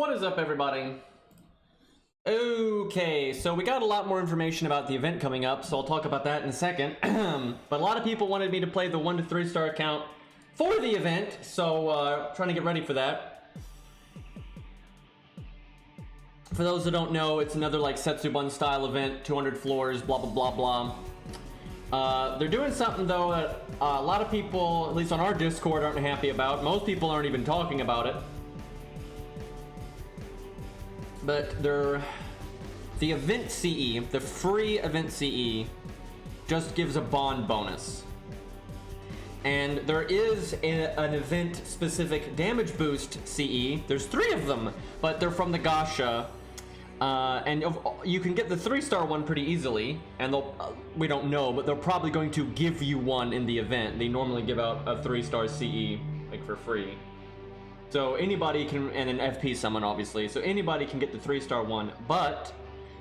What is up, everybody? Okay, so we got a lot more information about the event coming up, so I'll talk about that in a second. But a lot of people wanted me to play the 1 to 3 star account for the event, so trying to get ready for that. For those who don't know, it's another like Setsubun style event, 200 floors, blah blah blah blah. They're doing something though that a lot of people, at least on our Discord, aren't happy about. Most people aren't even talking about it. But the event CE, the free event CE, just gives a bond bonus. And there is an event-specific damage boost CE. There's 3 of them, but they're from the Gacha. And you can get the 3-star one pretty easily, and we don't know, but they're probably going to give you one in the event. They normally give out a 3-star CE, like, for free. So anybody can, and an FP summon obviously, so anybody can get the 3-star one, but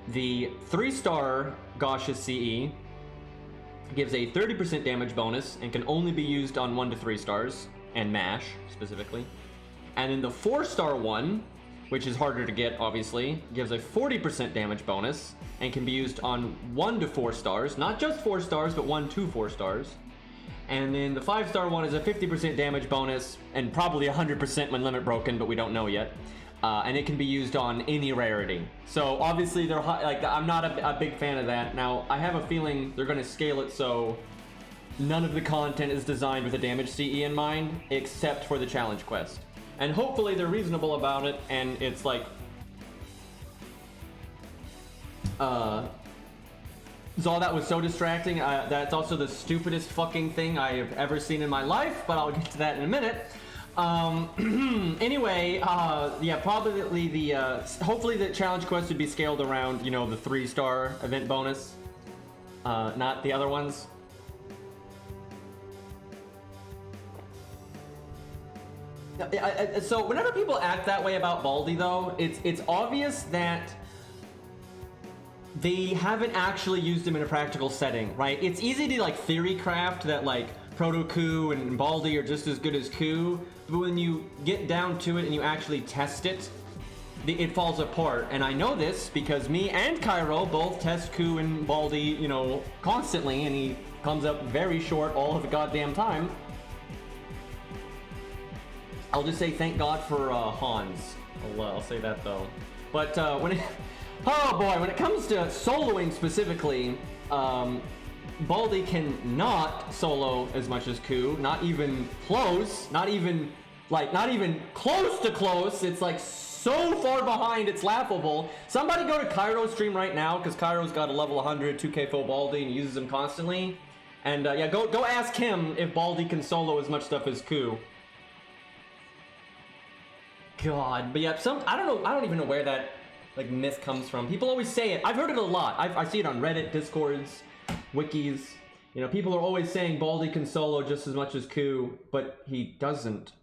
the 3-star Gacha CE gives a 30% damage bonus and can only be used on 1 to 3 stars, and MASH specifically. And then the 4-star one, which is harder to get obviously, gives a 40% damage bonus and can be used on 1 to 4 stars, not just 4 stars, but 1 to 4 stars. And then the 5-star one is a 50% damage bonus and probably 100% when limit broken, but we don't know yet. And it can be used on any rarity. So obviously they're like, I'm not a big fan of that. Now I have a feeling they're going to scale it so none of the content is designed with a damage CE in mind, except for the challenge quest. And hopefully they're reasonable about it, and it's like so that was so distracting. That's also the stupidest fucking thing I have ever seen in my life, but I'll get to that in a minute. Anyway, yeah, probably the, hopefully the challenge quest would be scaled around, you know, the 3-star event bonus, not the other ones. So whenever people act that way about Baldi though, it's obvious that they haven't actually used him in a practical setting, right? It's easy to like theory craft that like Proto-Ku and Baldi are just as good as Ku, but when you get down to it and you actually test it, it falls apart. And I know this because me and Cairo both test Ku and Baldi, you know, constantly, and he comes up very short all of the goddamn time. I'll just say thank God for Hans. I'll say that though. But when it... Oh boy, when it comes to soloing specifically, Baldi cannot solo as much as Ku, not even close, not even close to close. It's like so far behind, it's laughable. Somebody go to Cairo's stream right now, because Cairo's got a level 100 2k full Baldi and he uses them constantly. And yeah, go ask him if Baldi can solo as much stuff as Ku. God, but yeah, I don't even know where that like myth comes from. People always say it. I've heard it a lot. I see it on Reddit, Discords, wikis. You know, people are always saying Baldi can solo just as much as Ku, but he doesn't.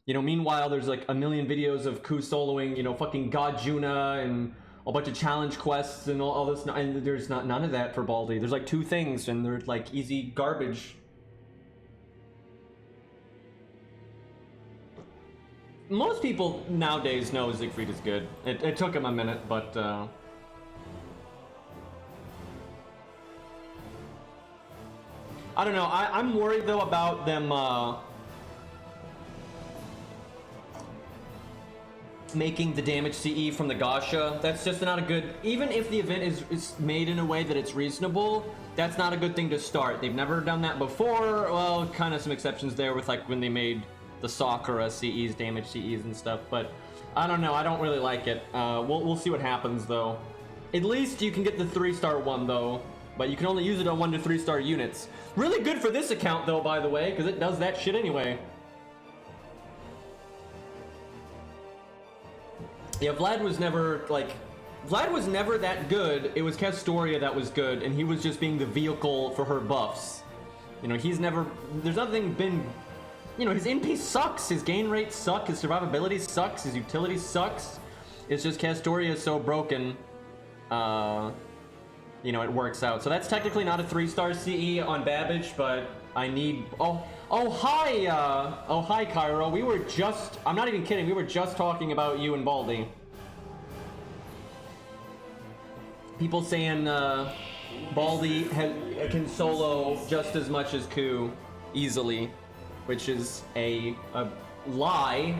You know, meanwhile, there's like a million videos of Ku soloing, you know, fucking God Juna and a bunch of challenge quests and all this, and there's none of that for Baldi. There's like 2 things, and they're like easy garbage. Most people nowadays know Siegfried is good. It took him a minute, but I don't know. I'm worried though about them making the damage CE from the Gacha. That's just not a good, even if the event is made in a way that it's reasonable, that's not a good thing to start. They've never done that before. Well, kind of some exceptions there with like when they made the Sakura CEs, damage CEs and stuff, but I don't know, I don't really like it. We'll see what happens though. At least you can get the 3-star one though, but you can only use it on 1 to 3-star units. Really good for this account though, by the way, because it does that shit anyway. Yeah, Vlad was never that good. It was Castoria that was good, and he was just being the vehicle for her buffs. You know, there's nothing been, you know, his NP sucks, his gain rate sucks, his survivability sucks, his utility sucks. It's just Castoria is so broken. You you know, it works out. So that's technically not a 3-star CE on Babbage, but I need... Oh, hi, Cairo. We were just... I'm not even kidding. We were just talking about you and Baldy. People saying Baldy can solo just as much as Ku easily, which is a lie.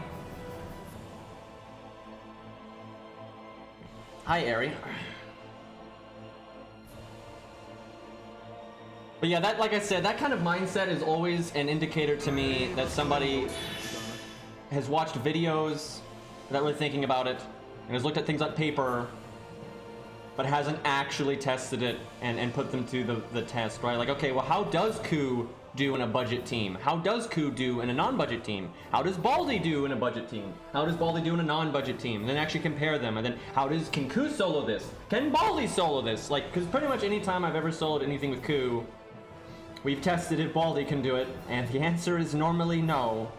Hi, Ari. But yeah, that, like I said, that kind of mindset is always an indicator to me that somebody has watched videos without really thinking about it and has looked at things on paper but hasn't actually tested it and put them to the test, right? Like, okay, well, how does Ku do in a budget team? How does Ku do in a non-budget team? How does Baldy do in a budget team? How does Baldy do in a non-budget team? And then actually compare them. And then can Ku solo this? Can Baldy solo this? Like, because pretty much any time I've ever soloed anything with Ku, we've tested if Baldy can do it, and the answer is normally no.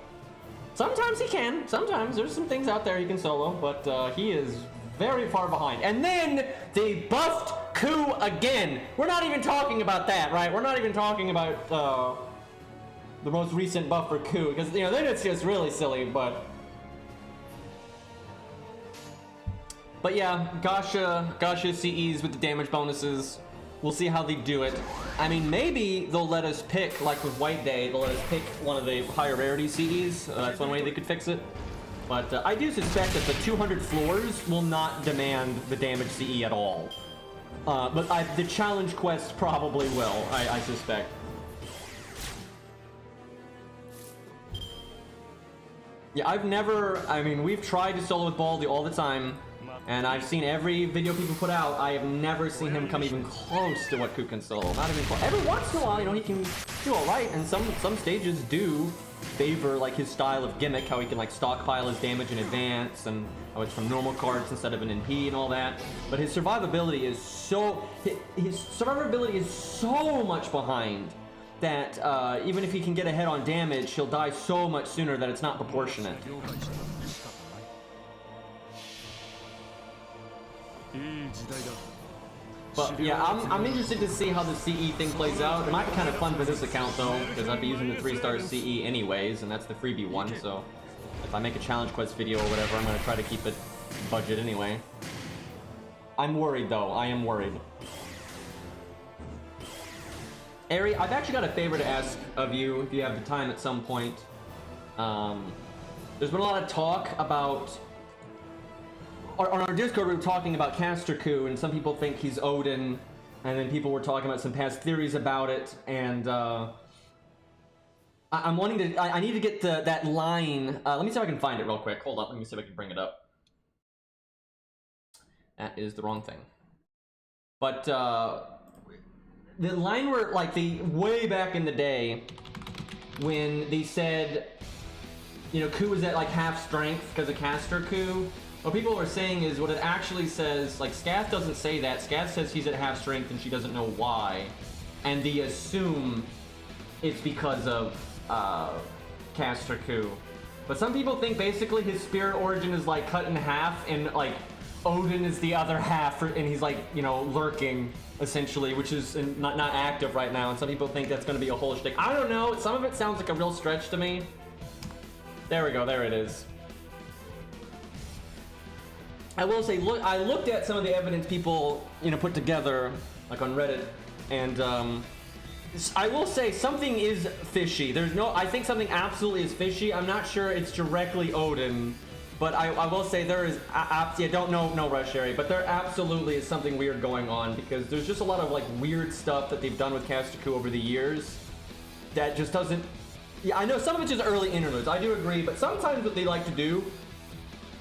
Sometimes he can. Sometimes there's some things out there he can solo, but he is very far behind. And then they buffed Ku again. We're not even talking about that, right? We're not even talking about the most recent buff for Ku, because, you know, then it's just really silly, but yeah, Gasha CEs with the damage bonuses. We'll see how they do it. I mean, maybe they'll let us pick, like with White Day, they'll let us pick one of the higher rarity CEs. That's one way they could fix it. But I do suspect that the 200 floors will not demand the damage CE at all. But the challenge quest probably will, I suspect. Yeah, I mean, we've tried to solo with Baldy all the time, and I've seen every video people put out. I have never seen him come even close to what Ku can solo. Not even close. Every once in a while, you know, he can do alright, and some stages do favor like his style of gimmick, how he can like stockpile his damage in advance, and how it's from normal cards instead of an NP and all that. But his survivability is so much behind that even if he can get ahead on damage, he'll die so much sooner that it's not proportionate. But yeah, I'm interested to see how the CE thing plays out. It might be kind of fun for this account though, because I'd be using the 3-star CE anyways, and that's the freebie one, so if I make a challenge quest video or whatever, I'm going to try to keep it budget anyway. I'm worried though, I am worried. Ari, I've actually got a favor to ask of you, if you have the time at some point. There's been a lot of talk about... On our Discord, we were talking about Caster Ku, and some people think he's Odin, and then people were talking about some past theories about it, and I'm wanting to... I need to get that line... let me see if I can find it real quick. Hold up, let me see if I can bring it up. That is the wrong thing. But, the line where, like, way back in the day, when they said, you know, Ku was at, like, half strength because of Caster Ku, what people are saying is what it actually says, like, Scath doesn't say that. Scath says he's at half strength and she doesn't know why. And they assume it's because of Caster Ku. But some people think basically his spirit origin is, like, cut in half, and, like, Odin is the other half, and he's, like, you know, lurking, essentially, which is not active right now. And some people think that's going to be a whole shtick. I don't know. Some of it sounds like a real stretch to me. There we go. There it is. I will say, look, I looked at some of the evidence people, you know, put together, like on Reddit, and I will say something is fishy. I think something absolutely is fishy. I'm not sure it's directly Odin, but I will say there is, yeah, don't know, no rush, Harry, but there absolutely is something weird going on, because there's just a lot of like weird stuff that they've done with Caster Ku over the years that just doesn't, yeah, I know some of it's just early interludes, I do agree, but sometimes what they like to do,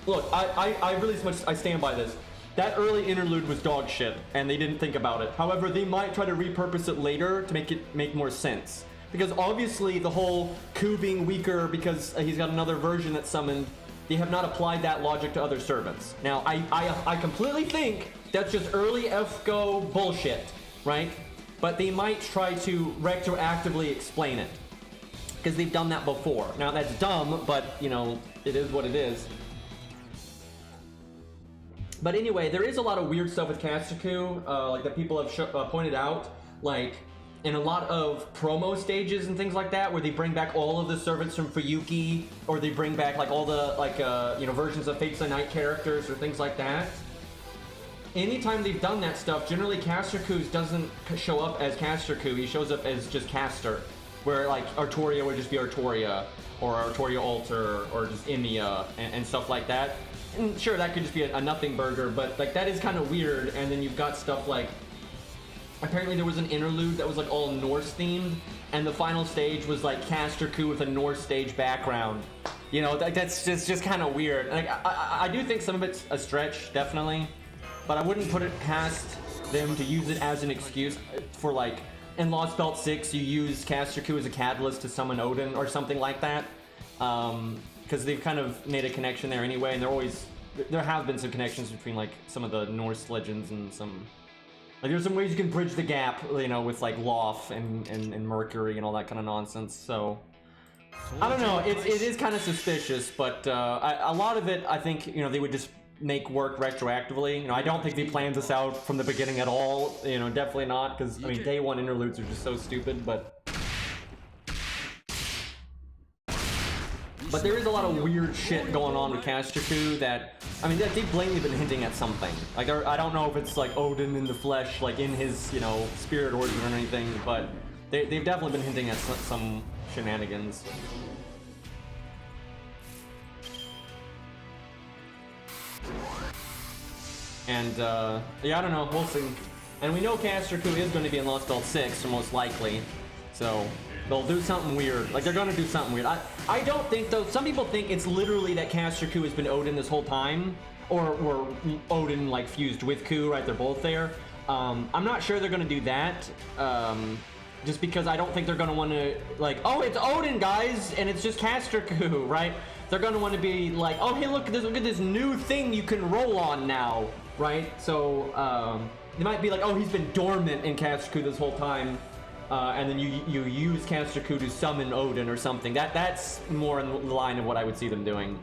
look, I really much, I stand by this. That early interlude was dog shit, and they didn't think about it. However, they might try to repurpose it later to make it make more sense. Because obviously the whole Ku being weaker because he's got another version that's summoned, they have not applied that logic to other servants. Now, I completely think that's just early FGO bullshit, right? But they might try to retroactively explain it. Because they've done that before. Now, that's dumb, but, you know, it is what it is. But anyway, there is a lot of weird stuff with Castricu, like that people have pointed out, like in a lot of promo stages and things like that, where they bring back all of the servants from Fuyuki, or they bring back like all the versions of Fates of Night characters or things like that. Anytime they've done that stuff, generally Castricu doesn't show up as Castricu, he shows up as just Caster, where like Artoria would just be Artoria, or Artoria Alter, or just Imia, and stuff like that. And sure, that could just be a nothing burger, but like that is kind of weird. And then you've got stuff like, apparently there was an interlude that was like all Norse themed, and the final stage was like Castricu with a Norse stage background. You know, that's just kind of weird. Like I do think some of it's a stretch, definitely, but I wouldn't put it past them to use it as an excuse for, like, in Lost Belt 6 you use Castricu as a catalyst to summon Odin or something like that. Because they've kind of made a connection there anyway, and there have been some connections between like some of the Norse legends and some, like there's some ways you can bridge the gap, you know, with like Loth and Mercury and all that kind of nonsense. So I don't know, it is kind of suspicious, but a lot of it I think, you know, they would just make work retroactively. You know, I don't think they planned this out from the beginning at all, you know, definitely not, because I mean day one interludes are just so stupid, but there is a lot of weird shit going on with Castricu that, I mean, they've blatantly been hinting at something. Like, I don't know if it's like Odin in the flesh, like in his, you know, spirit origin or anything, but they've definitely been hinting at some shenanigans. And, yeah, I don't know, we'll see. And we know Castricu is going to be in Lost Belt 6, so most likely, so they'll do something weird. Like, they're gonna do something weird. I don't think, though, some people think it's literally that Castricu has been Odin this whole time, or Odin, like, fused with Ku, right? They're both there. I'm not sure they're gonna do that, just because I don't think they're gonna want to, like, oh, it's Odin, guys, and it's just Castricu, right? They're gonna want to be like, oh, hey, look at this new thing you can roll on now, right? So, they might be like, oh, he's been dormant in Castricu this whole time, and then you use Castricu to summon Odin or something. That's more in the line of what I would see them doing.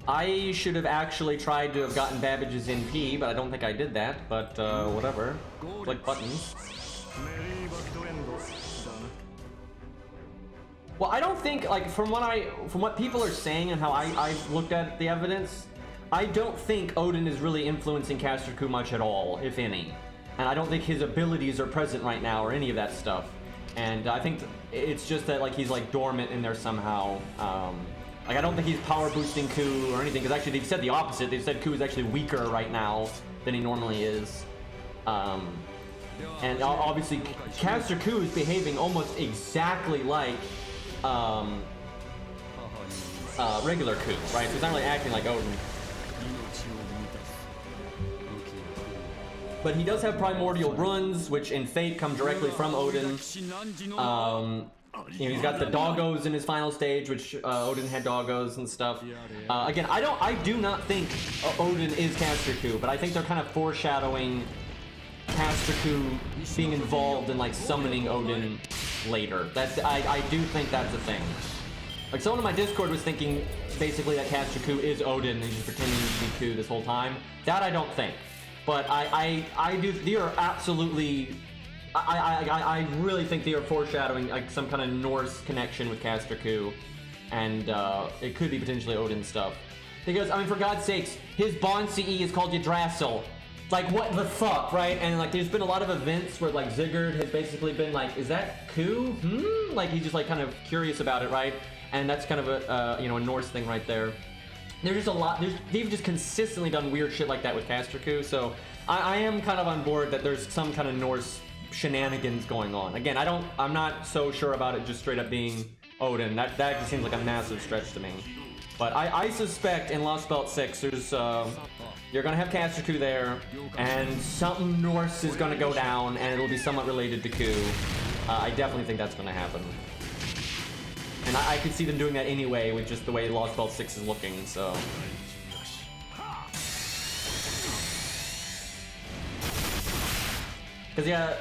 I should have actually tried to have gotten Babbage's NP, but I don't think I did that, but whatever. Click buttons. Well, I don't think, like, from what people are saying and how I've looked at the evidence, I don't think Odin is really influencing Castricu much at all, if any. And I don't think his abilities are present right now or any of that stuff. And I think it's just that, like, he's like dormant in there somehow. Like, I don't think he's power boosting Ku or anything, because actually they've said the opposite. They've said Ku is actually weaker right now than he normally is. And obviously Castricu is behaving almost exactly like regular Ku, right? So he's not really acting like Odin. But he does have primordial runes, which in Fate come directly from Odin. You know, he's got the doggos in his final stage, which Odin had doggos and stuff. Again, I do not think Odin is Castricu, but I think they're kind of foreshadowing Castricu being involved in, like, summoning Odin later. I do think that's a thing. Like, someone in my Discord was thinking basically that Castricu is Odin and he's just pretending to be Ku this whole time. That I don't think. But I do. They are absolutely. I really think they are foreshadowing, like, some kind of Norse connection with Castricu, and it could be potentially Odin stuff. Because, I mean, for God's sakes, his Bond CE is called Yggdrasil. Like, what the fuck, right? And, like, there's been a lot of events where, like, Sigurd has basically been like, is that Ku? Like, he's just, like, kind of curious about it, right? And that's kind of a you know, a Norse thing right there. There's just a lot. They've just consistently done weird shit like that with Castricu, so I am kind of on board that there's some kind of Norse shenanigans going on. Again, I'm not so sure about it just straight up being Odin. That just seems like a massive stretch to me. But I suspect in Lost Belt 6, there's you're gonna have Castricu there, and something Norse is gonna go down, and it'll be somewhat related to Ku. I definitely think that's gonna happen. And I could see them doing that anyway with just the way Lost Belt 6 is looking, so. Because, yeah,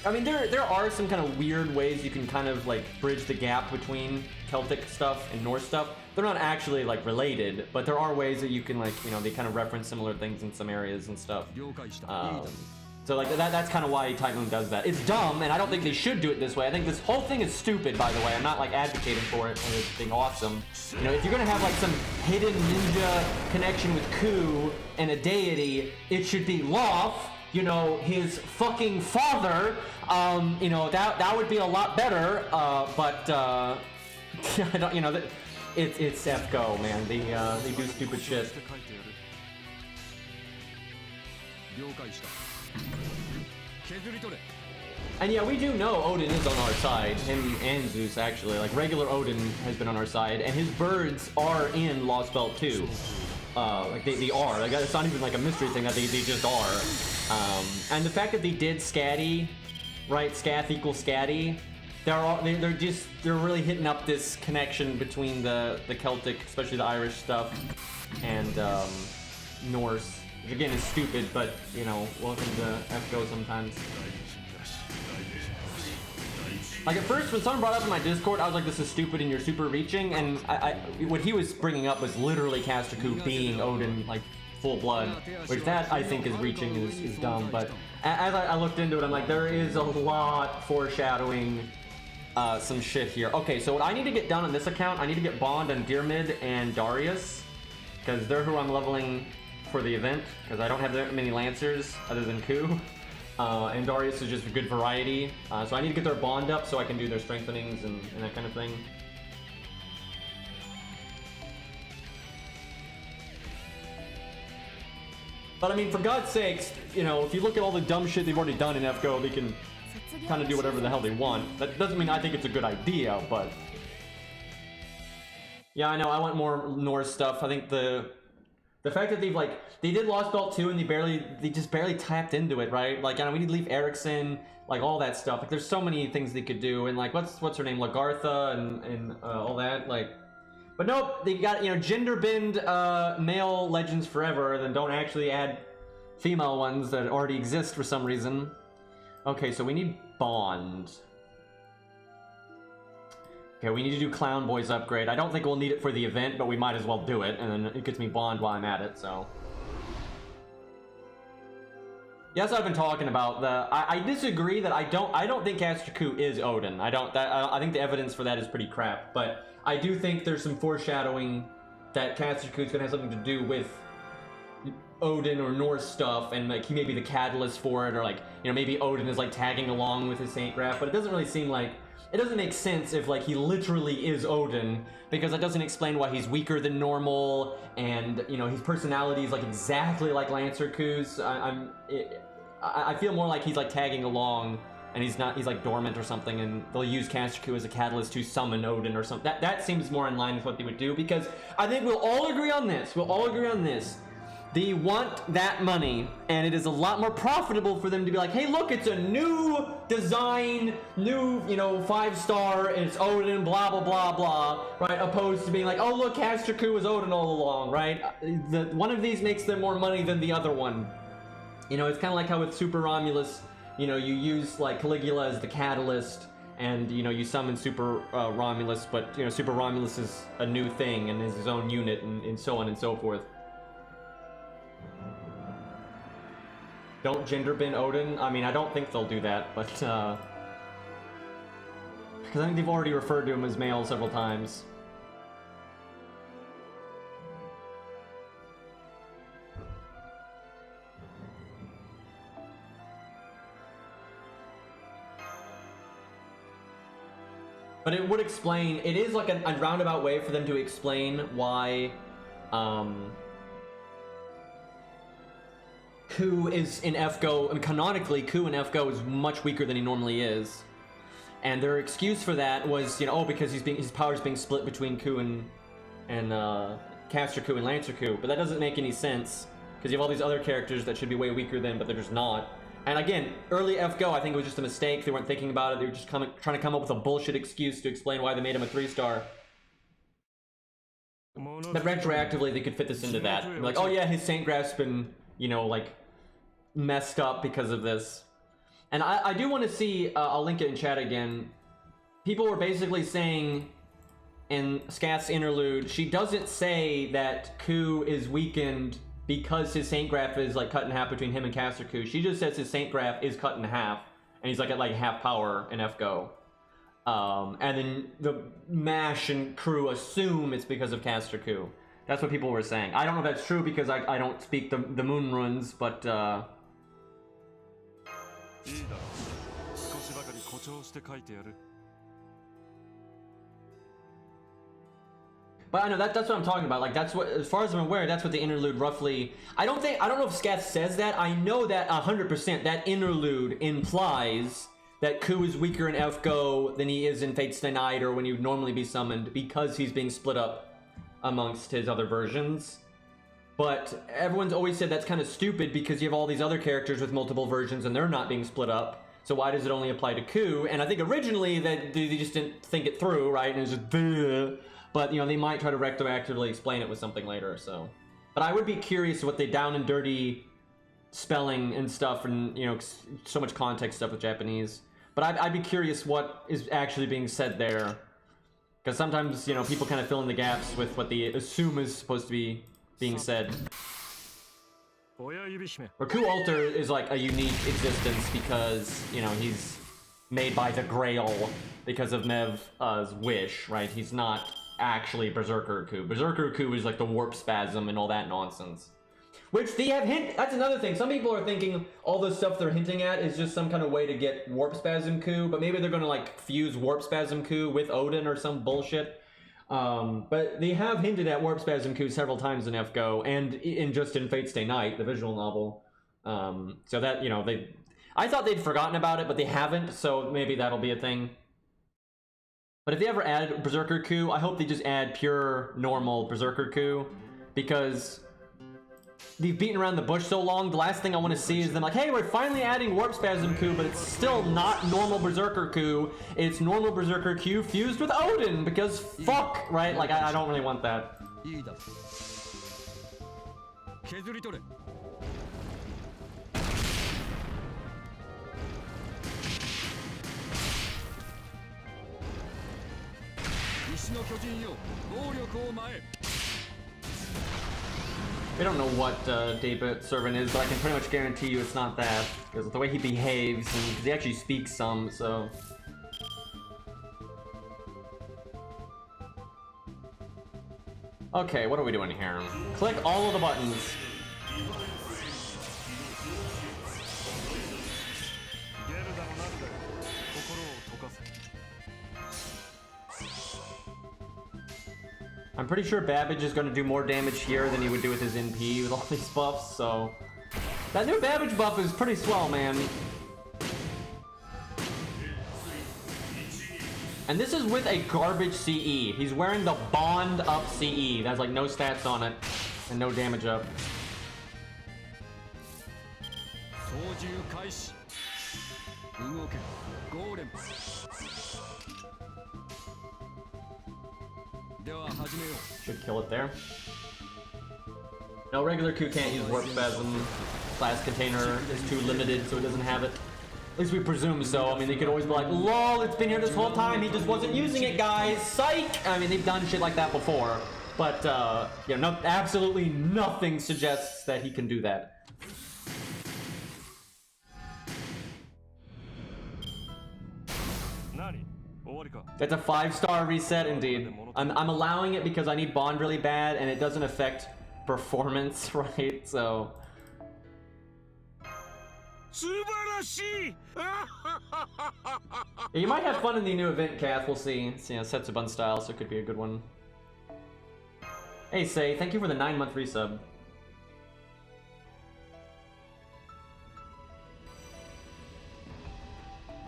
I mean, there are some kind of weird ways you can kind of like bridge the gap between Celtic stuff and Norse stuff. They're not actually like related, but there are ways that you can like, you know, they kind of reference similar things in some areas and stuff. So like that's kind of why Typhoon does that. It's dumb, and I don't think they should do it this way. I think this whole thing is stupid, by the way. I'm not like advocating for it and it's being awesome. You know, if you're gonna have like some hidden ninja connection with Ku and a deity, it should be Loth, you know, his fucking father. You know, that would be a lot better. But I don't, you know, it's FGO, man. They do stupid shit. And yeah, we do know Odin is on our side, him and Zeus actually. Like regular Odin has been on our side, and his birds are in Lost Belt too. Like they are. Like it's not even like a mystery thing that they just are. And the fact that they did Scatty, right? Scath equals Scatty. They're really hitting up this connection between the Celtic, especially the Irish stuff, and Norse. Which again is stupid, but you know, welcome to FGO sometimes. Like at first, when someone brought up in my Discord, I was like, "This is stupid and you're super reaching." And what he was bringing up was literally Caster Ku being Odin, like full blood, which that I think is reaching is dumb. But as I looked into it, I'm like, there is a lot foreshadowing some shit here. Okay, so what I need to get done on this account, I need to get Bond and Diarmid and Darius, because they're who I'm leveling for the event, because I don't have that many Lancers other than Ku. And Darius is just a good variety. So I need to get their bond up so I can do their strengthenings and that kind of thing. But I mean, for God's sakes, you know, if you look at all the dumb shit they've already done in FGO, they can kind of do whatever the hell they want. That doesn't mean I think it's a good idea, but... Yeah, I know, I want more Norse stuff. I think the fact that they did Lost Belt 2 and they just barely tapped into it, right? Like, I know we need to leave Ericsson, like all that stuff. Like, there's so many things they could do, and like, what's her name, Lagartha and all that, like. But nope, they got, you know, gender bend male legends forever, then don't actually add female ones that already exist for some reason. Okay, so we need Bond. Okay, we need to do Clown Boy's upgrade. I don't think we'll need it for the event, but we might as well do it, and then it gets me Bond while I'm at it, so. Yes, I've been talking about I disagree that I don't think Caster Ku is Odin. I think the evidence for that is pretty crap, but I do think there's some foreshadowing that Caster Ku is gonna have something to do with Odin or Norse stuff, and like he may be the catalyst for it, or like, you know, maybe Odin is like tagging along with his Saint Graph, but it doesn't really seem like, it doesn't make sense if like he literally is Odin, because that doesn't explain why he's weaker than normal, and you know, his personality is like exactly like Lancer Ku's. I feel more like he's like tagging along, and he's like dormant or something, and they'll use Caster Ku as a catalyst to summon Odin or something. That seems more in line with what they would do, because I think we'll all agree on this. They want that money, and it is a lot more profitable for them to be like, hey, look, it's a new design, new, you know, 5-star, and it's Odin, blah, blah, blah, blah, right? Opposed to being like, oh, look, Caster Ku was Odin all along, right? One of these makes them more money than the other one. You know, it's kind of like how with Super Romulus, you know, you use, like, Caligula as the catalyst, and, you know, you summon Super Romulus, but, you know, Super Romulus is a new thing, and is his own unit, and so on and so forth. Don't gender bin Odin? I mean, I don't think they'll do that, but, because I think they've already referred to him as male several times. But it would explain, it is like a roundabout way for them to explain why, Ku is in FGO, and canonically, Ku in FGO is much weaker than he normally is. And their excuse for that was, you know, oh, because his power's being split between Ku and Caster Ku and Lancer Ku. But that doesn't make any sense, because you have all these other characters that should be way weaker than, but they're just not. And again, early FGO, I think it was just a mistake. They weren't thinking about it. They were just trying to come up with a bullshit excuse to explain why they made him a 3-star. But retroactively, they could fit this into that. Like, oh yeah, his Saint Graph's been, you know, like, messed up because of this. And I do want to see, I'll link it in chat again. People were basically saying in Scath's interlude, she doesn't say that Ku is weakened because his Saint Graph is like cut in half between him and Caster Ku. She just says his Saint Graph is cut in half, and he's like at like half power in FGO. And then the Mash and crew assume it's because of Caster Ku. That's what people were saying. I don't know if that's true because I don't speak the moon runes, but But I know that's what I'm talking about. Like that's what, as far as I'm aware, that's what the interlude roughly. I don't know if Scath says that. I know that 100% that interlude implies that Ku is weaker in FGO than he is in Fate's Stay Night or when he would normally be summoned because he's being split up amongst his other versions. But everyone's always said that's kind of stupid because you have all these other characters with multiple versions and they're not being split up. So why does it only apply to Ku? And I think originally that they just didn't think it through, right? And it was just bleh. But, you know, they might try to retroactively explain it with something later, so. But I would be curious what the down and dirty spelling and stuff and, you know, so much context stuff with Japanese. But I'd be curious what is actually being said there. Because sometimes, you know, people kind of fill in the gaps with what they assume is supposed to be being said. Or Ku Alter is like a unique existence because, you know, he's made by the Grail because of Mev's wish, right? He's not actually Berserker Ku. Berserker Ku is like the warp spasm and all that nonsense. Which they have that's another thing. Some people are thinking all the stuff they're hinting at is just some kind of way to get warp spasm Ku, but maybe they're gonna like fuse warp spasm Ku with Odin or some bullshit. But they have hinted at warp spasm Ku several times in FGO and in Fate's Stay Night, the visual novel. So that, you know, I thought they'd forgotten about it, but they haven't, so maybe that'll be a thing. But if they ever add Berserker Ku, I hope they just add pure, normal Berserker Ku, because they've beaten around the bush so long, the last thing I want to see is them like, hey, we're finally adding Warp Spasm Ku, but it's still not normal Berserker Ku, it's normal Berserker Ku fused with Odin, because fuck, right? Like, I don't really want that. We don't know what Daybit Servant is, but I can pretty much guarantee you it's not that, because of the way he behaves, and because he actually speaks some, so. Okay, what are we doing here? Click all of the buttons. I'm pretty sure Babbage is going to do more damage here than he would do with his NP with all these buffs, so. That new Babbage buff is pretty swell, man. And this is with a garbage CE. He's wearing the Bond Up CE. That has like no stats on it and no damage up. Should kill it there. No, regular Ku can't use Warp Spasm. Class Container is too limited, so it doesn't have it. At least we presume so. I mean, they could always be like, lol, it's been here this whole time, he just wasn't using it, guys. Psych! I mean, they've done shit like that before. But, you know, absolutely nothing suggests that he can do that. That's a 5-star reset indeed. I'm allowing it because I need Bond really bad and it doesn't affect performance, right? So. You might have fun in the new event, Kath. We'll see. It's, you know, Setsubun style, so it could be a good one. Hey, Say, thank you for the 9-month resub.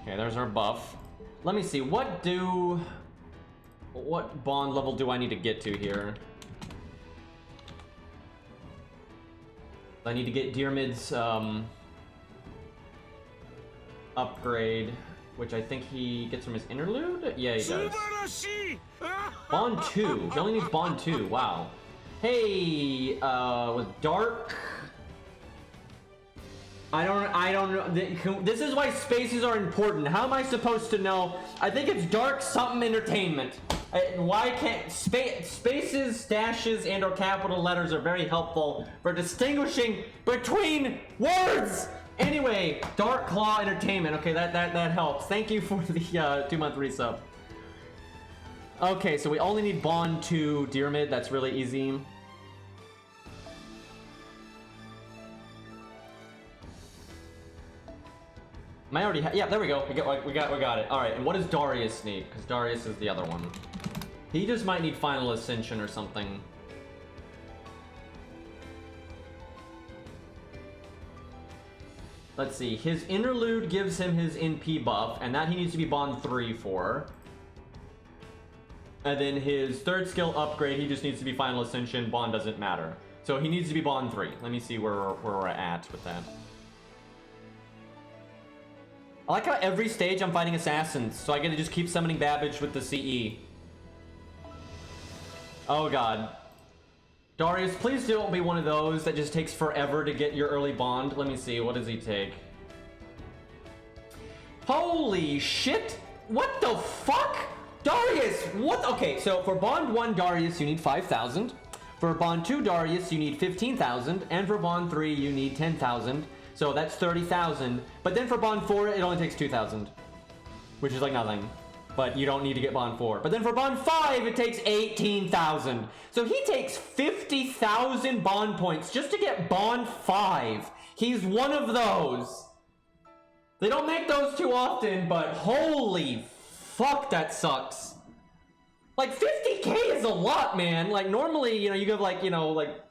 Okay, there's our buff. Let me see, what bond level do I need to get to here? I need to get Diarmid's upgrade, which I think he gets from his interlude? Yeah, he does. Bond 2. He only needs Bond 2. Wow. Hey, with Dark. I don't know. This is why spaces are important. How am I supposed to know? I think it's dark something entertainment. Why can't spaces, dashes, and or capital letters are very helpful for distinguishing between words. Anyway, Dark Claw Entertainment. Okay, that helps. Thank you for the 2-month resub. Okay, so we only need Bond to Dyrmid. That's really easy. Am I already? Yeah, there we go. We got it. All right. And what does Darius need? Because Darius is the other one. He just might need Final Ascension or something. Let's see. His Interlude gives him his NP buff, and that he needs to be Bond 3 for. And then his third skill upgrade, he just needs to be Final Ascension. Bond doesn't matter. So he needs to be Bond 3. Let me see where we're at with that. I like how every stage I'm fighting assassins, so I get to just keep summoning Babbage with the CE. Oh god. Darius, please don't be one of those that just takes forever to get your early Bond. Let me see, what does he take? Holy shit! What the fuck? Darius, what? Okay, so for Bond 1 Darius, you need 5,000. For Bond 2 Darius, you need 15,000. And for Bond 3, you need 10,000. So that's 30,000. But then for Bond 4, it only takes 2,000. Which is like nothing. But you don't need to get Bond 4. But then for Bond 5, it takes 18,000. So he takes 50,000 Bond points just to get Bond 5. He's one of those. They don't make those too often, but holy fuck, that sucks. Like 50k is a lot, man. Like normally, you know, you give like, you know, like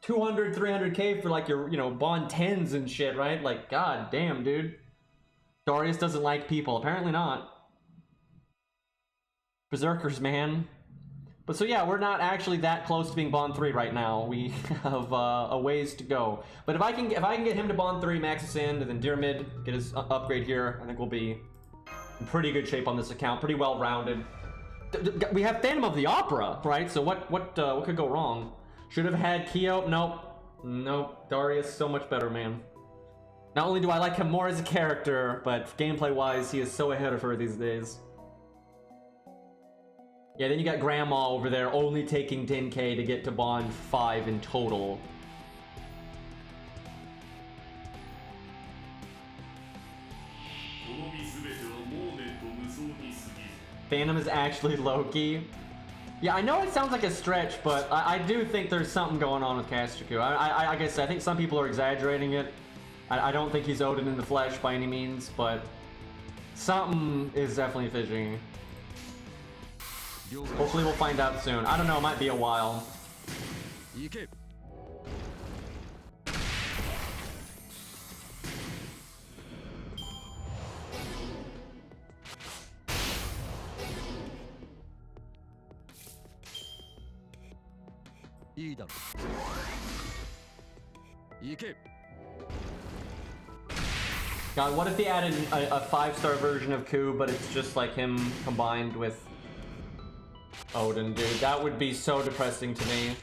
200, 300k for like your, you know, Bond 10s and shit, right? Like, god damn, dude. Darius doesn't like people. Apparently not. Berserkers, man. But so yeah, we're not actually that close to being Bond 3 right now. We have a ways to go. But if I can get him to Bond 3, max Ascend, and then Dyrmid, get his upgrade here, I think we'll be in pretty good shape on this account. Pretty well rounded. We have Phantom of the Opera, right? So what could go wrong? Should have had Kyo. Nope. Darius, so much better, man. Not only do I like him more as a character, but gameplay-wise, he is so ahead of her these days. Yeah, then you got Grandma over there only taking 10k to get to Bond 5 in total. Phantom is actually Loki. Yeah, I know it sounds like a stretch, but I do think there's something going on with Castraku. I guess I think some people are exaggerating it. I don't think he's Odin in the flesh by any means, but something is definitely fishy. Hopefully we'll find out soon. I don't know, it might be a while. God, what if they added a 5-star version of Ku, but it's just like him combined with Odin, dude? That would be so depressing to me.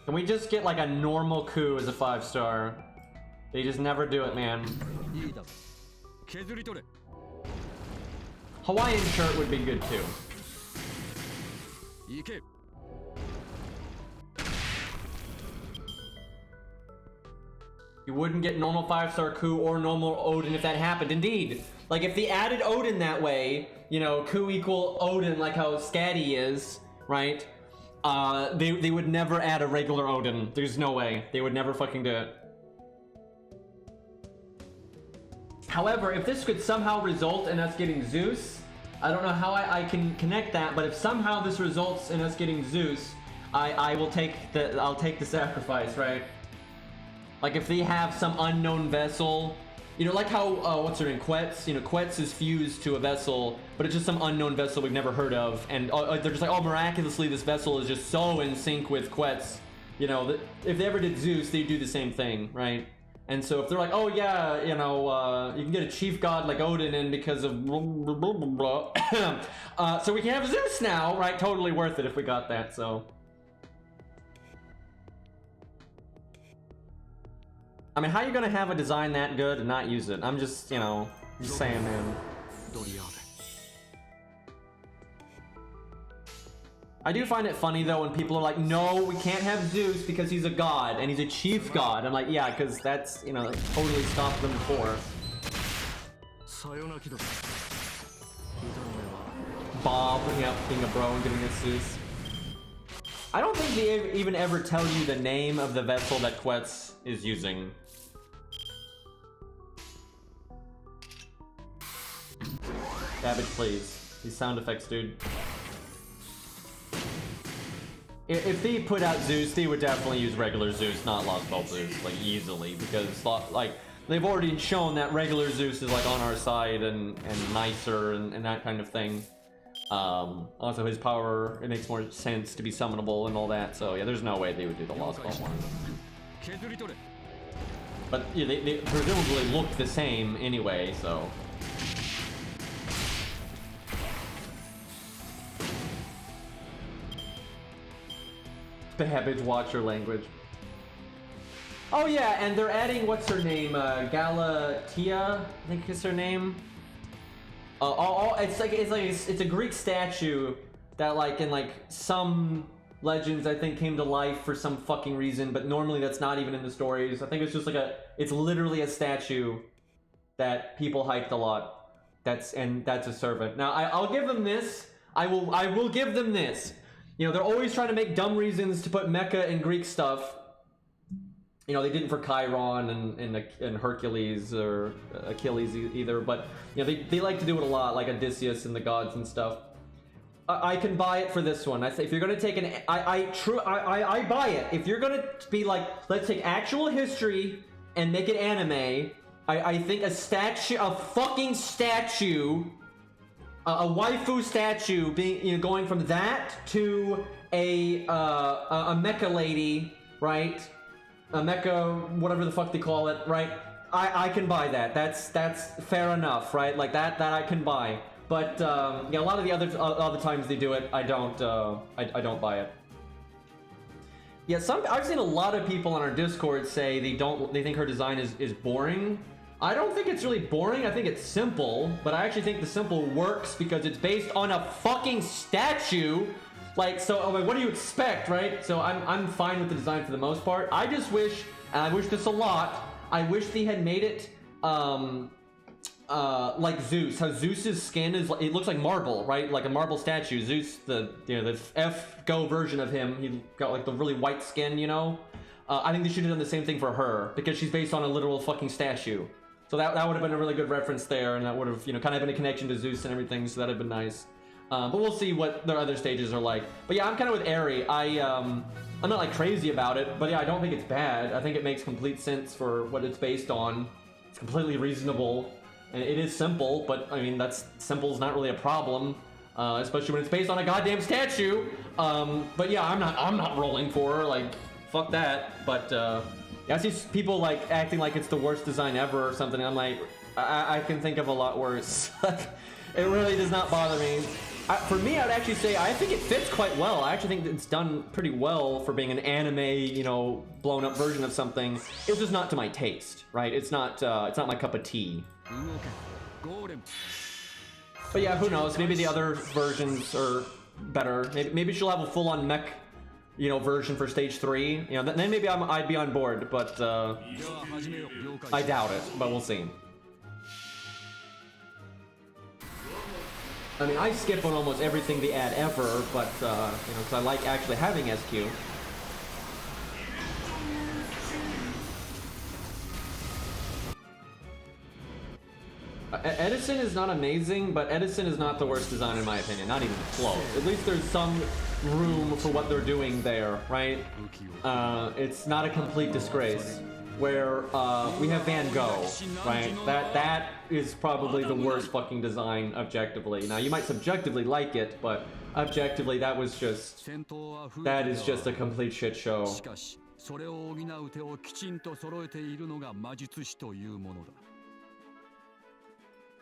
Can we just get like a normal Ku as a 5-star? They just never do it, man. Hawaiian shirt would be good too. You wouldn't get normal 5-star Ku or normal Odin if that happened. Indeed. Like, if they added Odin that way, you know, Ku equal Odin, like how Scatty is, right? They would never add a regular Odin. There's no way. They would never fucking do it. However, if this could somehow result in us getting Zeus, I don't know how I can connect that, but if somehow this results in us getting Zeus, I'll take the sacrifice, right? Like if they have some unknown vessel, you know, like how, what's her name, Quetz? You know, Quetz is fused to a vessel, but it's just some unknown vessel we've never heard of. And they're just like, oh, miraculously this vessel is just so in sync with Quetz. You know, if they ever did Zeus, they'd do the same thing, right? And so if they're like, oh yeah, you know, you can get a chief god like Odin in because of blah, blah, blah, blah, blah. So we can have Zeus now, right? Totally worth it if we got that, so. I mean, how are you gonna have a design that good and not use it? I'm just, you know, just saying, man. I do find it funny though when people are like, no, we can't have Zeus because he's a god and he's a chief god. I'm like, yeah, because that's, you know, totally stopped them before. Bob, yep, being a bro and giving us Zeus. I don't think they even ever tell you the name of the vessel that Quetz is using. Savage, please. These sound effects, dude. If they put out Zeus, they would definitely use regular Zeus, not Lost Ball Zeus, like easily, because like they've already shown that regular Zeus is like on our side and nicer and that kind of thing. Also his power, it makes more sense to be summonable and all that. So yeah, there's no way they would do the Lost Ball one. But yeah, they presumably look the same anyway, so. Babbage Watcher language. Oh yeah, and they're adding, what's her name? Galatea, I think is her name. It's a Greek statue that like in like some legends I think came to life for some fucking reason, but normally that's not even in the stories. I think it's just like it's literally a statue that people hyped a lot. That's a servant. Now I'll give them this. I will give them this. You know, they're always trying to make dumb reasons to put mecha in Greek stuff. You know, they didn't for Chiron and Hercules or Achilles either, but you know, they like to do it a lot, like Odysseus and the gods and stuff. I can buy it for this one. I say if you're gonna take I buy it. If you're gonna be like, let's take actual history and make it anime, I think a fucking statue. A waifu statue being, you know, going from that to a mecha lady, right? A mecha, whatever the fuck they call it, right? I can buy that. That's fair enough, right? Like that I can buy. But yeah, a lot of the other times they do it, I don't I don't buy it. Yeah, I've seen a lot of people on our Discord say they think her design is boring. I don't think it's really boring. I think it's simple, but I actually think the simple works because it's based on a fucking statue. Like, so, I mean, what do you expect, right? So I'm fine with the design for the most part. I just wish, and I wish this a lot, I wish they had made it like Zeus. How Zeus's skin is, it looks like marble, right? Like a marble statue. Zeus, the FGO version of him, he got like the really white skin, you know? I think they should have done the same thing for her because she's based on a literal fucking statue. So that would have been a really good reference there, and that would have, you know, kind of been a connection to Zeus and everything, so that'd have been nice. But we'll see what their other stages are like. But yeah, I'm kind of with Aerie. I'm not like crazy about it, but yeah, I don't think it's bad. I think it makes complete sense for what it's based on. It's completely reasonable, and it is simple, but I mean, simple is not really a problem, especially when it's based on a goddamn statue. But yeah, I'm not rolling for her, like, fuck that. But I see people like acting like it's the worst design ever or something. I'm like, I can think of a lot worse. It really does not bother me. For me, I'd actually say I think it fits quite well. I actually think it's done pretty well for being an anime, you know, blown up version of something. It's just not to my taste, right? It's not my cup of tea. But yeah, who knows? Maybe the other versions are better. Maybe she'll have a full-on mech, you know, version for stage 3. You know, then maybe I'd be on board, but I doubt it. But we'll see. I mean, I skip on almost everything they add ever, but you know, because I like actually having SQ. Edison is not amazing, but Edison is not the worst design in my opinion, not even close. At least there's some room for what they're doing there, right? It's not a complete disgrace. Where we have Van Gogh, right? That is probably the worst fucking design objectively. Now you might subjectively like it, but objectively that is just a complete shit show.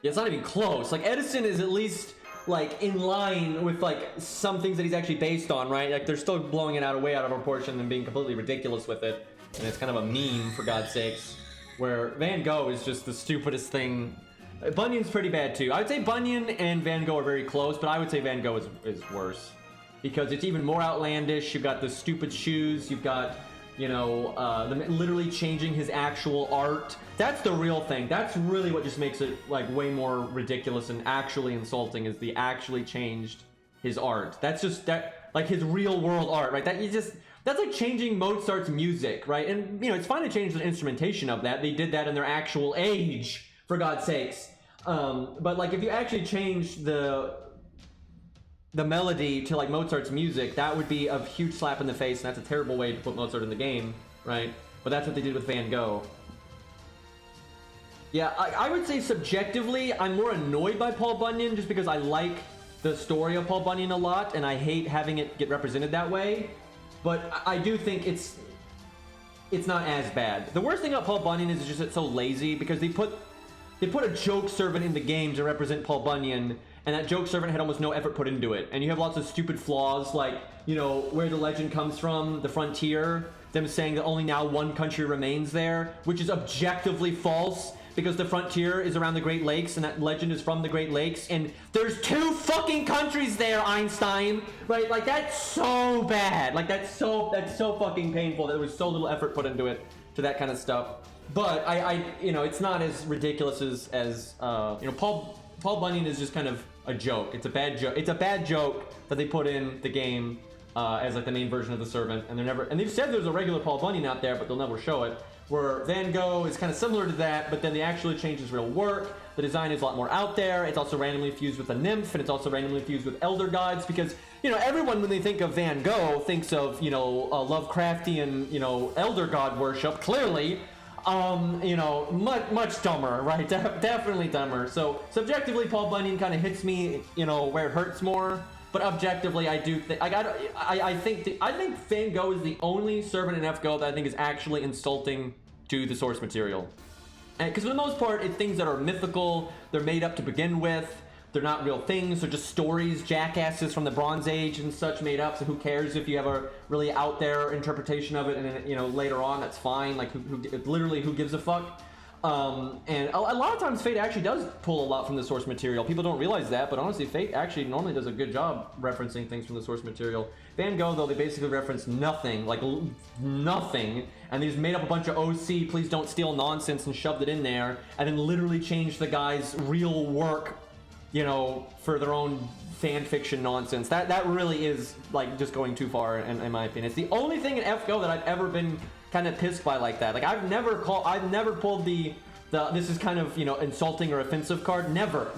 Yeah, it's not even close. Like, Edison is at least like in line with like some things that he's actually based on, right? Like, they're still blowing it way out of proportion and being completely ridiculous with it. And it's kind of a meme, for God's sakes. where Van Gogh is just the stupidest thing. Bunyan's pretty bad too. I would say Bunyan and Van Gogh are very close, but I would say Van Gogh is worse. Because it's even more outlandish. You've got the stupid shoes, you've got, you know, literally changing his actual art. That's the real thing. That's really what just makes it like way more ridiculous and actually insulting, is the actually changed his art. That's just that, like his real world art, right? That's like changing Mozart's music, right? And you know, it's fine to change the instrumentation of that. They did that in their actual age, for God's sakes. But like if you actually change the melody to like Mozart's music, that would be a huge slap in the face, and that's a terrible way to put Mozart in the game, right? But that's what they did with Van Gogh. Yeah, I would say subjectively, I'm more annoyed by Paul Bunyan just because I like the story of Paul Bunyan a lot, and I hate having it get represented that way. But I do think it's not as bad. The worst thing about Paul Bunyan is just it's so lazy, because they put a joke servant in the game to represent Paul Bunyan, and that joke servant had almost no effort put into it. And you have lots of stupid flaws, like, you know, where the legend comes from, the frontier, them saying that only now one country remains there, which is objectively false, because the frontier is around the Great Lakes, and that legend is from the Great Lakes, and there's 2 fucking countries there, Einstein, right? Like, that's so bad. Like, that's so fucking painful that there was so little effort put into it, to that kind of stuff. But I you know, it's not as ridiculous as you know, Paul Bunyan is just kind of a joke. It's a bad joke. It's a bad joke that they put in the game as like the main version of the servant, and they've said there's a regular Paul Bunyan out there, but they'll never show it. Where Van Gogh is kind of similar to that, but then they actually change his real work. The design is a lot more out there. It's also randomly fused with a nymph, and it's also randomly fused with elder gods, because, you know, everyone, when they think of Van Gogh, thinks of, you know, Lovecraftian, you know, elder god worship, clearly. You know, much dumber, right? Definitely dumber. So subjectively, Paul Bunyan kind of hits me, you know, where it hurts more. But objectively, I do think I think Van Gogh is the only servant in FGO that I think is actually insulting to the source material. Because for the most part, it's things that are mythical. They're made up to begin with. They're not real things. They're just stories, jackasses from the Bronze Age and such made up. So who cares if you have a really out there interpretation of it, and then, you know, later on, that's fine. Like, who gives a fuck? And a lot of times Fate actually does pull a lot from the source material. People don't realize that, but honestly, Fate actually normally does a good job referencing things from the source material. Van Gogh, though, they basically reference nothing, like nothing, and they just made up a bunch of OC, please don't steal nonsense, and shoved it in there, and then literally changed the guy's real work, you know, for their own fan fiction nonsense. That really is like just going too far, in my opinion. It's the only thing in FGO that I've ever been kind of pissed by like that. Like, I've never pulled the this is kind of, you know, insulting or offensive card. Never.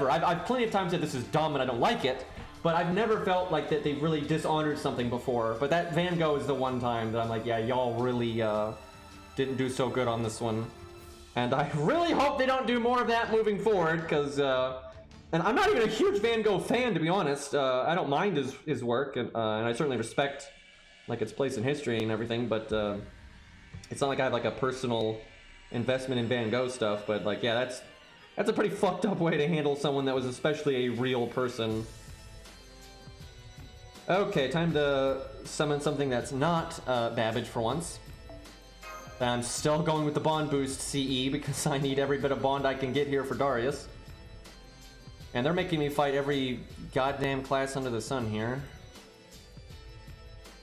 I've plenty of times said this is dumb and I don't like it, but I've never felt like that they've really dishonored something before. But that Van Gogh is the one time that I'm like, yeah, y'all really didn't do so good on this one, and I really hope they don't do more of that moving forward, because and I'm not even a huge Van Gogh fan, to be honest. I don't mind his work, and I certainly respect like its place in history and everything, but it's not like I have like a personal investment in Van Gogh stuff. But like, yeah, that's a pretty fucked up way to handle someone that was especially a real person. Okay, time to summon something that's not Babbage for once. I'm still going with the Bond Boost CE because I need every bit of Bond I can get here for Darius. And they're making me fight every goddamn class under the sun here.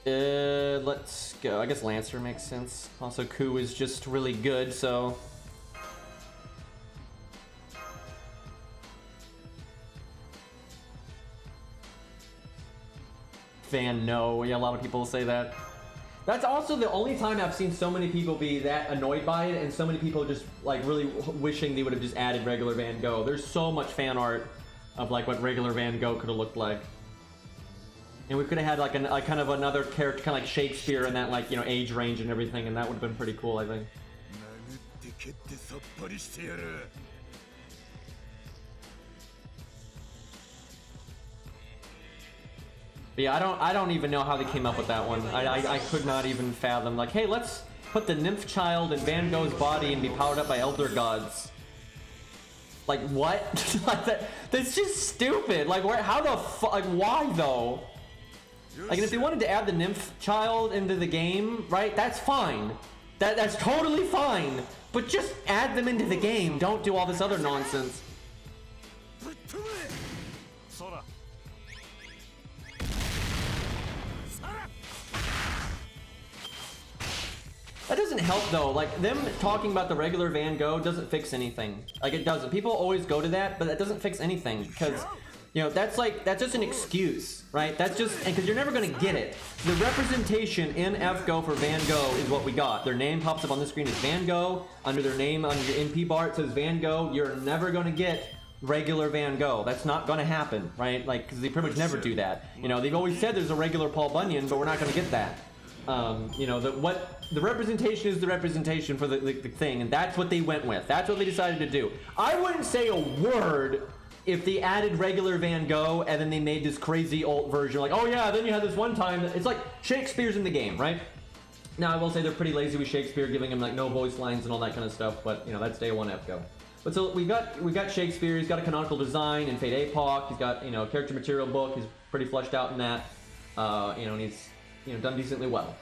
Let's go. I guess Lancer makes sense. Also, Ku is just really good, so... Fan, no. Yeah, a lot of people say that. That's also the only time I've seen so many people be that annoyed by it, and so many people just, like, really wishing they would have just added regular Van Gogh. There's so much fan art of, like, what regular Van Gogh could have looked like. And we could have had like a kind of another character, kind of like Shakespeare in that, like, you know, age range and everything, and that would have been pretty cool, I think. But yeah, I don't even know how they came up with that one. I could not even fathom, like, hey, let's put the nymph child in Van Gogh's body and be powered up by elder gods. Like, what? Like, that's just stupid. Like, how the fuck? Like, why though? Like, and if they wanted to add the nymph child into the game, right, that's fine. That's totally fine, but just add them into the game. Don't do all this other nonsense. That doesn't help though. Like, them talking about the regular Van Gogh doesn't fix anything. Like, it doesn't. People always go to that, but that doesn't fix anything because, you know, that's just an excuse, right? That's just, because you're never going to get it. The representation in FGO for Van Gogh is what we got. Their name pops up on the screen as Van Gogh. Under their name, under your NP bar, it says Van Gogh. You're never going to get regular Van Gogh. That's not going to happen, right? Like, because they pretty much never do that. You know, they've always said there's a regular Paul Bunyan, but we're not going to get that. You know, the representation is the representation for the thing, and that's what they went with. That's what they decided to do. I wouldn't say a word if they added regular Van Gogh and then they made this crazy alt version, like, oh yeah, then you had this one time. It's like Shakespeare's in the game, right? Now I will say they're pretty lazy with Shakespeare, giving him like no voice lines and all that kind of stuff, but you know, that's day one FGO. But so we got Shakespeare. He's got a canonical design in Fate Epoch. He's got, you know, a character material book. He's pretty fleshed out in that. You know, and he's, you know, done decently well.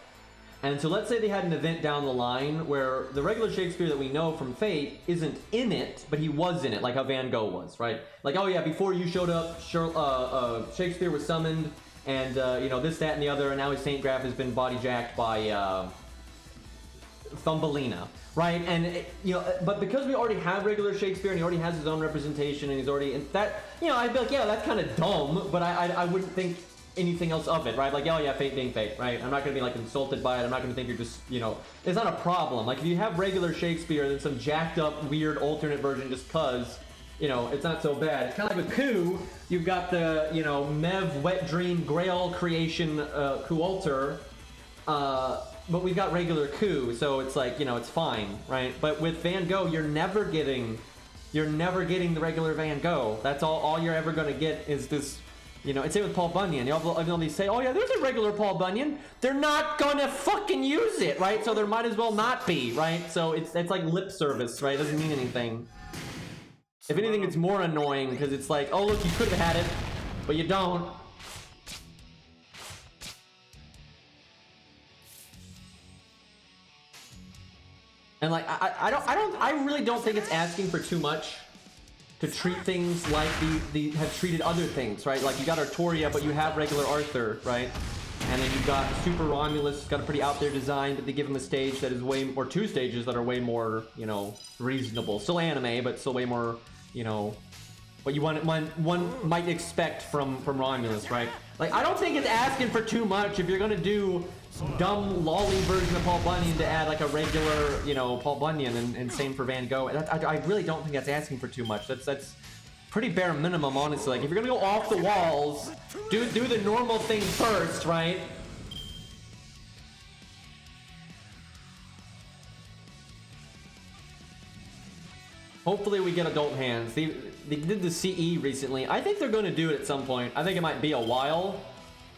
And so let's say they had an event down the line where the regular Shakespeare that we know from Fate isn't in it, but he was in it, like how Van Gogh was, right? Like, oh yeah, before you showed up, Shakespeare was summoned, and you know, this, that, and the other, and now his Saint Graph has been body jacked by Thumbelina, right? And you know, but because we already have regular Shakespeare and he already has his own representation and he's already in that, you know, I'd be like, yeah, that's kind of dumb, but I wouldn't think anything else of it, right? Like, oh yeah, Fate being Fate, right? I'm not gonna be like insulted by it. I'm not gonna think you're just, you know, it's not a problem. Like, if you have regular Shakespeare and some jacked up weird alternate version just cause, you know, it's not so bad. It's kind of like with Ku, you've got the, you know, Mev Wet Dream Grail creation Ku alter, but we've got regular Ku, so it's like, you know, it's fine, right? But with Van Gogh, you're never getting the regular Van Gogh. That's all you're ever gonna get is this. You know, it's same with Paul Bunyan. You know, they say, oh yeah, there's a regular Paul Bunyan. They're not gonna fucking use it, right? So there might as well not be, right? So it's like lip service, right? It doesn't mean anything. If anything, it's more annoying because it's like, oh look, you could have had it, but you don't. And like, I really don't think it's asking for too much to treat things like the have treated other things, right? Like, you got Artoria, but you have regular Arthur, right? And then you've got Super Romulus, got a pretty out there design, but they give him a stage that is or two stages that are way more, you know, reasonable. Still anime, but still way more, you know, what you one might expect from Romulus, right? Like, I don't think it's asking for too much if you're gonna do dumb lolly version of Paul Bunyan to add like a regular, you know, Paul Bunyan, and same for Van Gogh. I really don't think that's asking for too much. That's pretty bare minimum, honestly. Like, if you're gonna go off the walls, do the normal thing first, right? Hopefully we get adult hands. They did the CE recently. I think they're going to do it at some point. I think it might be a while.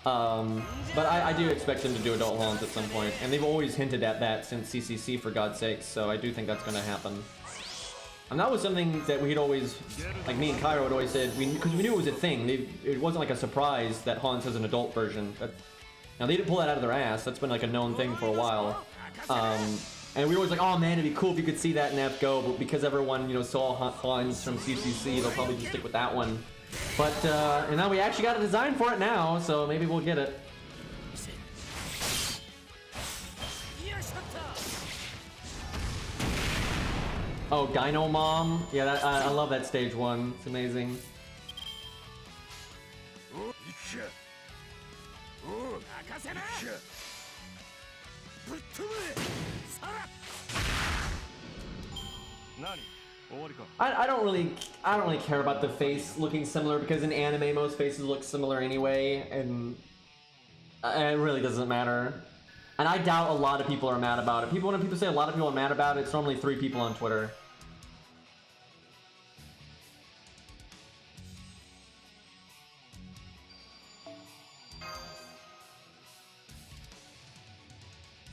But I do expect them to do adult hands at some point. And they've always hinted at that since CCC, for God's sakes. So I do think that's going to happen. And that was something that we'd always, like me and Cairo had always said, because we knew it was a thing. It wasn't like a surprise that Hans has an adult version. Now, they didn't pull that out of their ass. That's been like a known thing for a while. And we were always like, oh man, it'd be cool if you could see that in FGO, but because everyone, you know, saw Hans from CCC, they'll probably just stick with that one. But, and now we actually got a design for it now, so maybe we'll get it. Oh, Gyno Mom? Yeah, I love that stage one. It's amazing. I don't really care about the face looking similar, because in anime most faces look similar anyway, and it really doesn't matter. And I doubt a lot of people are mad about it. When people say a lot of people are mad about it, it's normally 3 people on Twitter.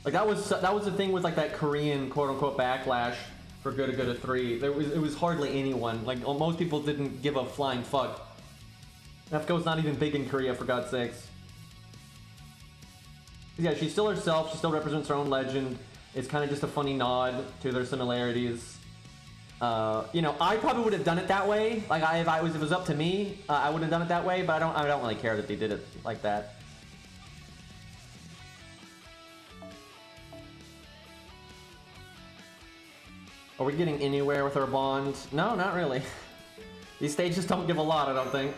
Like, that was the thing with like that Korean quote-unquote backlash for Good 3. It was hardly anyone. Like, most people didn't give a flying fuck. FGO's not even big in Korea, for God's sakes. Yeah, she's still herself. She still represents her own legend. It's kind of just a funny nod to their similarities. You know, I probably would have done it that way. Like, if it was up to me, I wouldn't have done it that way. But I don't really care that they did it like that. Are we getting anywhere with our bond? No, not really. These stages don't give a lot, I don't think.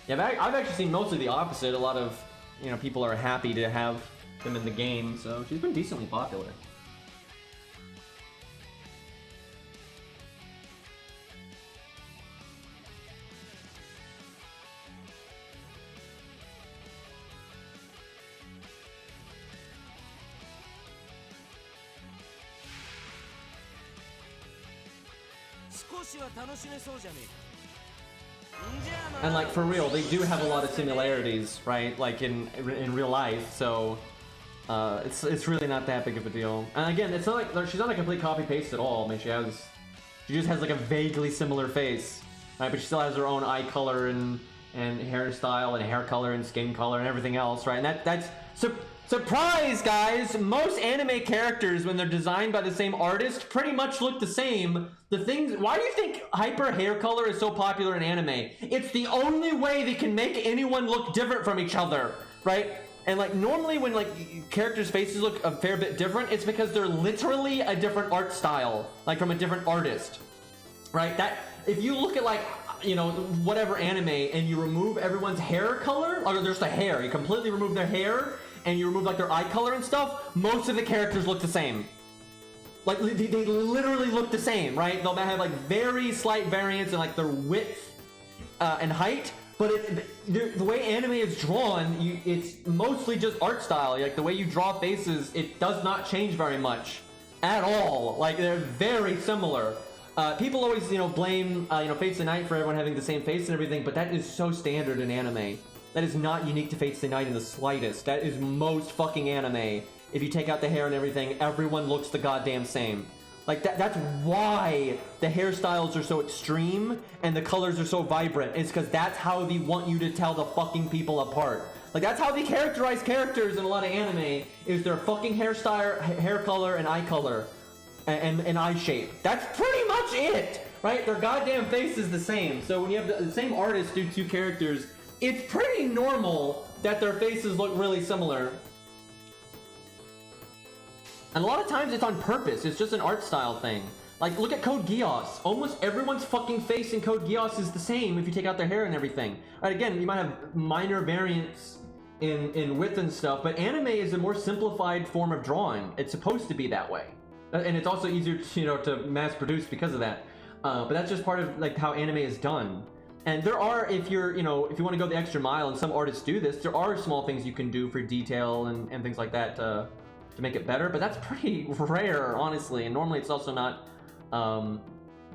Yeah, I've actually seen mostly the opposite. A lot of, you know, people are happy to have them in the game, so she's been decently popular. And like, for real, they do have a lot of similarities, right? Like in real life, so it's really not that big of a deal. And again, it's not like she's not a complete copy paste at all. I mean, she just has like a vaguely similar face, right? But she still has her own eye color and hairstyle and hair color and skin color and everything else, right? And that's surprise, guys! Most anime characters, when they're designed by the same artist, pretty much look the same. Why do you think hyper hair color is so popular in anime? It's the only way they can make anyone look different from each other, right? And like, normally when like characters' faces look a fair bit different, it's because they're literally a different art style, like from a different artist, right? That, if you look at like, you know, whatever anime, and you remove everyone's hair color, or just the hair, you completely remove their hair, and you remove like their eye color and stuff, most of the characters look the same. Like, they literally look the same, right? They'll have like very slight variance in like their width and height, but the way anime is drawn, it's mostly just art style. Like, the way you draw faces, it does not change very much at all. Like, they're very similar. People always, you know, blame, you know, Fates of Night for everyone having the same face and everything, but that is so standard in anime. That is not unique to Fates of Night in the slightest. That is most fucking anime. If you take out the hair and everything, everyone looks the goddamn same. Like, that's why the hairstyles are so extreme and the colors are so vibrant. It's because that's how they want you to tell the fucking people apart. Like, that's how they characterize characters in a lot of anime, is their fucking hairstyle, hair color, and eye color. And eye shape. That's pretty much it, right? Their goddamn face is the same. So when you have the same artist do two characters, it's pretty normal that their faces look really similar. And a lot of times it's on purpose. It's just an art style thing. Like, look at Code Geass. Almost everyone's fucking face in Code Geass is the same if you take out their hair and everything. Right, again, you might have minor variants in width and stuff, but anime is a more simplified form of drawing. It's supposed to be that way. And it's also easier to, you know, to mass produce because of that. But that's just part of like how anime is done. And there are, if you're, you know, if you want to go the extra mile, and some artists do this, there are small things you can do for detail and things like that to make it better. But that's pretty rare, honestly. And normally it's also not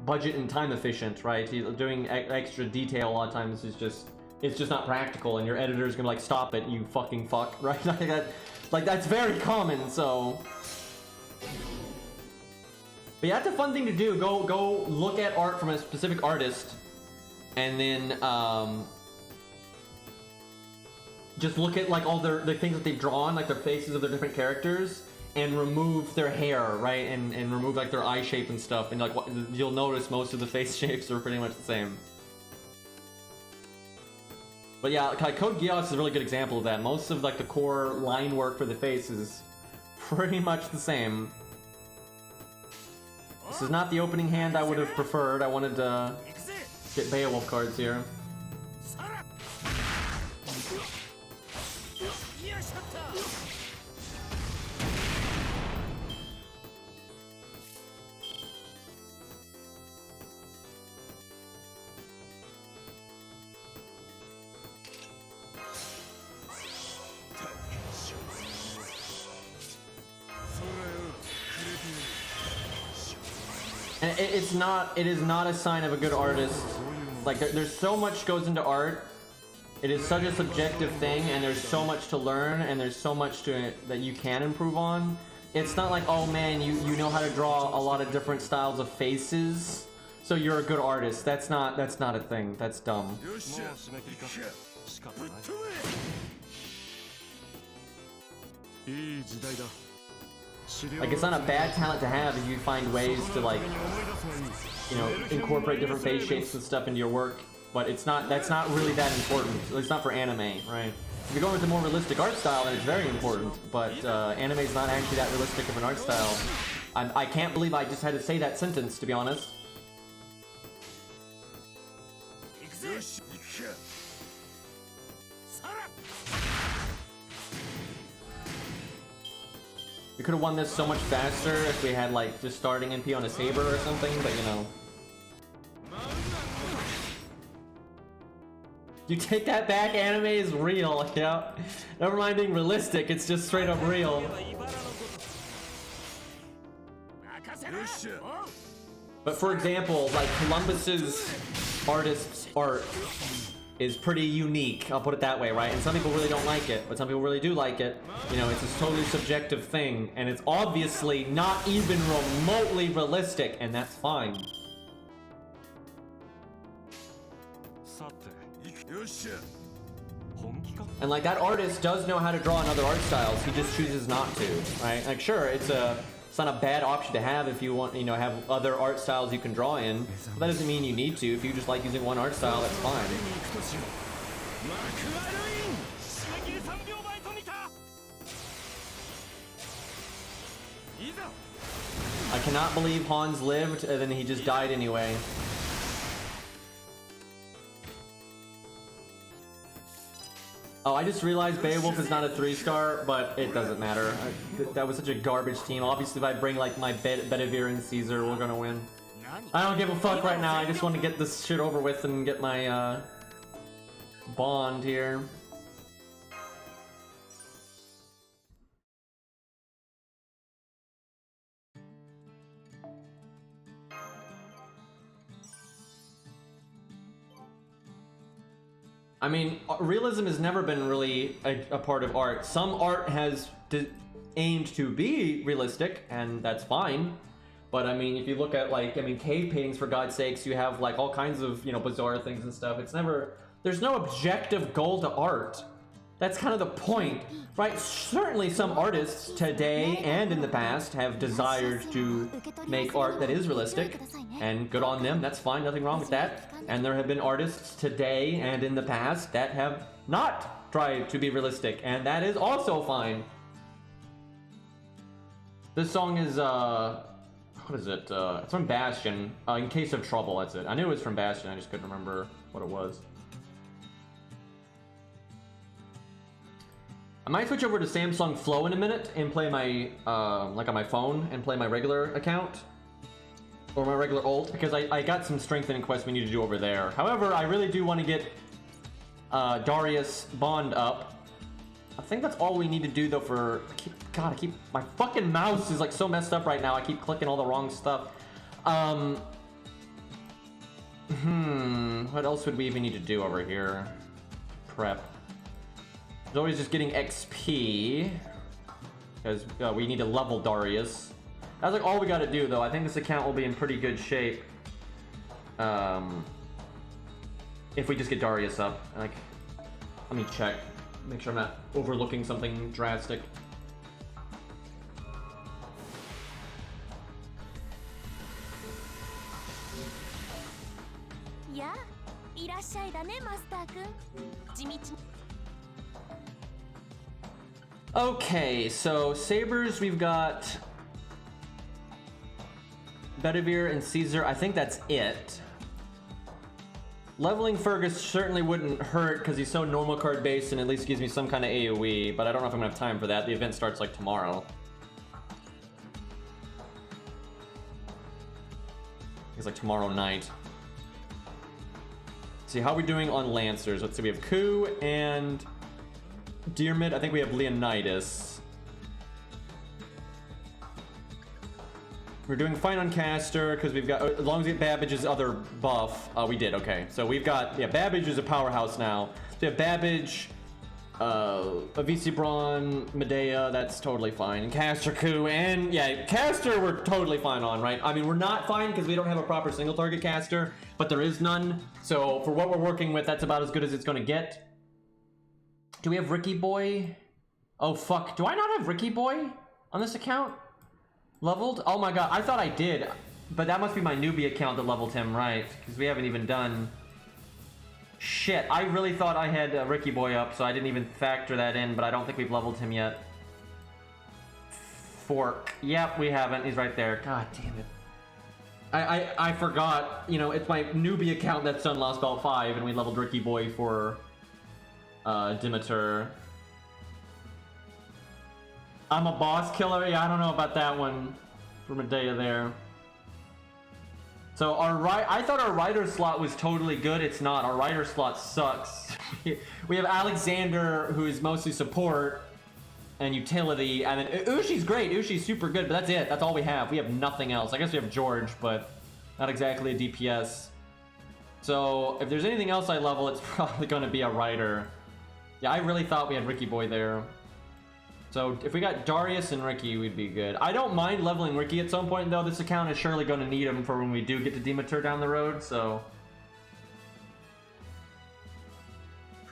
budget and time efficient, right? Doing extra detail a lot of times is just, it's just not practical, and your editor's gonna like, stop it, you fucking fuck, right? Like that's very common. So. But yeah, that's a fun thing to do. Go look at art from a specific artist, and then just look at like all the things that they've drawn, like the faces of their different characters, and remove their hair, right? And remove like their eye shape and stuff, and like you'll notice most of the face shapes are pretty much the same. But yeah, like Code Geass is a really good example of that. Most of like the core line work for the face is pretty much the same. This is not the opening hand I would have preferred. I wanted to get Beowulf cards here. And it is not a sign of a good artist. Like, there's so much goes into art. It is such a subjective thing, and there's so much to learn, and there's so much to it that you can improve on. It's not like, oh man, you know how to draw a lot of different styles of faces, so you're a good artist. That's not a thing. That's dumb. Like, it's not a bad talent to have if you find ways to, like, you know, incorporate different face shapes and stuff into your work. But it's not, that's not really that important. It's not for anime, right? If you're going with a more realistic art style, then it's very important. But anime is not actually that realistic of an art style. I can't believe I just had to say that sentence, to be honest. We could have won this so much faster if we had, like, just starting NP on a saber or something, but you know. You take that back, anime is real, yeah. Never mind being realistic, it's just straight up real. But for example, like Columbus's artist's art is pretty unique, I'll put it that way, right? And some people really don't like it, but some people really do like it. You know, it's a totally subjective thing, and it's obviously not even remotely realistic, and that's fine. And like, that artist does know how to draw in other art styles, he just chooses not to, right? Like, sure, it's not a bad option to have if you want, you know, have other art styles you can draw in. But that doesn't mean you need to. If you just like using one art style, that's fine. I cannot believe Hans lived and then he just died anyway. Oh, I just realized Beowulf is not a 3-star, but it doesn't matter. That was such a garbage team. Obviously, if I bring like my Bedivere and Caesar, we're gonna win. I don't give a fuck right now. I just want to get this shit over with and get my bond here. I mean, realism has never been really a part of art. Some art has aimed to be realistic, and that's fine. But I mean, if you look at, like, I mean, cave paintings, for God's sakes, you have like all kinds of, you know, bizarre things and stuff. It's never, there's no objective goal to art. That's kind of the point, right? Certainly some artists today and in the past have desired to make art that is realistic, and good on them, that's fine, nothing wrong with that. And there have been artists today and in the past that have not tried to be realistic, and that is also fine. This song is, what is it? It's from Bastion, In Case of Trouble, that's it. I knew it was from Bastion, I just couldn't remember what it was. I might switch over to Samsung Flow in a minute and play my, like on my phone, and play my regular account. Or my regular ult, because I got some strengthening quests we need to do over there. However, I really do want to get Darius Bond up. I think that's all we need to do though for... my fucking mouse is like so messed up right now. I keep clicking all the wrong stuff. What else would we even need to do over here? Prep. There's always just getting XP, because we need to level Darius. That's like all we gotta do though. I think this account will be in pretty good shape. If we just get Darius up. Like, let me check. Make sure I'm not overlooking something drastic. Yeah. Okay, so sabers, we've got Bedivere and Caesar. I think that's it. Leveling Fergus certainly wouldn't hurt because he's so normal card based and at least gives me some kind of AoE, but I don't know if I'm gonna have time for that. The event starts like tomorrow. It's like tomorrow night. See, how are we doing on Lancers? Let's see, we have Ku and Dearmid. I think we have Leonidas. We're doing fine on Caster because we've got, as long as we get Babbage's other buff, we did, okay. So we've got, yeah, Babbage is a powerhouse now. So we have Babbage, Avicii Braun, Medea, that's totally fine. And Caster, Ku, and yeah, Caster we're totally fine on, right? I mean, we're not fine because we don't have a proper single target Caster, but there is none. So for what we're working with, that's about as good as it's gonna get. Do we have Ricky Boy? Oh fuck, do I not have Ricky Boy on this account? Leveled? Oh my god, I thought I did. But that must be my newbie account that leveled him, right? Because we haven't even done... Shit, I really thought I had Ricky Boy up, so I didn't even factor that in, but I don't think we've leveled him yet. Fork. Yep, we haven't. He's right there. God damn it. I forgot, you know, it's my newbie account that's done Lost Belt 5, and we leveled Ricky Boy for Demeter. I'm a boss killer? Yeah, I don't know about that one for Medea there. So I thought our rider slot was totally good. It's not. Our rider slot sucks. We have Alexander, who is mostly support and utility, and then Ushi's great. Ushi's super good, but that's it. That's all we have. We have nothing else. I guess we have George, but not exactly a DPS. So if there's anything else I level, it's probably going to be a rider. Yeah, I really thought we had Ricky Boy there. So if we got Darius and Ricky, we'd be good. I don't mind leveling Ricky at some point, though. This account is surely going to need him for when we do get to Demeter down the road, so...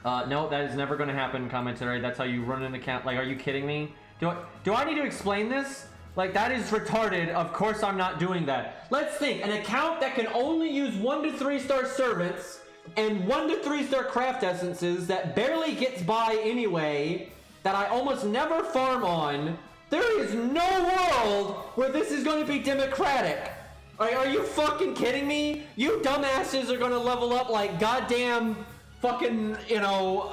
no, that is never going to happen, commentary. That's how you run an account. Like, are you kidding me? Do I need to explain this? Like, that is retarded. Of course I'm not doing that. Let's think. An account that can only use 1 to 3 star servants and 1 to 3 star craft essences that barely gets by anyway... that I almost never farm on. There is no world where this is going to be democratic. Are you fucking kidding me? You dumbasses are going to level up like goddamn fucking, you know,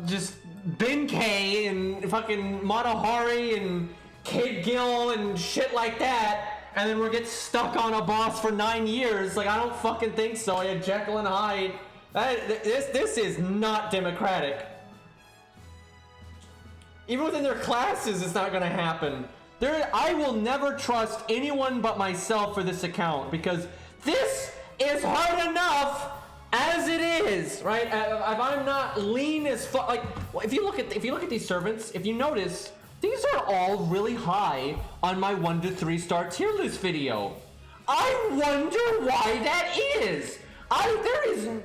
just Benkei and fucking Matahari and Kid Gill and shit like that, and then we'll get stuck on a boss for 9 years. Like, I don't fucking think so. I had Jekyll and Hyde. This is not democratic. Even within their classes, it's not gonna happen. I will never trust anyone but myself for this account, because this is hard enough as it is, right? If I'm not lean as fuck, like, if you look at these servants, if you notice, these are all really high on my 1 to 3 star tier list video. I wonder why that is.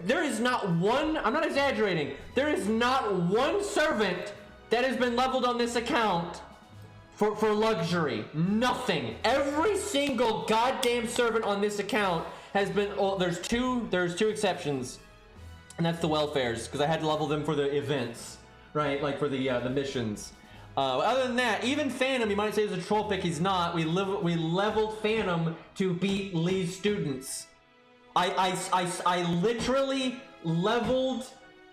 There is not one, I'm not exaggerating, there is not one servant that has been leveled on this account for luxury. Nothing. Every single goddamn servant on this account has been, oh, there's two exceptions, and that's the welfares, because I had to level them for the events, right? Like for the missions. Other than that, even Phantom, you might say is a troll pick, he's not. We leveled Phantom to beat Lee's students. I literally leveled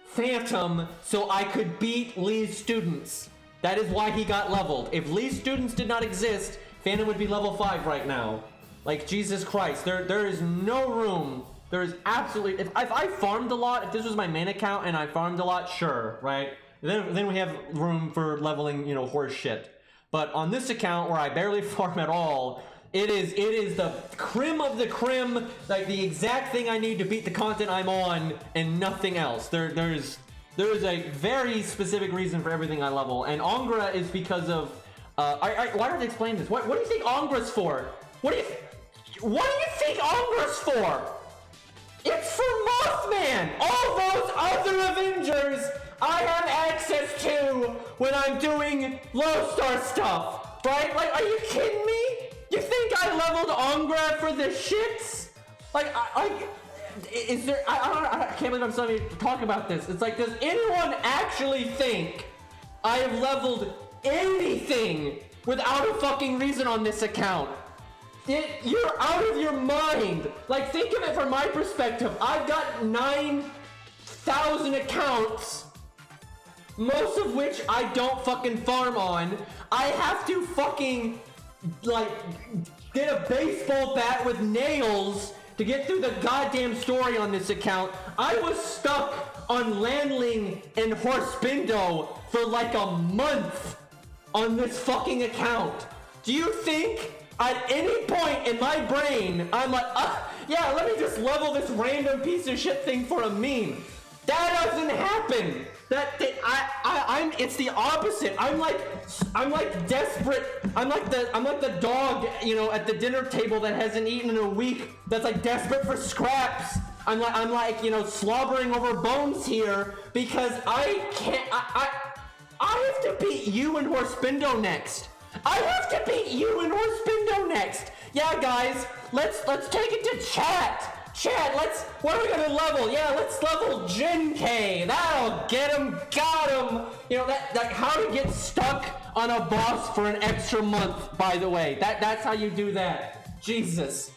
Phantom so I could beat Lee's students. That is why he got leveled. If Lee's students did not exist, Phantom would be level 5 right now. Like, Jesus Christ, there is no room. There is absolutely, if I farmed a lot, if this was my main account and I farmed a lot, sure, right? Then we have room for leveling, you know, horse shit. But on this account where I barely farm at all, it is the creme of the creme, like the exact thing I need to beat the content I'm on, and nothing else. There is a very specific reason for everything I level, and Angra is because of. Why don't I explain this? What do you think Angra's for? What do you think Angra's for? It's for Mothman. All those other Avengers I have access to when I'm doing low star stuff, right? Like, are you kidding me? You think I leveled Angra for the shits? Like, is there, I can't believe I'm starting to talk about this. It's like, does anyone actually think I have leveled anything without a fucking reason on this account? You're out of your mind. Like, think of it from my perspective. I've got 9,000 accounts, most of which I don't fucking farm on. I have to fucking, like, get a baseball bat with nails to get through the goddamn story on this account. I was stuck on Landling and Horsebindo for like a month on this fucking account. Do you think at any point in my brain I'm like, yeah, let me just level this random piece of shit thing for a meme? That doesn't happen. It's the opposite. I'm like desperate. I'm like the dog, you know, at the dinner table that hasn't eaten in a week, that's like desperate for scraps. I'm like, you know, slobbering over bones here because I can't, I have to beat you and Horspindo next. I have to beat you and Horspindo next. Yeah, guys, let's take it to chat. Chat, what are we gonna level? Yeah, let's level Jin K. That'll get him, got him. You know, that how to get stuck on a boss for an extra month, by the way. That's how you do that. Jesus.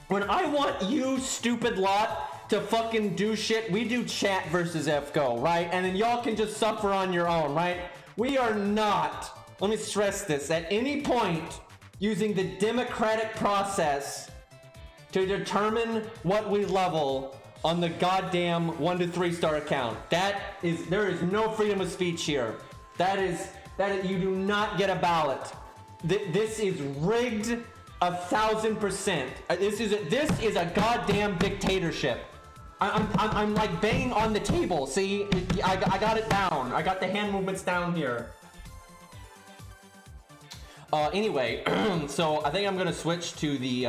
When I want you, stupid lot, to fucking do shit, we do chat versus FGO, right? And then y'all can just suffer on your own, right? We are not, let me stress this, at any point using the democratic process to determine what we level on the goddamn 1 to 3 star account. There is no freedom of speech here. That is, you do not get a ballot. This is rigged 1000%. This is a goddamn dictatorship. I'm like banging on the table. See, I got it down. I got the hand movements down here. Anyway, so I think I'm gonna switch to the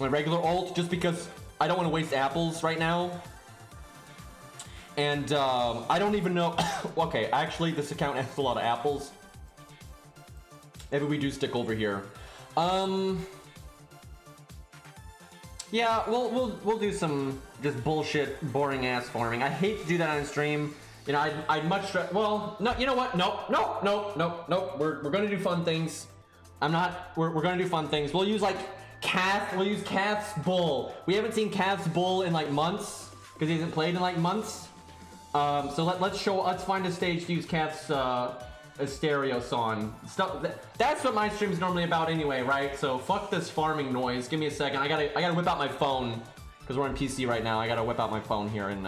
my regular ult just because I don't want to waste apples right now. And I don't even know. Okay, actually, this account has a lot of apples. Maybe we do stick over here. Yeah, we'll do some just bullshit, boring ass farming. I hate to do that on stream. You know, I'd much well, no, you know what? No. We're gonna do fun things. We're gonna do fun things. We'll use like we'll use Cath's bull. We haven't seen Cath's bull in like months because he hasn't played in like months. So let's find a stage to use Cath's stereo song stuff. That's what my stream's normally about anyway, right? So fuck this farming noise. Give me a second. I gotta whip out my phone because we're on PC right now. I gotta whip out my phone here and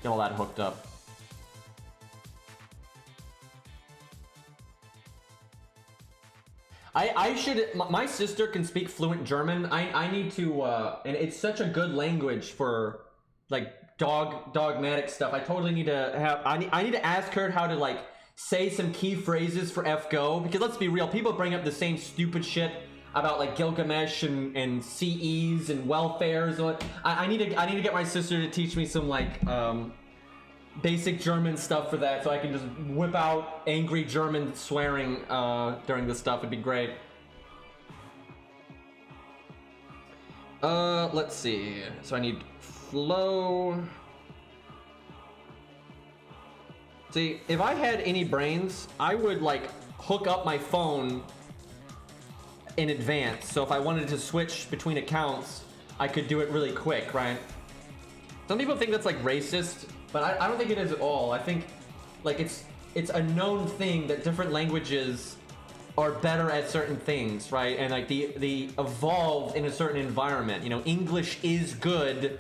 get all that hooked up. My sister can speak fluent German. I need to, and it's such a good language for like dogmatic stuff. I totally need to have, I need to ask her how to like say some key phrases for FGO, because let's be real, people bring up the same stupid shit about like Gilgamesh and CEs and welfares. I need to get my sister to teach me some like basic German stuff for that, so I can just whip out angry German swearing during this stuff. It'd be great. Let's see. So I need flow. See, if I had any brains, I would like hook up my phone in advance. So if I wanted to switch between accounts, I could do it really quick, right? Some people think that's like racist, but I don't think it is at all. I think like it's a known thing that different languages are better at certain things, right? And like they evolved in a certain environment. You know, English is good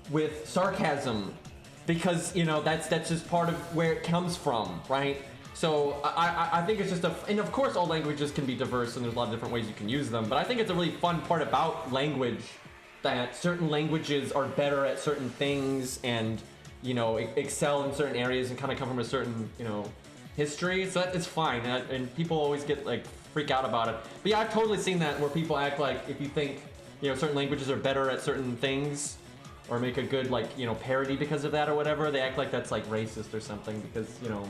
with sarcasm because, you know, that's just part of where it comes from, right? So I think it's just and of course all languages can be diverse and there's a lot of different ways you can use them, but I think it's a really fun part about language that certain languages are better at certain things and, you know, excel in certain areas and kind of come from a certain, you know, history. So it's fine, and people always get like freak out about it. But yeah, I've totally seen that where people act like if you think, you know, certain languages are better at certain things or make a good like, you know, parody because of that or whatever, they act like that's like racist or something because, you know,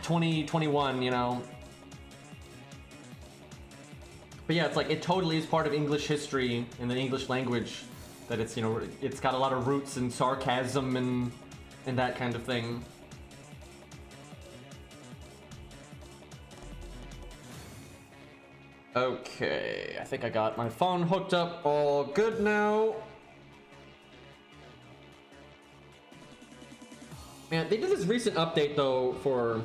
2021, you know. But yeah, it's like it totally is part of English history and the English language that it's, you know, it's got a lot of roots in sarcasm and that kind of thing. Okay, I think I got my phone hooked up all good now. Man, they did this recent update though for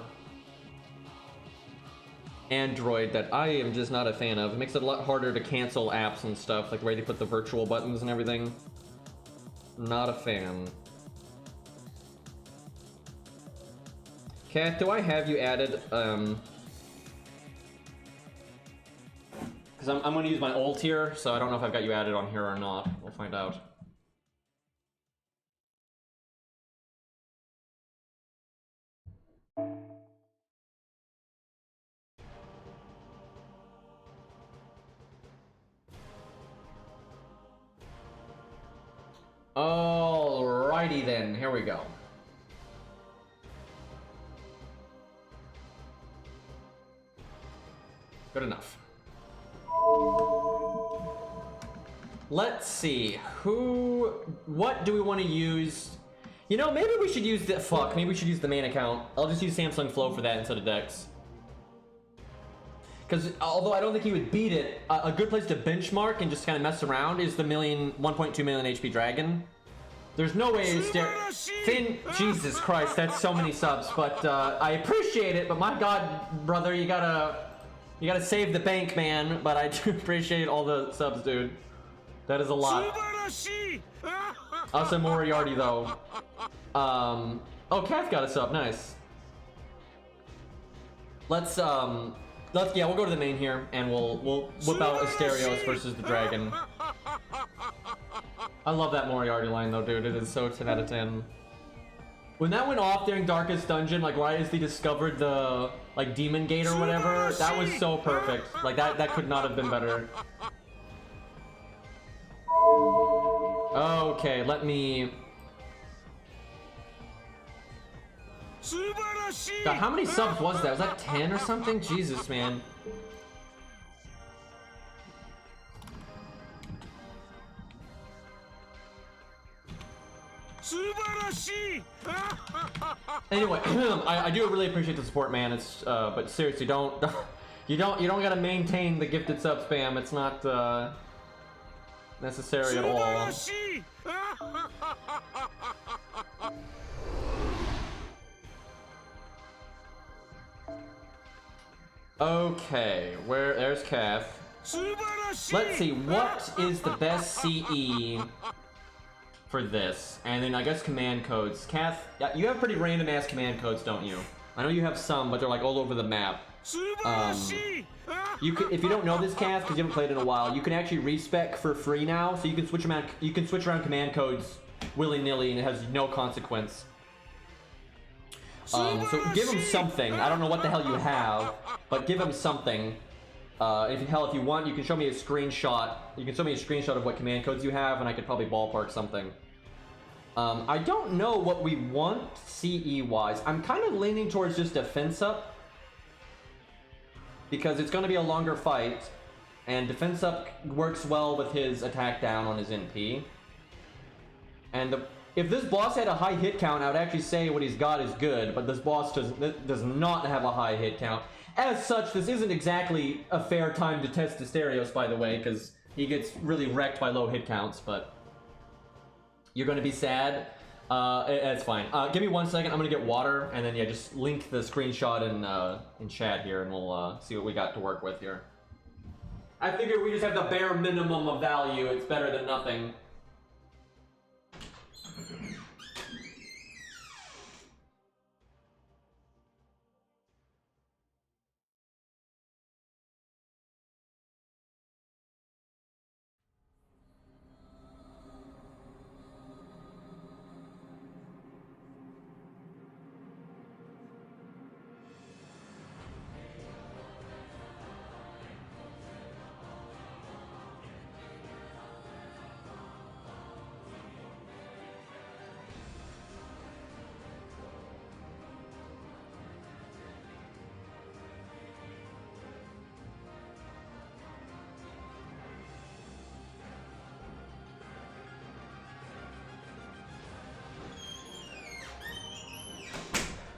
Android that I am just not a fan of. It makes it a lot harder to cancel apps and stuff, like the way they put the virtual buttons and everything. Not a fan. Kat, do I have you added? Because I'm going to use my ult here, so I don't know if I've got you added on here or not. We'll find out. Alrighty then, here we go. Good enough. Let's see. What do we want to use? You know, maybe we should use the, maybe we should use the main account. I'll just use Samsung Flow for that instead of Dex. Because although I don't think he would beat it, a good place to benchmark and just kind of mess around is the 1.2 million HP Dragon. There's no way Finn, Jesus Christ, that's so many subs, but I appreciate it, but my god, brother, you gotta save the bank, man, but I do appreciate all the subs, dude. That is a lot. Also Moriarty, though. Oh, Kath got a sub, nice. Yeah, we'll go to the main here, and we'll whip out Asterios versus the Dragon. I love that Moriarty line, though, dude. It is so 10 out of 10. When that went off during Darkest Dungeon, like right as they discovered the like Demon Gate or whatever, that was so perfect. Like that could not have been better. Okay, let me. God, how many subs was that? Was that 10 or something? Jesus, man. Anyway, I do really appreciate the support, man. It's but seriously, you don't gotta maintain the gifted sub spam. It's not necessary at all. Okay, there's Kath. Let's see, what is the best CE for this? And then I guess command codes. Kath, you have pretty random ass command codes, don't you? I know you have some, but they're like all over the map. You could, if you don't know this, Kath, because you haven't played in a while, you can actually respec for free now, so you can switch around. You can switch around command codes willy-nilly, and it has no consequence. So give him something. I don't know what the hell you have, but give him something. If you want, you can show me a screenshot. You can show me a screenshot of what command codes you have, and I could probably ballpark something. I don't know what we want CE-wise. I'm kind of leaning towards just defense up, because it's going to be a longer fight, and defense up works well with his attack down on his NP. And if this boss had a high hit count, I would actually say what he's got is good, but this boss does not have a high hit count. As such, this isn't exactly a fair time to test Asterios, by the way, because he gets really wrecked by low hit counts, but you're going to be sad. It's fine. Give me 1 second. I'm going to get water, and then, yeah, just link the screenshot in chat here, and we'll see what we got to work with here. I figure we just have the bare minimum of value. It's better than nothing.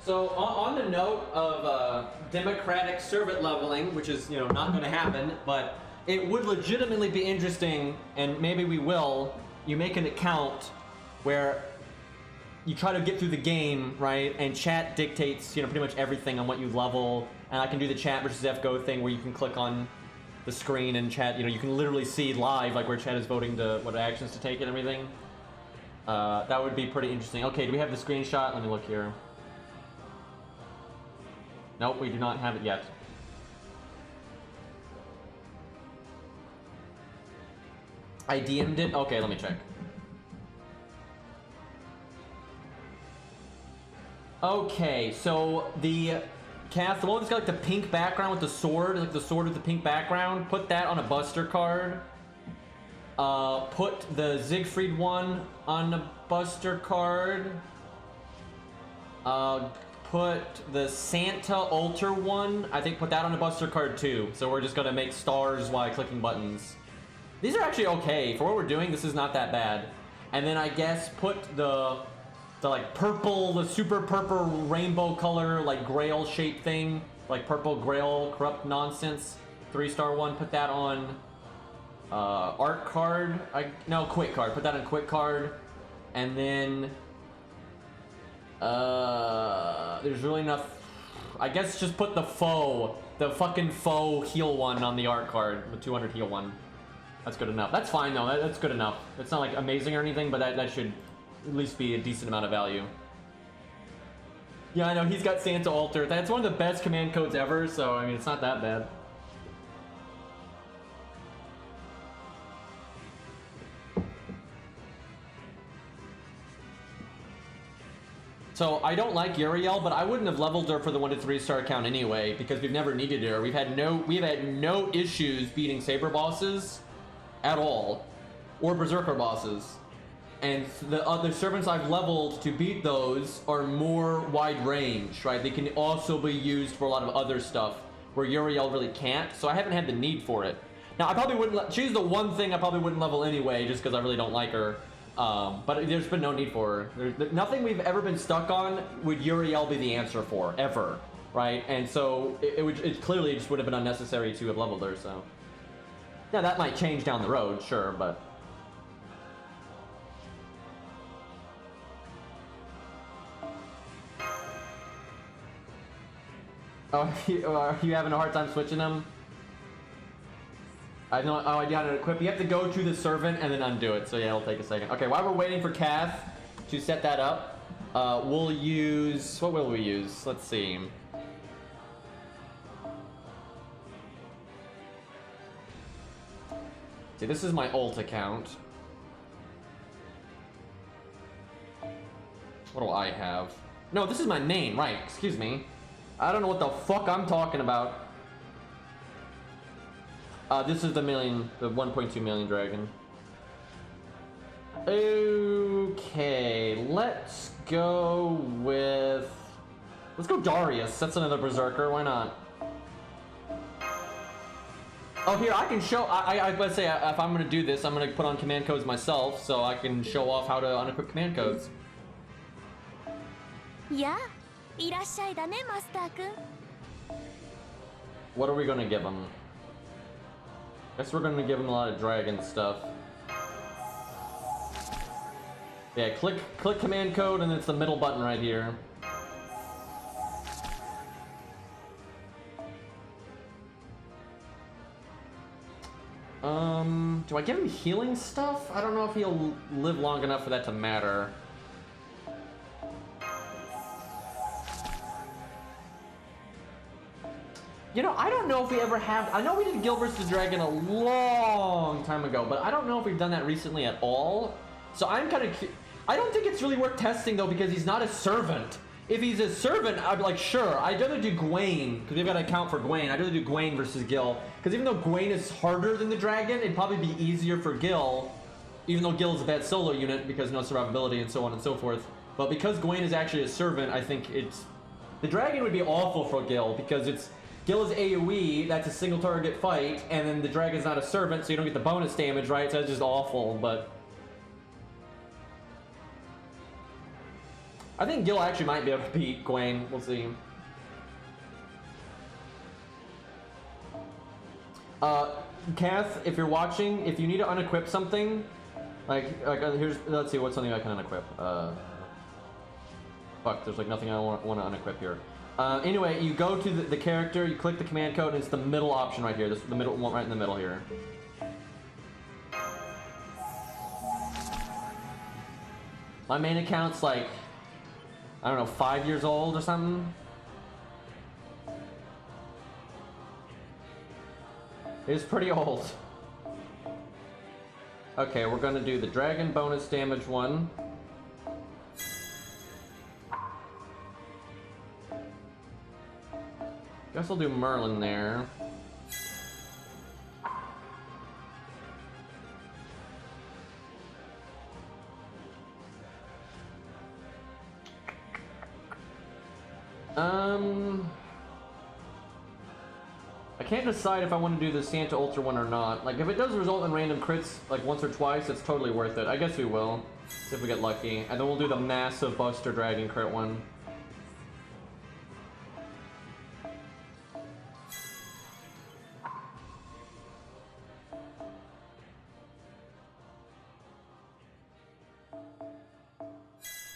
So on the note of democratic servant leveling, which is not going to happen, but it would legitimately be interesting, and maybe we will. You make an account where you try to get through the game, right? And chat dictates pretty much everything on what you level, and I can do the chat versus FGO thing where you can click on the screen and chat. You can literally see live like where chat is voting to what actions to take and everything. That would be pretty interesting. Okay, do we have the screenshot? Let me look here. Nope, we do not have it yet. I DM'd it? Okay, let me check. Okay, so the Kath, the one that's got like the pink background with the sword, like the sword with the pink background, put that on a Buster card. Put the Siegfried one on a Buster card. put the Santa altar one, I think put that on the Buster card too. So we're just gonna make stars while clicking buttons. These are actually okay. For what we're doing, this is not that bad. And then I guess put the like purple, the super purple rainbow color, like grail shape thing, like purple grail corrupt nonsense. 3-star one, put that on art card. No, quick card. Put that on quick card. And then there's really enough. I guess just put the fucking faux heal one on the art card, the 200 heal one. That's good enough. That's fine though. That's good enough. It's not like amazing or anything, but that should at least be a decent amount of value. Yeah, I know he's got Santa altar. That's one of the best command codes ever. So I mean, it's not that bad. So I don't like Uriel, but I wouldn't have leveled her for the 1 to 3-star account anyway, because we've never needed her. We've had no issues beating Saber bosses at all, or Berserker bosses. And the other servants I've leveled to beat those are more wide range, right? They can also be used for a lot of other stuff where Uriel really can't, so I haven't had the need for it. Now I probably wouldn't, she's the one thing I probably wouldn't level anyway, just because I really don't like her. But there's been no need for her. Nothing we've ever been stuck on would Uriel be the answer for, ever, right? And so it clearly just would have been unnecessary to have leveled her, so. Now that might change down the road, sure, but. Oh, are you having a hard time switching them? I don't. Oh, I got it equipped. You have to go to the servant and then undo it. So yeah, it'll take a second. Okay, while we're waiting for Kath to set that up, we'll use. What will we use? Let's see. See, this is my ult account. What do I have? No, this is my main. Right. Excuse me. I don't know what the fuck I'm talking about. This is the 1.2 million dragon. Okay, let's go Darius. That's another berserker. Why not? Oh, here I can show. Let's say if I'm gonna do this, I'm gonna put on command codes myself, so I can show off how to unequip command codes. Yeah, いらっしゃいだね、マスター君。 What are we gonna give him? Guess we're gonna give him a lot of dragon stuff. Yeah, click command code and it's the middle button right here. Do I give him healing stuff? I don't know if he'll live long enough for that to matter. You know, I don't know if we ever have. I know we did Gil vs. Dragon a long time ago, but I don't know if we've done that recently at all. So I'm kind of. I don't think it's really worth testing though, because he's not a servant. If he's a servant, I'd be like, sure. I'd rather do Gwaine, because we've got to account for Gwaine. I'd rather do Gwaine versus Gil, because even though Gwaine is harder than the dragon, it'd probably be easier for Gil, even though Gil is a bad solo unit because no survivability and so on and so forth. But because Gwaine is actually a servant, I think it's. The dragon would be awful for Gil, because it's. Gil is AoE, that's a single target fight, and then the dragon's not a servant, so you don't get the bonus damage, right? So it's just awful, but... I think Gil actually might be able to beat Gwaine, we'll see. Kath, if you're watching, if you need to unequip something, here's, let's see, what's something I can unequip? Fuck, there's like nothing I want to unequip here. Anyway, you go to the character, you click the command code, and it's the middle option right here. This the middle one right in the middle here. My main account's like, I don't know, 5 years old or something. It's pretty old. Okay, we're gonna do the dragon bonus damage one. Guess I'll do Merlin there. I can't decide if I want to do the Santa Ultra one or not. Like, if it does result in random crits, like, once or twice, it's totally worth it. I guess we will. See if we get lucky. And then we'll do the massive Buster Dragon crit one.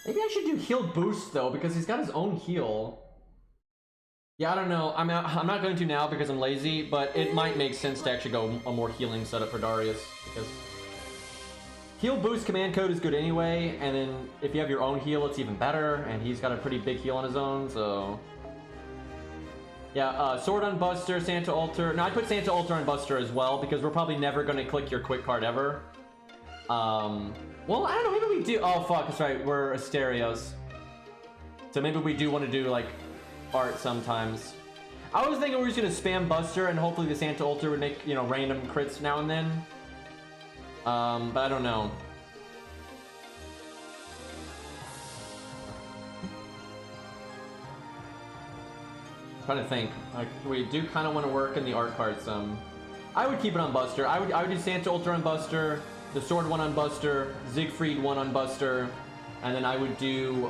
Maybe I should do heal boost though, because he's got his own heal. Yeah, I don't know. I'm not going to now because I'm lazy, but it might make sense to actually go a more healing setup for Darius, because heal boost command code is good anyway, and then if you have your own heal, it's even better, and he's got a pretty big heal on his own, so... Yeah, Sword on Buster, Santa Altar. No, I put Santa Altar on Buster as well, because we're probably never going to click your quick card ever. Well, I don't know, maybe we do. Oh, fuck, that's right, we're Asterios. So maybe we do want to do, like, art sometimes. I was thinking we were just going to spam Buster, and hopefully the Santa Altar would make, you know, random crits now and then. But I don't know. I'm trying to think. Like, we do kind of want to work in the art card some. I would keep it on Buster. I would do Santa Ultra on Buster, the Sword one on Buster, Siegfried one on Buster, and then I would do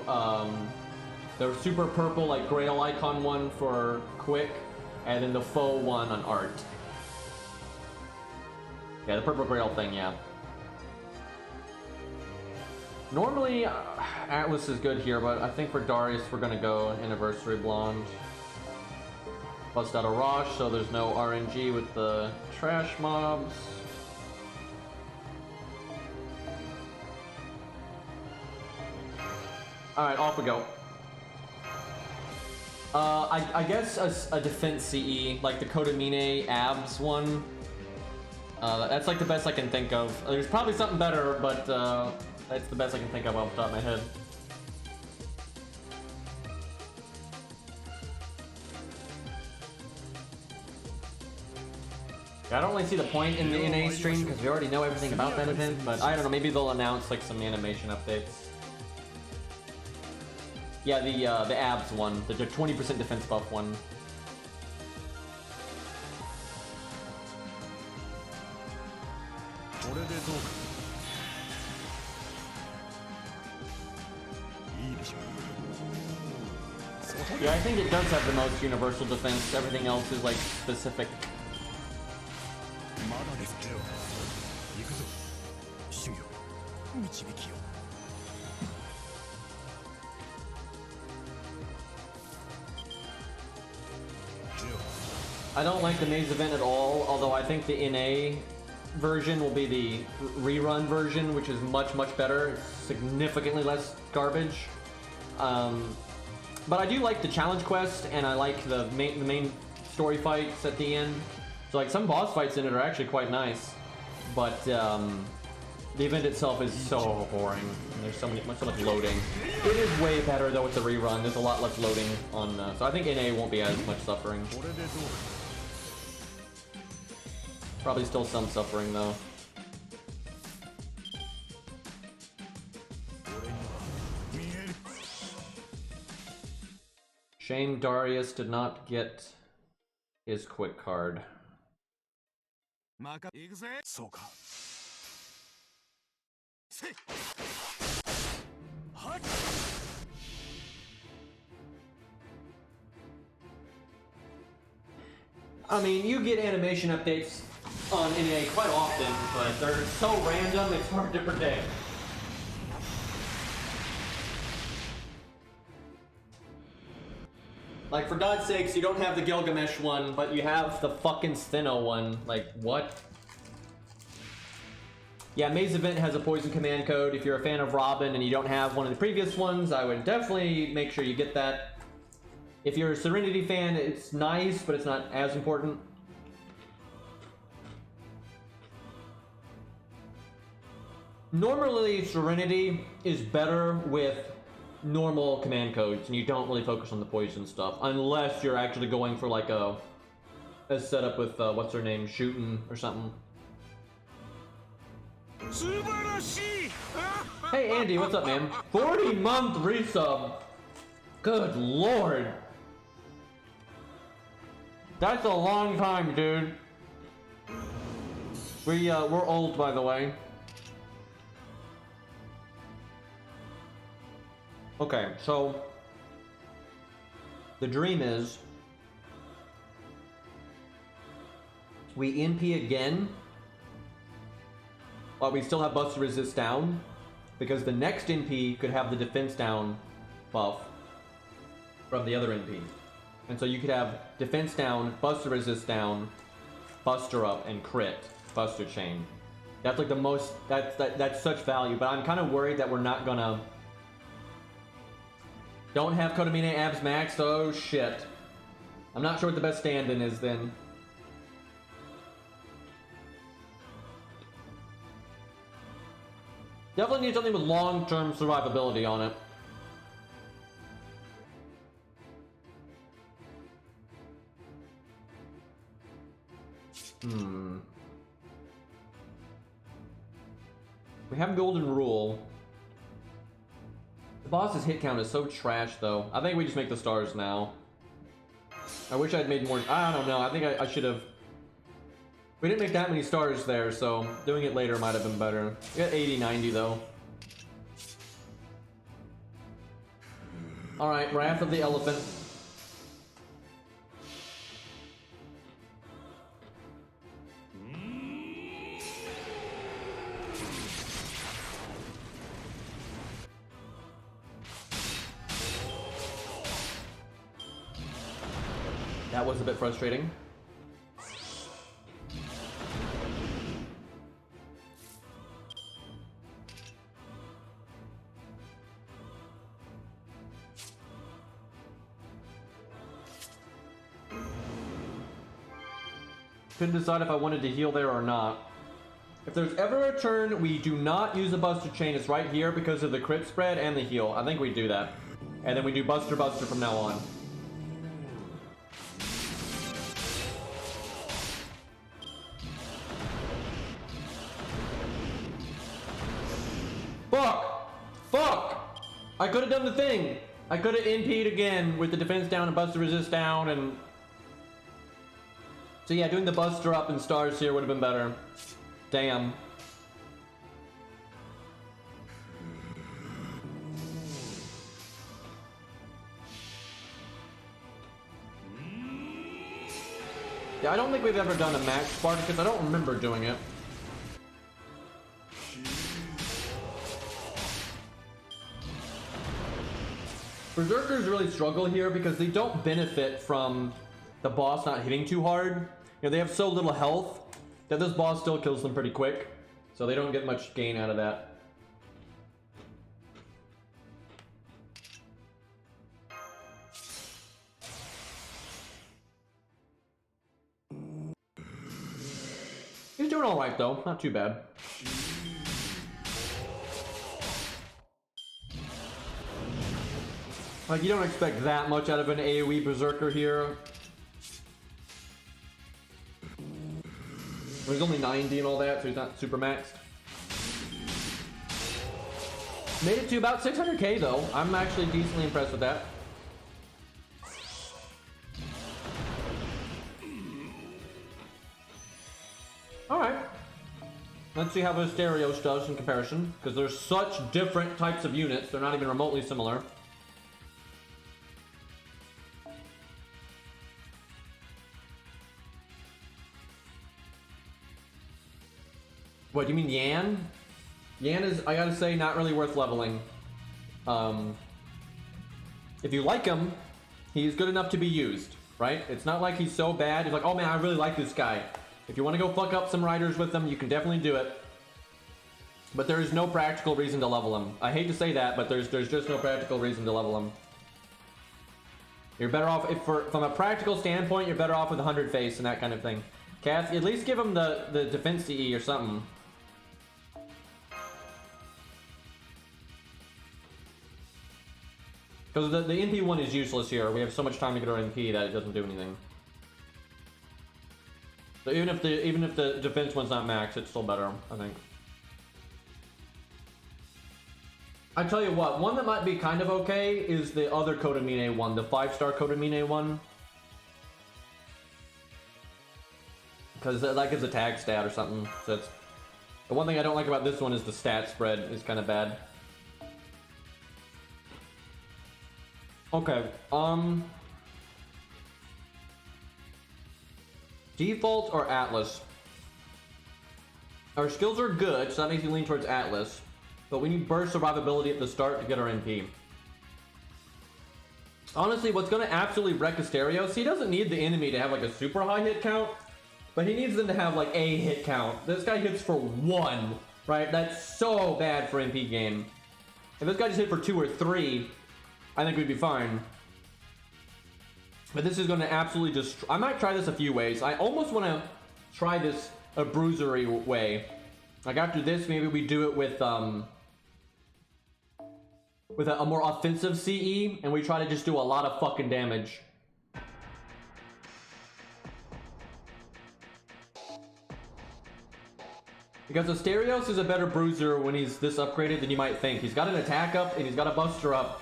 the super purple like Grail icon one for quick, and then the faux one on art. Yeah, the purple Grail thing, yeah. Normally, Atlas is good here, but I think for Darius we're gonna go Anniversary Blonde. Bust out a Rosh, so there's no RNG with the trash mobs. Alright, off we go. I guess a defense CE, like the Kodamine abs one. That's like the best I can think of. There's probably something better, but that's the best I can think of off the top of my head. I don't really see the point in the NA stream because we already know everything about that event, but I don't know, maybe they'll announce like some animation updates. Yeah, the abs one, the 20% defense buff one. Yeah, I think it does have the most universal defense. Everything else is like specific. I don't like the maze event at all, although I think the NA version will be the rerun version, which is much, much better. Significantly less garbage. But I do like the challenge quest, and I like the main story fights at the end. So like some boss fights in it are actually quite nice, but the event itself is so boring. And there's so much loading. It is way better though with the rerun. There's a lot less loading on, so I think NA won't be as much suffering. Probably still some suffering though. Shame Darius did not get his quick card. I mean, you get animation updates on NA quite often, but they're so random it's hard to predict. Like, for God's sakes, you don't have the Gilgamesh one, but you have the fucking Steno one. Like, what? Yeah, Maze Event has a poison command code. If you're a fan of Robin and you don't have one of the previous ones, I would definitely make sure you get that. If you're a Serenity fan, it's nice, but it's not as important. Normally, Serenity is better with normal command codes, and you don't really focus on the poison stuff, unless you're actually going for like a setup with, what's her name, shooting or something. Hey Andy, what's up, man? 40-month resub. Good lord. That's a long time, dude. We're old, by the way. Okay, so the dream is we NP again, but we still have Buster Resist down, because the next NP could have the defense down buff from the other NP. And so you could have defense down, Buster Resist down, Buster up, and crit, Buster Chain. That's like the most, that's such value, but I'm kind of worried that we're not gonna... Don't have Kodamine abs maxed, oh shit. I'm not sure what the best stand-in is then. Definitely need something with long-term survivability on it. We have Golden Rule. The boss's hit count is so trash, though. I think we just make the stars now. I wish I'd made more... I don't know. I think I should have... We didn't make that many stars there, so doing it later might have been better. We got 80, 90, though. Alright, Wrath of the Elephant. That was a bit frustrating. Couldn't decide if I wanted to heal there or not. If there's ever a turn we do not use a Buster Chain, it's right here because of the crit spread and the heal. I think we do that. And then we do Buster Buster from now on. Fuck! Fuck! I could have done the thing! I could have NP'd again with the defense down and Buster Resist down and... So yeah, doing the Buster up and stars here would have been better. Damn. Yeah, I don't think we've ever done a max Spartacus. I don't remember doing it. Berserkers really struggle here because they don't benefit from the boss not hitting too hard. You know, they have so little health that this boss still kills them pretty quick. So they don't get much gain out of that. He's doing alright though, not too bad. Like, you don't expect that much out of an AoE Berserker here. He's only 90 and all that, so he's not super maxed. Made it to about 600k though. I'm actually decently impressed with that. Alright. Let's see how Asterios does in comparison, because there's such different types of units, they're not even remotely similar. What, do you mean Yan? Yan is, I gotta say, not really worth leveling. If you like him, he's good enough to be used, right? It's not like he's so bad, you're like, oh man, I really like this guy. If you want to go fuck up some riders with him, you can definitely do it. But there is no practical reason to level him. I hate to say that, but there's just no practical reason to level him. You're better off, from a practical standpoint, you're better off with 100 face and that kind of thing. Cass, at least give him the defense CE or something. Because the NP one is useless here. We have so much time to get our NP that it doesn't do anything. So even if the defense one's not max, it's still better, I think. I tell you what, one that might be kind of okay is the other Kodamine one, the 5-star Kodamine one. because that gives a tag stat or something. So it's the one thing I don't like about this one is the stat spread is kind of bad. Okay, default or Atlas? Our skills are good, so that makes me lean towards Atlas. But we need burst survivability at the start to get our NP. Honestly, what's going to absolutely wreck Asterios, he doesn't need the enemy to have like a super high hit count, but he needs them to have like a hit count. This guy hits for 1, right? That's so bad for NP gain. If this guy just hit for 2 or 3, I think we'd be fine. But this is going to absolutely destroy. I might try this a few ways. I almost want to try this a bruisery way. Like after this, maybe we do it with a more offensive CE, and we try to just do a lot of fucking damage. Because Asterios is a better bruiser when he's this upgraded than you might think. He's got an attack up and he's got a buster up.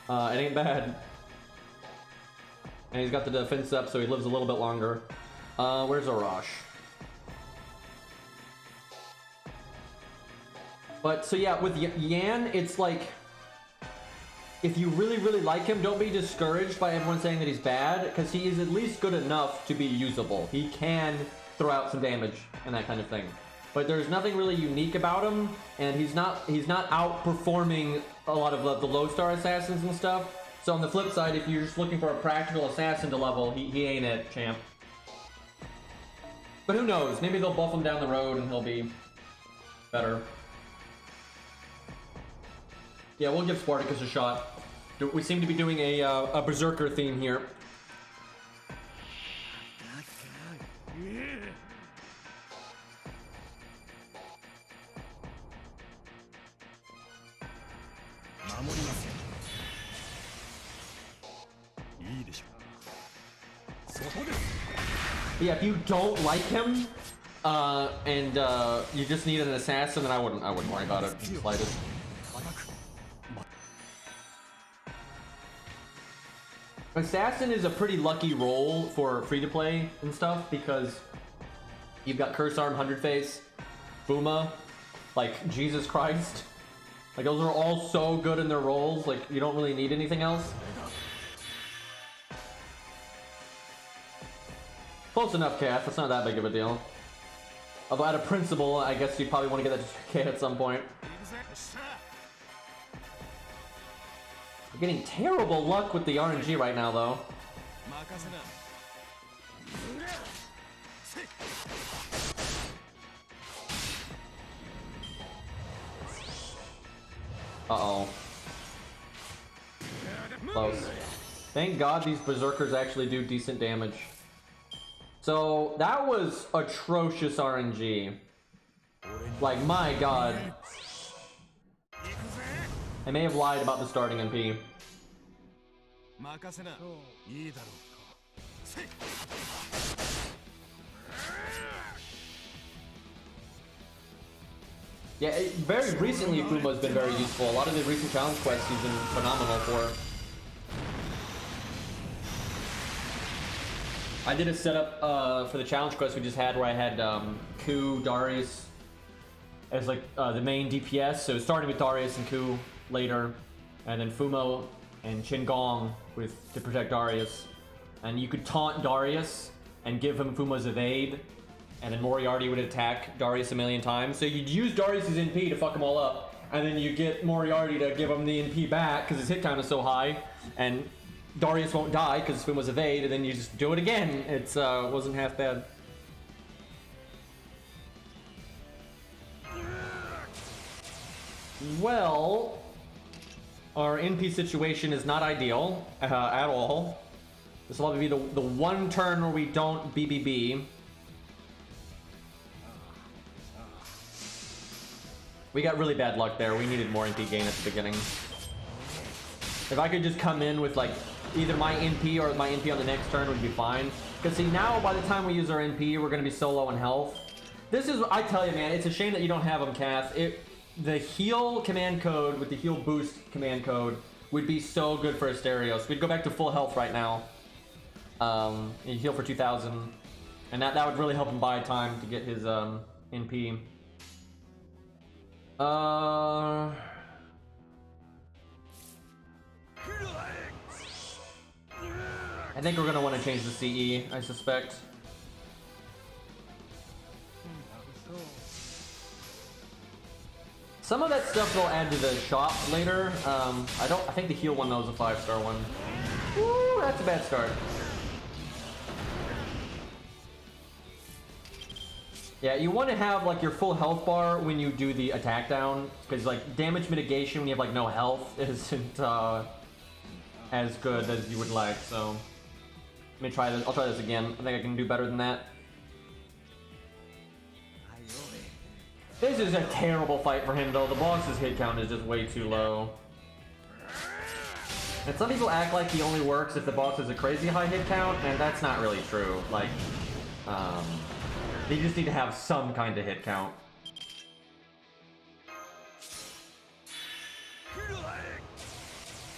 It ain't bad. And he's got the defense up, so he lives a little bit longer. Where's Arash? But, so yeah, with Yan, it's like, if you really, really like him, don't be discouraged by everyone saying that he's bad, because he is at least good enough to be usable. He can throw out some damage and that kind of thing. But there's nothing really unique about him, and he's not outperforming a lot of the low star assassins and stuff. So on the flip side, if you're just looking for a practical assassin to level, he ain't it, champ. But who knows? Maybe they'll buff him down the road and he'll be better. Yeah, we'll give Spartacus a shot. We seem to be doing a Berserker theme here. Yeah, if you don't like him, and you just need an assassin, then I wouldn't worry about it in the slightest. Assassin is a pretty lucky role for free-to-play and stuff, because you've got Curse Arm, 100 Face, Fuma, like, Jesus Christ. Like, those are all so good in their roles, like, you don't really need anything else. Close enough, Cass. That's not that big of a deal. Although, out of principle, I guess you probably want to get that to K at some point. We're getting terrible luck with the RNG right now, though. Uh-oh. Close. Thank God these Berserkers actually do decent damage. So, that was atrocious RNG. Like, my God. I may have lied about the starting MP. Yeah, very recently Fuma's been very useful. A lot of the recent challenge quests he's been phenomenal for. I did a setup for the challenge quest we just had where I had Ku, Darius as like the main DPS. So starting with Darius and Ku later, and then Fumo and Qingong to protect Darius. And you could taunt Darius and give him Fumo's evade, and then Moriarty would attack Darius a million times. So you'd use Darius's NP to fuck him all up, and then you get Moriarty to give him the NP back because his hit count is so high, and Darius won't die because Fumo's evade, and then you just do it again. It's wasn't half bad. Well, our NP situation is not ideal at all. This will probably be the one turn where we don't BBB. We got really bad luck there. We needed more NP gain at the beginning. If I could just come in with like either my NP or my NP on the next turn would be fine. Because see, now by the time we use our NP, we're going to be so low in health. This is, I tell you, man, it's a shame that you don't have them, Cass. The heal command code with the heal boost command code would be so good for Asterios. We'd go back to full health right now. You heal for 2,000, And that would really help him buy time to get his NP. I think we're gonna want to change the CE, I suspect. Some of that stuff they'll add to the shop later. I think the heal one though is a 5-star one. Woo, that's a bad start. Yeah, you want to have like your full health bar when you do the attack down, because like damage mitigation when you have like no health isn't as good as you would like. So let me try this. I'll try this again. I think I can do better than that. This is a terrible fight for him though. The boss's hit count is just way too low. And some people act like he only works if the boss has a crazy high hit count, and that's not really true. Like, they just need to have some kind of hit count.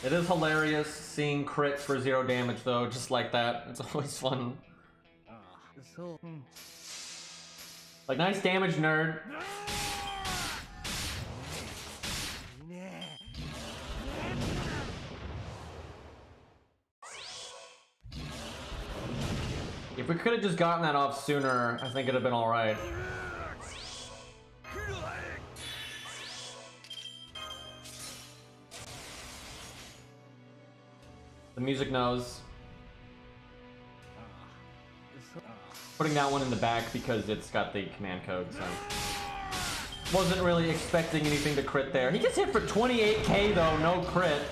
It is hilarious seeing crits for 0 damage though, just like that. It's always fun. Like, nice damage, nerd. If we could have just gotten that off sooner, I think it'd have been alright. The music knows. Putting that one in the back because it's got the command code, so. Wasn't really expecting anything to crit there. He gets hit for 28k though, no crit.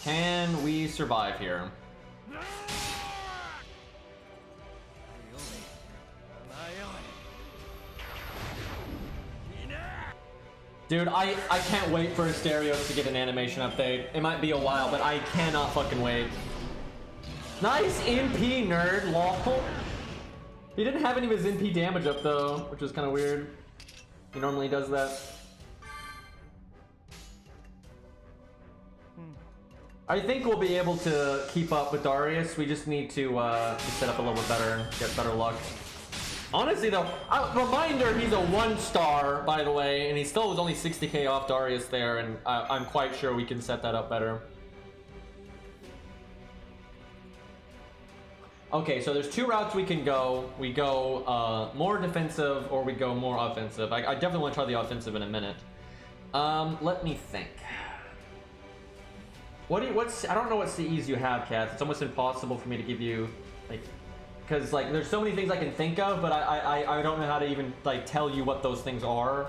Can we survive here? Dude, I can't wait for Asterios to get an animation update. It might be a while, but I cannot fucking wait. Nice NP, nerd, lol. He didn't have any of his NP damage up though, which is kind of weird. He normally does that. I think we'll be able to keep up with Darius. We just need to set up a little bit better, get better luck. Honestly though, reminder, he's a 1-star, by the way, and he still was only 60k off Darius there, and I'm quite sure we can set that up better. Okay, so there's 2 routes we can go. We go more defensive, or we go more offensive. I definitely want to try the offensive in a minute. Let me think. I don't know what CEs you have, Cats. It's almost impossible for me to give you, like, because like there's so many things I can think of, but I don't know how to even like tell you what those things are.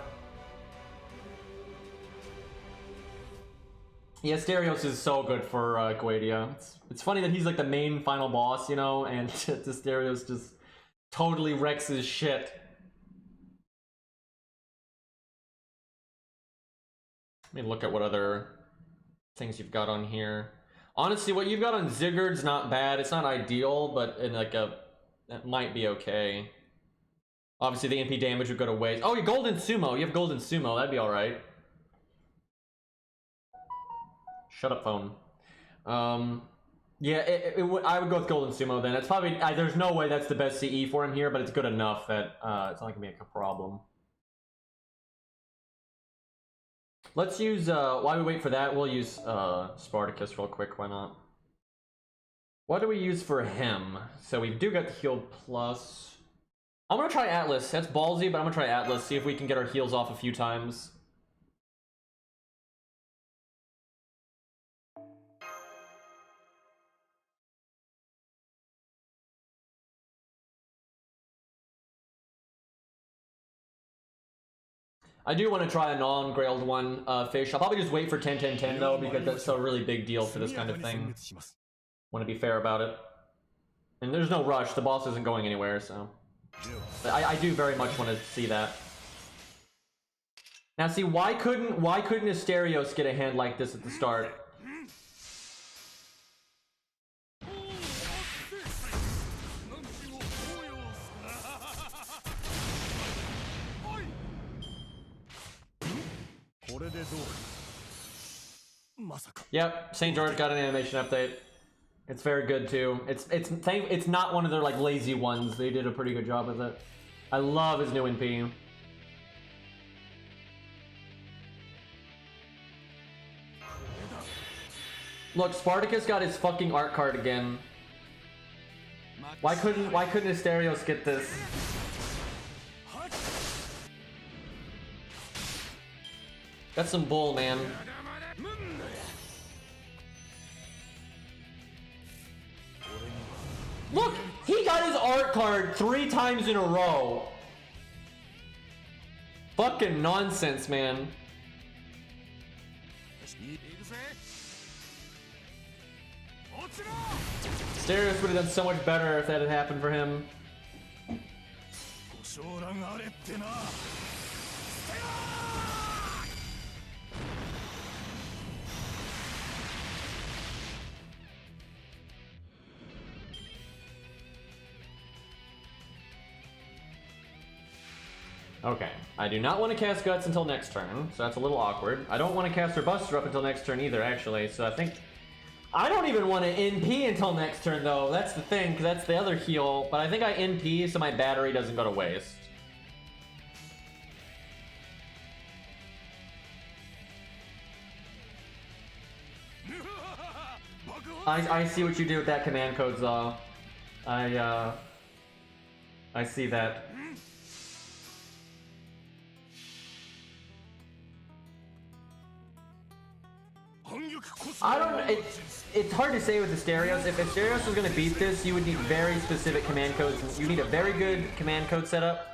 Yeah, Asterios is so good for Guadia. It's funny that he's like the main final boss, you know, and Asterios just totally wrecks his shit. Let me look at what other things you've got on here. Honestly, what you've got on Zigguard's not bad. It's not ideal, but in like it might be okay. Obviously, the NP damage would go to waste. Oh, you Golden Sumo. You have Golden Sumo. That'd be all right. Shut up, phone. Yeah, I would go with Golden Sumo then. It's probably there's no way that's the best CE for him here, but it's good enough that it's not gonna be a problem. Let's use, while we wait for that, we'll use Spartacus real quick, why not? What do we use for him? So we do get the heal plus. I'm gonna try Atlas. That's ballsy, but I'm gonna try Atlas, see if we can get our heals off a few times. I do want to try a non-grailed one, Fish. I'll probably just wait for 10-10-10 though, because that's a really big deal for this kind of thing. Want to be fair about it. And there's no rush, the boss isn't going anywhere, so. But I do very much want to see that. Now see, why couldn't Asterios get a hand like this at the start? Yep, St. George got an animation update. It's very good too. It's not one of their like lazy ones. They did a pretty good job with it. I love his new NP. Look, Spartacus got his fucking art card again. Why couldn't Asterios get this? That's some bull, man. Look, he got his art card 3 times in a row. Fucking nonsense, man. Asterios would have done so much better if that had happened for him. Okay, I do not want to cast Guts until next turn, so that's a little awkward. I don't want to cast her Buster up until next turn either, actually, so I think... I don't even want to NP until next turn, though. That's the thing, because that's the other heal, but I think I NP so my battery doesn't go to waste. I see what you do with that command code, Zaw. I see that. I don't. It's hard to say with Asterios. If Asterios was going to beat this, you would need very specific command codes. You need a very good command code setup,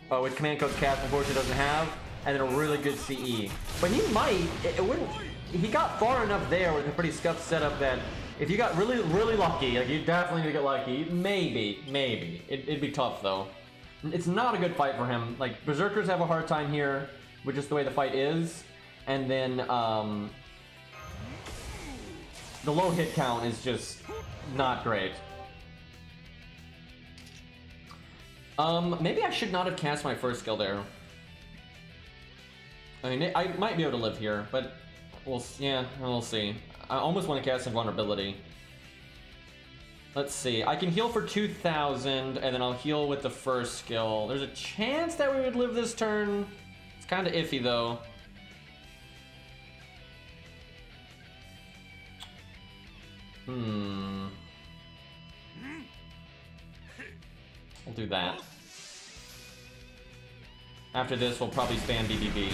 with command codes cast, unfortunately doesn't have, and then a really good CE. But he might. It wouldn't. He got far enough there with a pretty scuffed setup that if you got really, really lucky, like you definitely need to get lucky. Maybe. It'd be tough though. It's not a good fight for him. Like Berserkers have a hard time here with just the way the fight is, and then the low hit count is just not great. Maybe I should not have cast my first skill there. I mean, I might be able to live here, but we'll see. I almost want to cast Invulnerability. Let's see. I can heal for 2,000, and then I'll heal with the first skill. There's a chance that we would live this turn. It's kind of iffy, though. We'll do that. After this, we'll probably spam BBB.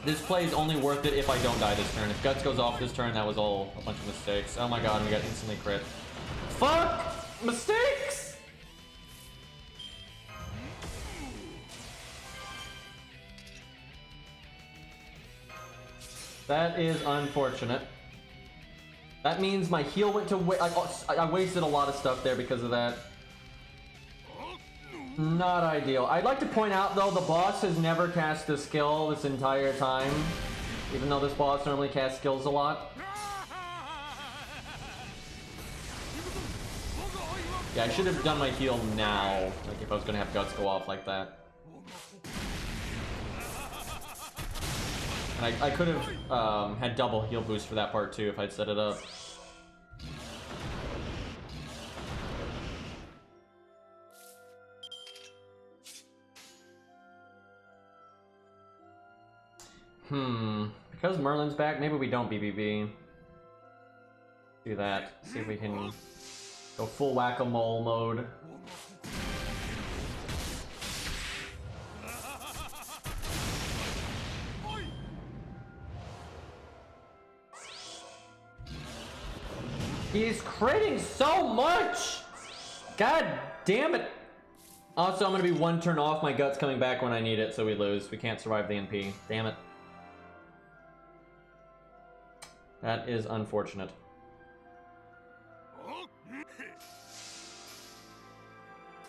This play is only worth it if I don't die this turn. If Guts goes off this turn, that was all a bunch of mistakes. Oh my god, we got instantly crit. Fuck! Mistakes! That is unfortunate. That means my heal went to I wasted a lot of stuff there because of that. Not ideal. I'd like to point out, though, the boss has never cast a skill this entire time. Even though this boss normally casts skills a lot. Yeah, I should have done my heal now. Like, if I was gonna have Guts go off like that. And I could have had double heal boost for that part, too, if I'd set it up. Because Merlin's back, maybe we don't BBB. Do that. See if we can go full whack-a-mole mode. He's critting so much! God damn it! Also, I'm gonna be one turn off. My Gut's coming back when I need it, so we lose. We can't survive the NP. Damn it. That is unfortunate.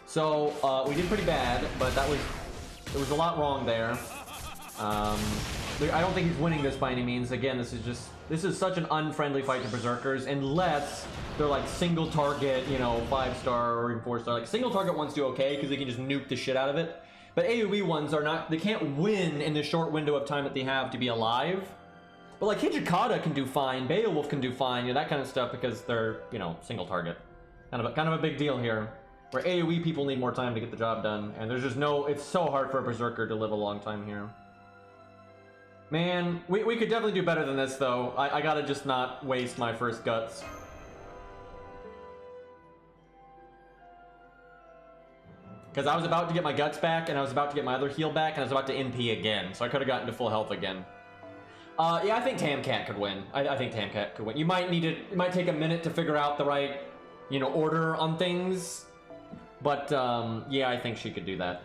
So, we did pretty bad, but there was a lot wrong there. I don't think he's winning this by any means. Again, this is such an unfriendly fight to Berserkers, unless they're like single target, you know, 5-star or even 4-star. Like single target ones do okay, because they can just nuke the shit out of it. But AoE ones are not, they can't win in the short window of time that they have to be alive. But like Hijikata can do fine, Beowulf can do fine, you know, that kind of stuff because they're, you know, single target. Kind of a big deal here. Where AoE people need more time to get the job done, and there's just no, it's so hard for a Berserker to live a long time here. Man, we could definitely do better than this though. I gotta just not waste my first guts. Because I was about to get my guts back, and I was about to get my other heal back, and I was about to NP again, so I could have gotten to full health again. Yeah, I think Tamcat could win. I think Tamcat could win. You might need to, it might take a minute to figure out the right, you know, order on things. But, yeah, I think she could do that.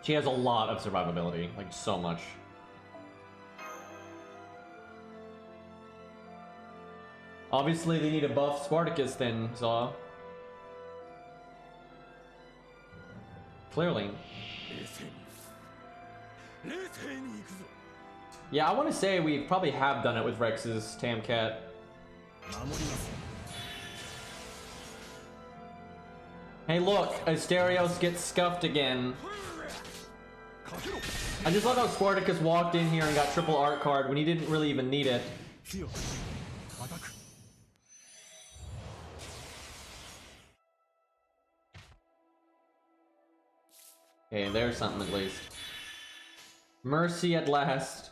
She has a lot of survivability, like, so much. Obviously, they need to buff Spartacus then, Zaw. Clearly. Yeah, I want to say we probably have done it with Rex's Tamcat. Hey look, Asterios gets scuffed again. I just love how Spartacus walked in here and got triple art card when he didn't really even need it. Okay, there's something at least. Mercy at last.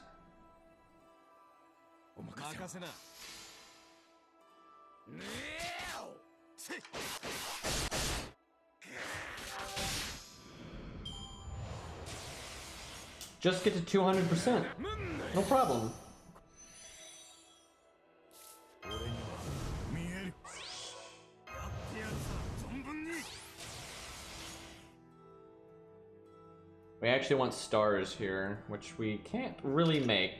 Just get to 200%. No problem. We actually want stars here, which we can't really make.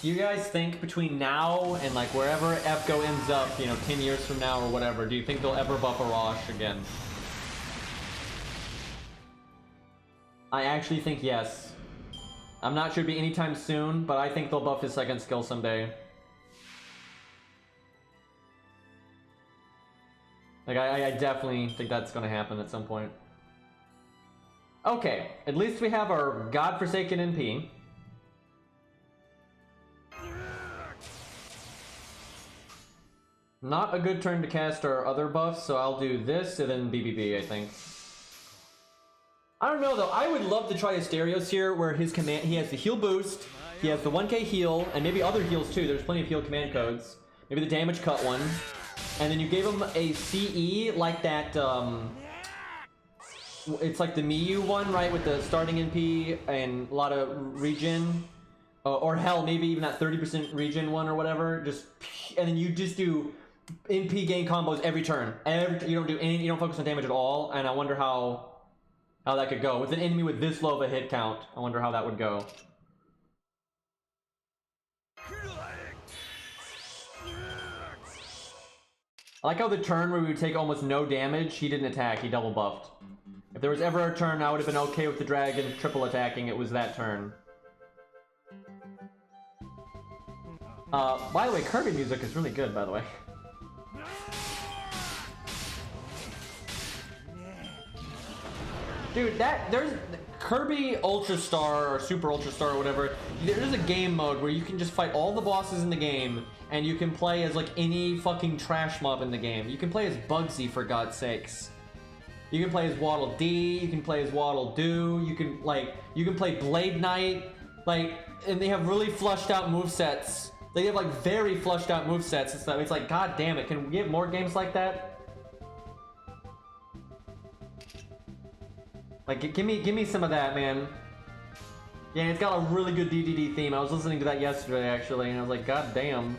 Do you guys think between now and like wherever FGO ends up, you know, 10 years from now or whatever, do you think they'll ever buff Arash again? I actually think yes. I'm not sure it'll be anytime soon, but I think they'll buff his second skill someday. Like, I definitely think that's gonna happen at some point. Okay, at least we have our godforsaken NP. Not a good turn to cast our other buffs, so I'll do this and then BBB, I think. I don't know though, I would love to try Asterios here where his command, he has the heal boost, he has the 1k heal, and maybe other heals too, there's plenty of heal command codes. Maybe the damage cut one. And then you gave him a CE like that, it's like the Miyu one, right? With the starting NP and a lot of regen. Or hell, maybe even that 30% regen one or whatever. Just, and then you just do NP gain combos every turn. You don't do any, you don't focus on damage at all. And I wonder how that could go. With an enemy with this low of a hit count, I wonder how that would go. I like how the turn where we would take almost no damage, he didn't attack, he double buffed. If there was ever a turn I would have been okay with the dragon triple attacking, it was that turn. By the way, Kirby music is really good, by the way. Dude, there's Kirby Ultra Star or Super Ultra Star or whatever. There's a game mode where you can just fight all the bosses in the game, and you can play as like any fucking trash mob in the game. You can play as Bugsy, for God's sakes. You can play as Waddle Dee, you can play as Waddle Doo, you can play Blade Knight, like, and they have really flushed out movesets. They have like very flushed out movesets and stuff. It's like, god damn it, can we get more games like that? Like, give me some of that, man. Yeah, it's got a really good DDD theme. I was listening to that yesterday, actually, and I was like, god damn.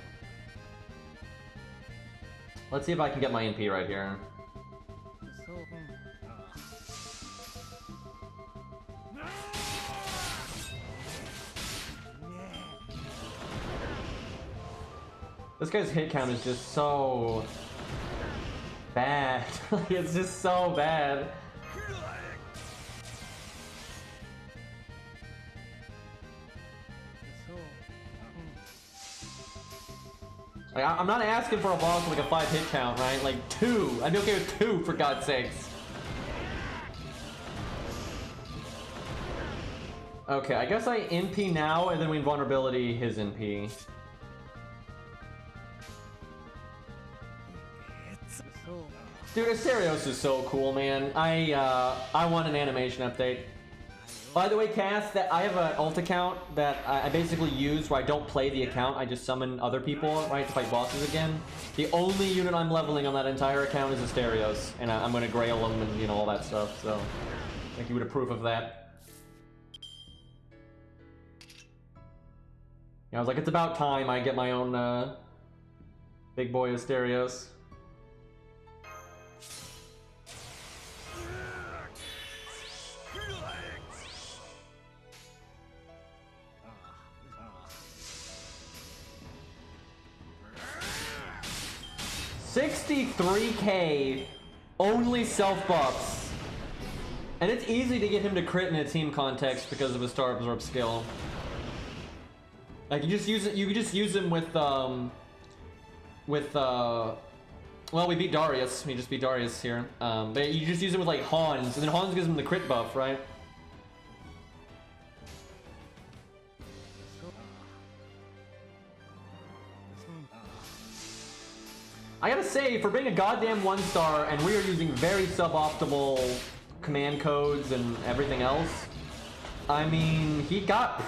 Let's see if I can get my NP right here. This guy's hit count is just so bad. Like, it's just so bad. Like, I'm not asking for a boss with like a 5 hit count, right? Like 2. I'd be okay with 2 for God's sakes. Okay, I guess I NP now and then we invulnerability his NP. Dude, Asterios is so cool, man. I want an animation update. By the way, Cass, that I have an alt account that I basically use where I don't play the account, I just summon other people, right, to fight bosses again. The only unit I'm leveling on that entire account is Asterios, and I'm gonna grail them and, you know, all that stuff, so I think you would approve of that. Yeah, I was like, it's about time I get my own big boy Asterios. $63K only self buffs, and it's easy to get him to crit in a team context because of his star absorb skill. Like you just use it. You could just use him with well, we beat Darius. We just beat Darius here. But you just use him with like Hans, and then Hans gives him the crit buff, right? I gotta say, for being a goddamn 1-star, and we are using very suboptimal command codes and everything else, I mean, he got,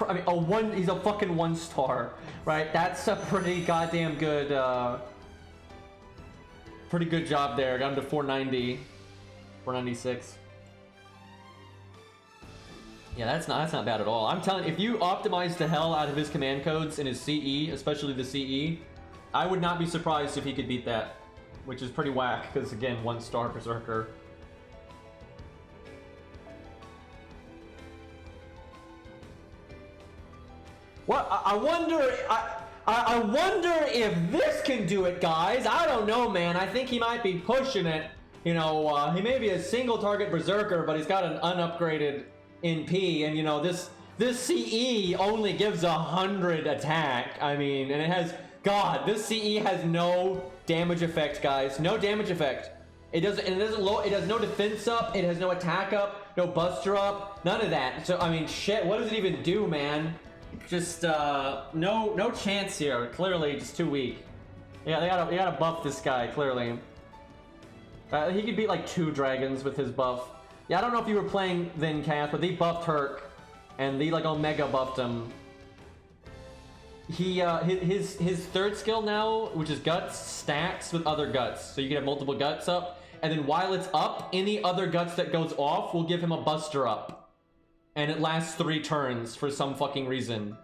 he's a fucking 1-star, right? That's a pretty goddamn good, pretty good job there. Got him to 490, 496. Yeah, that's not bad at all. I'm telling you, if you optimize the hell out of his command codes in his CE, especially the CE, I would not be surprised if he could beat that, which is pretty whack, because again, 1-star Berserker. What? I wonder if this can do it, guys. I don't know, man. I think he might be pushing it. You know, he may be a single target Berserker, but he's got an unupgraded NP, and you know, this CE only gives 100 attack. I mean, and it has, God, this CE has no damage effect, guys. No damage effect. It does no defense up, it has no attack up, no buster up, none of that. So I mean, shit, what does it even do, man? Just no chance here. Clearly, just too weak. Yeah, they gotta buff this guy. Clearly, he could beat like 2 dragons with his buff. Yeah, I don't know if you were playing then, Cass, but they buffed Herc, and they like Omega buffed him. He his third skill now, which is Guts, stacks with other Guts, so you can have multiple Guts up, and then while it's up, any other Guts that goes off will give him a buster up, and it lasts 3 turns for some fucking reason.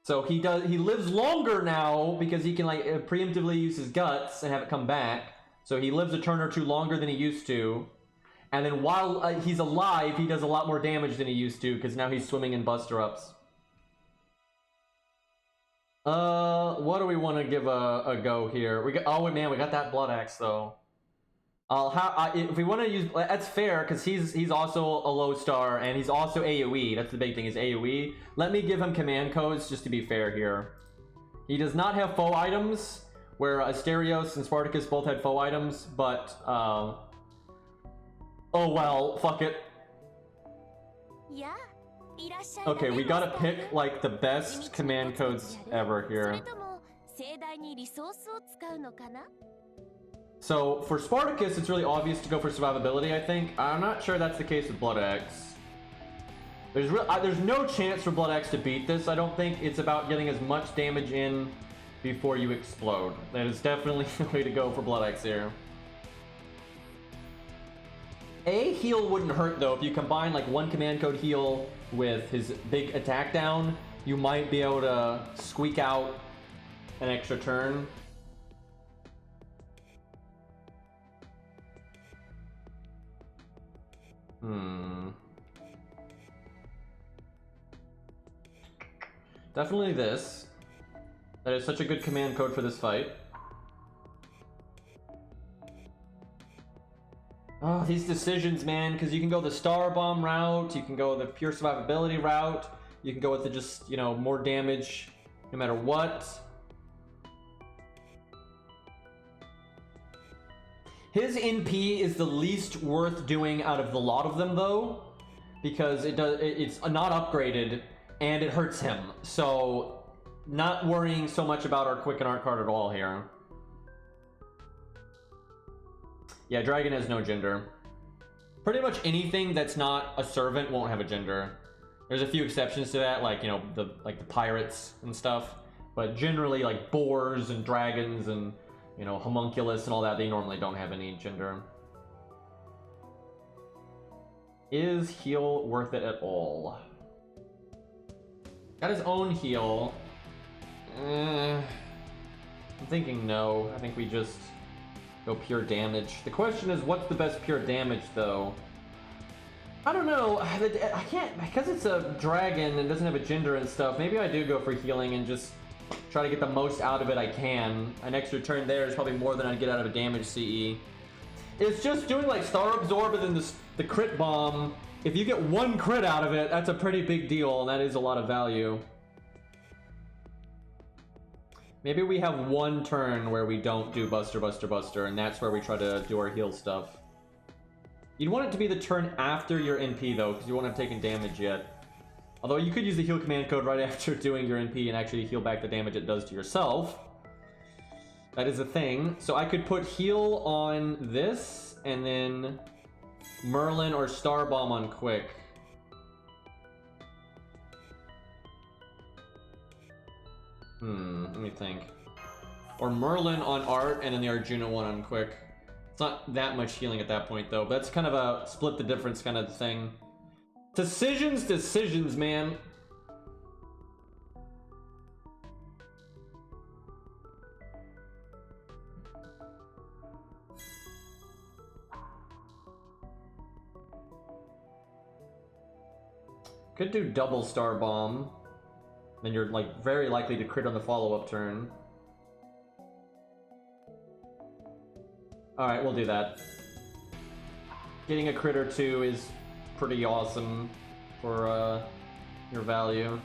So he lives longer now because he can like preemptively use his Guts and have it come back. So he lives a turn or 2 longer than he used to, and then while he's alive, he does a lot more damage than he used to because now he's swimming in buster ups. What do we want to give a go here? Oh man, we got that Blood Axe though. If we want to use, that's fair because he's also a low star and he's also AoE. That's the big thing, is AoE. Let me give him command codes just to be fair here. He does not have foe items, where Asterios and Spartacus both had foe items, but oh well, fuck it. Okay, we gotta pick like the best command codes ever here. So for Spartacus, it's really obvious to go for survivability, I think. I'm not sure that's the case with Blood Axe. There's no chance for Blood Axe to beat this. I don't think. It's about getting as much damage in before you explode. That is definitely the way to go for Blood Axe here. A heal wouldn't hurt though. If you combine like 1 command code heal with his big attack down, you might be able to squeak out an extra turn. Definitely this. That is such a good command code for this fight. Oh, these decisions, man, because you can go the Star Bomb route, you can go the pure survivability route, you can go with the just, you know, more damage no matter what. His NP is the least worth doing out of the lot of them, though, because it's not upgraded and it hurts him. So, not worrying so much about our quicken art card at all here. Yeah, dragon has no gender. Pretty much anything that's not a servant won't have a gender. There's a few exceptions to that, like, you know, the pirates and stuff. But generally, like boars and dragons and, you know, homunculus and all that, they normally don't have any gender. Is heal worth it at all? Got his own heal. I'm thinking no. I think we just go pure damage. The question is, what's the best pure damage, though? I don't know. I can't, because it's a dragon and doesn't have a gender and stuff. Maybe I do go for healing and just try to get the most out of it I can. An extra turn there is probably more than I'd get out of a damage CE. It's just doing like Star Absorb and then the crit bomb. If you get one crit out of it, that's a pretty big deal, and that is a lot of value. Maybe we have one turn where we don't do Buster, Buster, Buster, and that's where we try to do our heal stuff. You'd want it to be the turn after your NP, though, because you won't have taken damage yet. Although you could use the heal command code right after doing your NP and actually heal back the damage it does to yourself. That is a thing. So I could put heal on this, and then Merlin or Star Bomb on quick. Let me think. Or Merlin on art, and then the Arjuna one on quick. It's not that much healing at that point, though. But that's kind of a split the difference kind of thing. Decisions, man. Could do double Star Bomb. Then you're like very likely to crit on the follow-up turn. Alright, we'll do that. Getting a crit or two is pretty awesome for your value.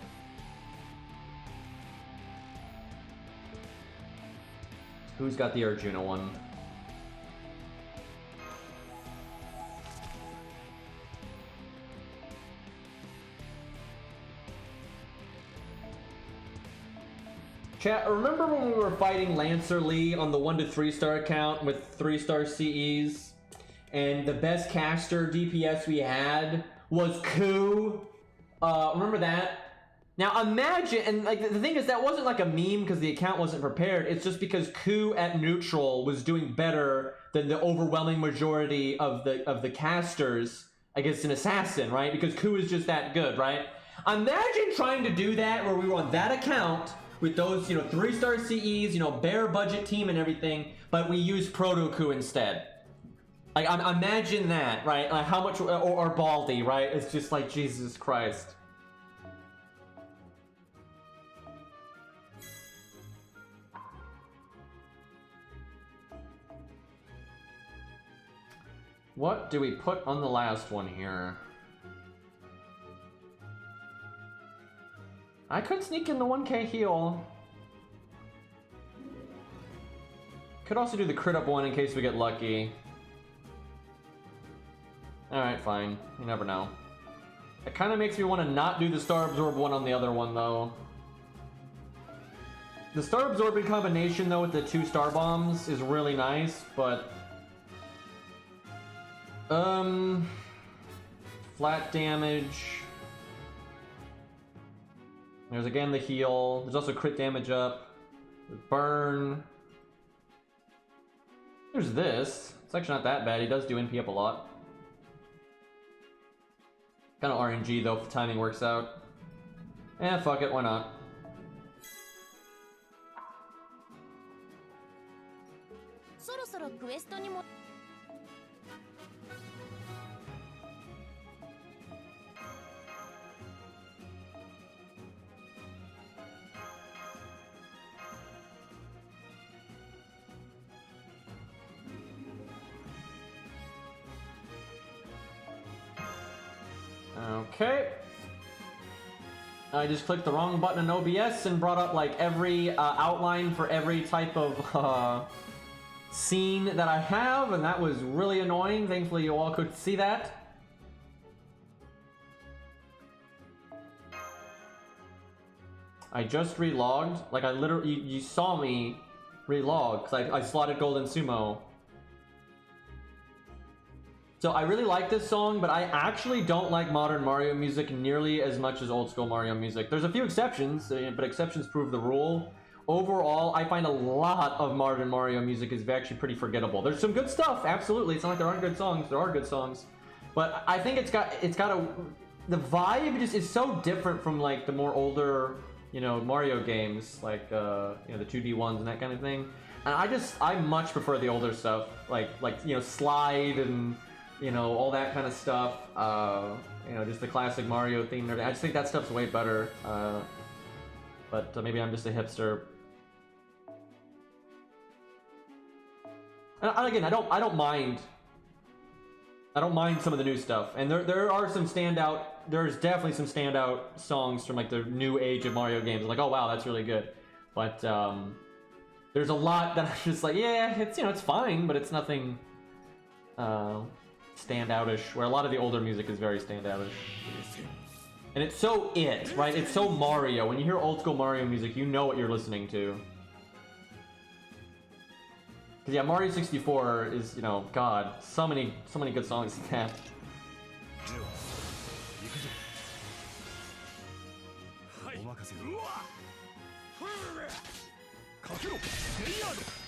Who's got the Arjuna one? Chat, remember when we were fighting Lancer Lee on the 1 to 3 star account with 3-star CEs? And the best caster DPS we had was Ku? Remember that? Now imagine, and like the thing is that wasn't like a meme because the account wasn't prepared. It's just because Ku at neutral was doing better than the overwhelming majority of the casters against an assassin, right? Because Ku is just that good, right? Imagine trying to do that where we were on that account with those, you know, 3-star CEs, you know, bare budget team and everything, but we use Proto Ku instead. Like, imagine that, right? Like, how much, or Baldy, right? It's just like, Jesus Christ. What do we put on the last one here? I could sneak in the 1k heal. Could also do the crit up one in case we get lucky. Alright, fine. You never know. It kind of makes me want to not do the Star Absorb one on the other one, though. The Star Absorbing combination, though, with the 2 Star Bombs is really nice, but... flat damage... There's again the heal. There's also crit damage up. There's burn. There's this. It's actually not that bad. He does do NP up a lot. Kind of RNG though if the timing works out. Eh, fuck it. Why not? Okay. I just clicked the wrong button in OBS and brought up like every outline for every type of scene that I have, and that was really annoying. Thankfully, you all could see that. I just relogged. Like, I literally, you saw me relog, because I slotted Golden Sumo. So I really like this song, but I actually don't like modern Mario music nearly as much as old school Mario music. There's a few exceptions, but exceptions prove the rule. Overall, I find a lot of modern Mario music is actually pretty forgettable. There's some good stuff, absolutely. It's not like there aren't good songs. There are good songs, but I think it's got the vibe just is so different from like the more older, you know, Mario games, like you know, the 2D ones and that kind of thing. And I much prefer the older stuff, like you know, Slide and, you know, all that kind of stuff. You know, just the classic Mario theme and everything. I just think that stuff's way better. But maybe I'm just a hipster. And again, I don't mind some of the new stuff. And there are some standout. There's definitely some standout songs from like the new age of Mario games. I'm like, oh wow, that's really good. But there's a lot that I'm just like, yeah, it's, you know, it's fine, but it's nothing standoutish. Where a lot of the older music is very standoutish. And it's so right? It's so Mario. When you hear old school Mario music, you know what you're listening to. Because yeah, Mario 64 is, you know, God, so many good songs in that.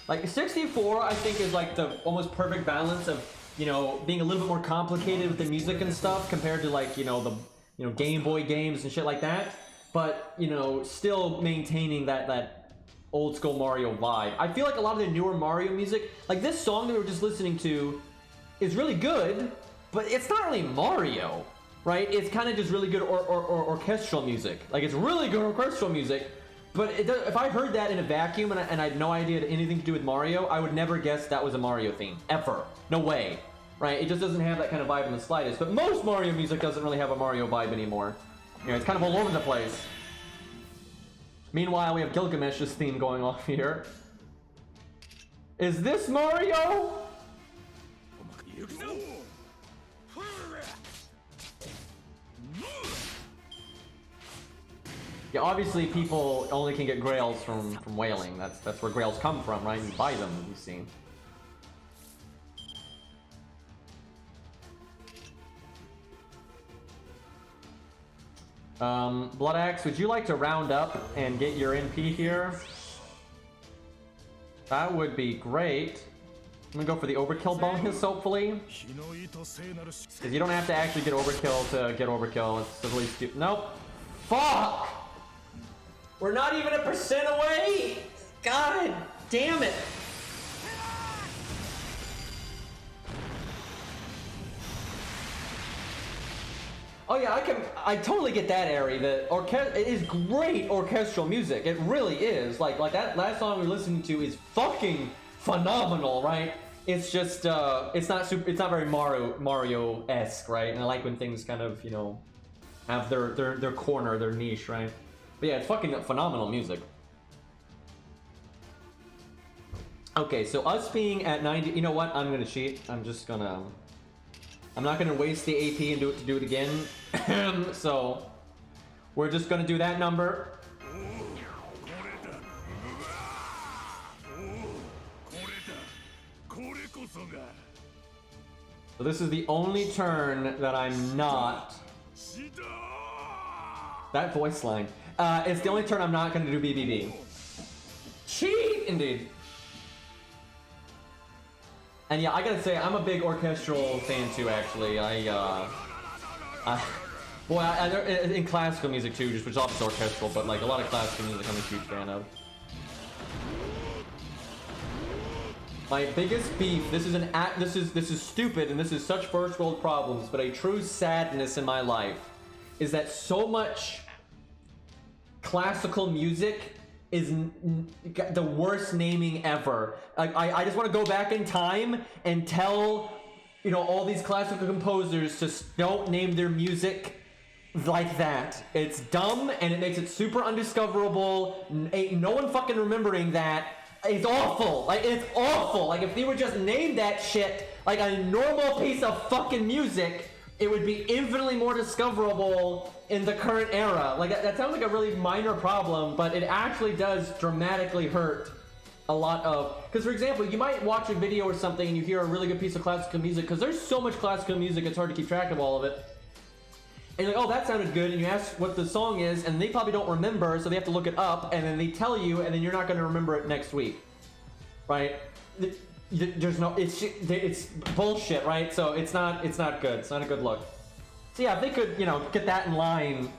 Like 64, I think, is like the almost perfect balance of, you know, being a little bit more complicated with the music and stuff compared to like, you know, the, you know, Game Boy games and shit like that, but, you know, still maintaining that old school Mario vibe. I feel like a lot of the newer Mario music, like this song that we were just listening to, is really good, but it's not really Mario, right? It's kind of just really good orchestral music. Like, it's really good orchestral music, but if I heard that in a vacuum and I had no idea it had anything to do with Mario, I would never guess that was a Mario theme, ever. No way. Right? It just doesn't have that kind of vibe in the slightest. But most Mario music doesn't really have a Mario vibe anymore. You know, it's kind of all over the place. Meanwhile, we have Gilgamesh's theme going off here. Is this Mario? Yeah, obviously people only can get grails from whaling. That's where grails come from, right? You buy them, you see. Blood Axe, would you like to round up and get your NP here? That would be great. I'm gonna go for the overkill bonus, hopefully. Because you don't have to actually get overkill to get overkill. It's really stupid. Nope. Fuck! We're not even 1% away! God damn it! Oh yeah, I totally get that, Ari. It is great orchestral music. It really is. Like that last song we were listening to is fucking phenomenal, right? It's just it's not very Mario-esque, right? And I like when things kind of, you know, have their corner, their niche, right? But yeah, it's fucking phenomenal music. Okay, so us being at 90, you know what? I'm gonna cheat. I'm not gonna waste the AP and do it again. So we're just gonna do that number. So this is the only turn that I'm not. That voice line. It's the only turn I'm not gonna do BBB. Cheat, indeed. And yeah, I gotta say, I'm a big orchestral fan too, actually. In classical music too, which is obviously orchestral, but like a lot of classical music I'm a huge fan of. My biggest beef, this is stupid and this is such first world problems, but a true sadness in my life is that so much classical music is the worst naming ever. I just want to go back in time and tell, you know, all these classical composers to don't name their music like that. It's dumb and it makes it super undiscoverable. Ain't no one fucking remembering that. It's awful. Like, it's awful. Like, if they would just name that shit like a normal piece of fucking music, it would be infinitely more discoverable in the current era. Like, that sounds like a really minor problem, but it actually does dramatically hurt a lot of... Because, for example, you might watch a video or something and you hear a really good piece of classical music, because there's so much classical music, it's hard to keep track of all of it. And you're like, oh, that sounded good, and you ask what the song is, and they probably don't remember, so they have to look it up, and then they tell you, and then you're not going to remember it next week. Right? There's no... It's bullshit, right? So it's not good. It's not a good look. So yeah, if they could, you know, get that in line.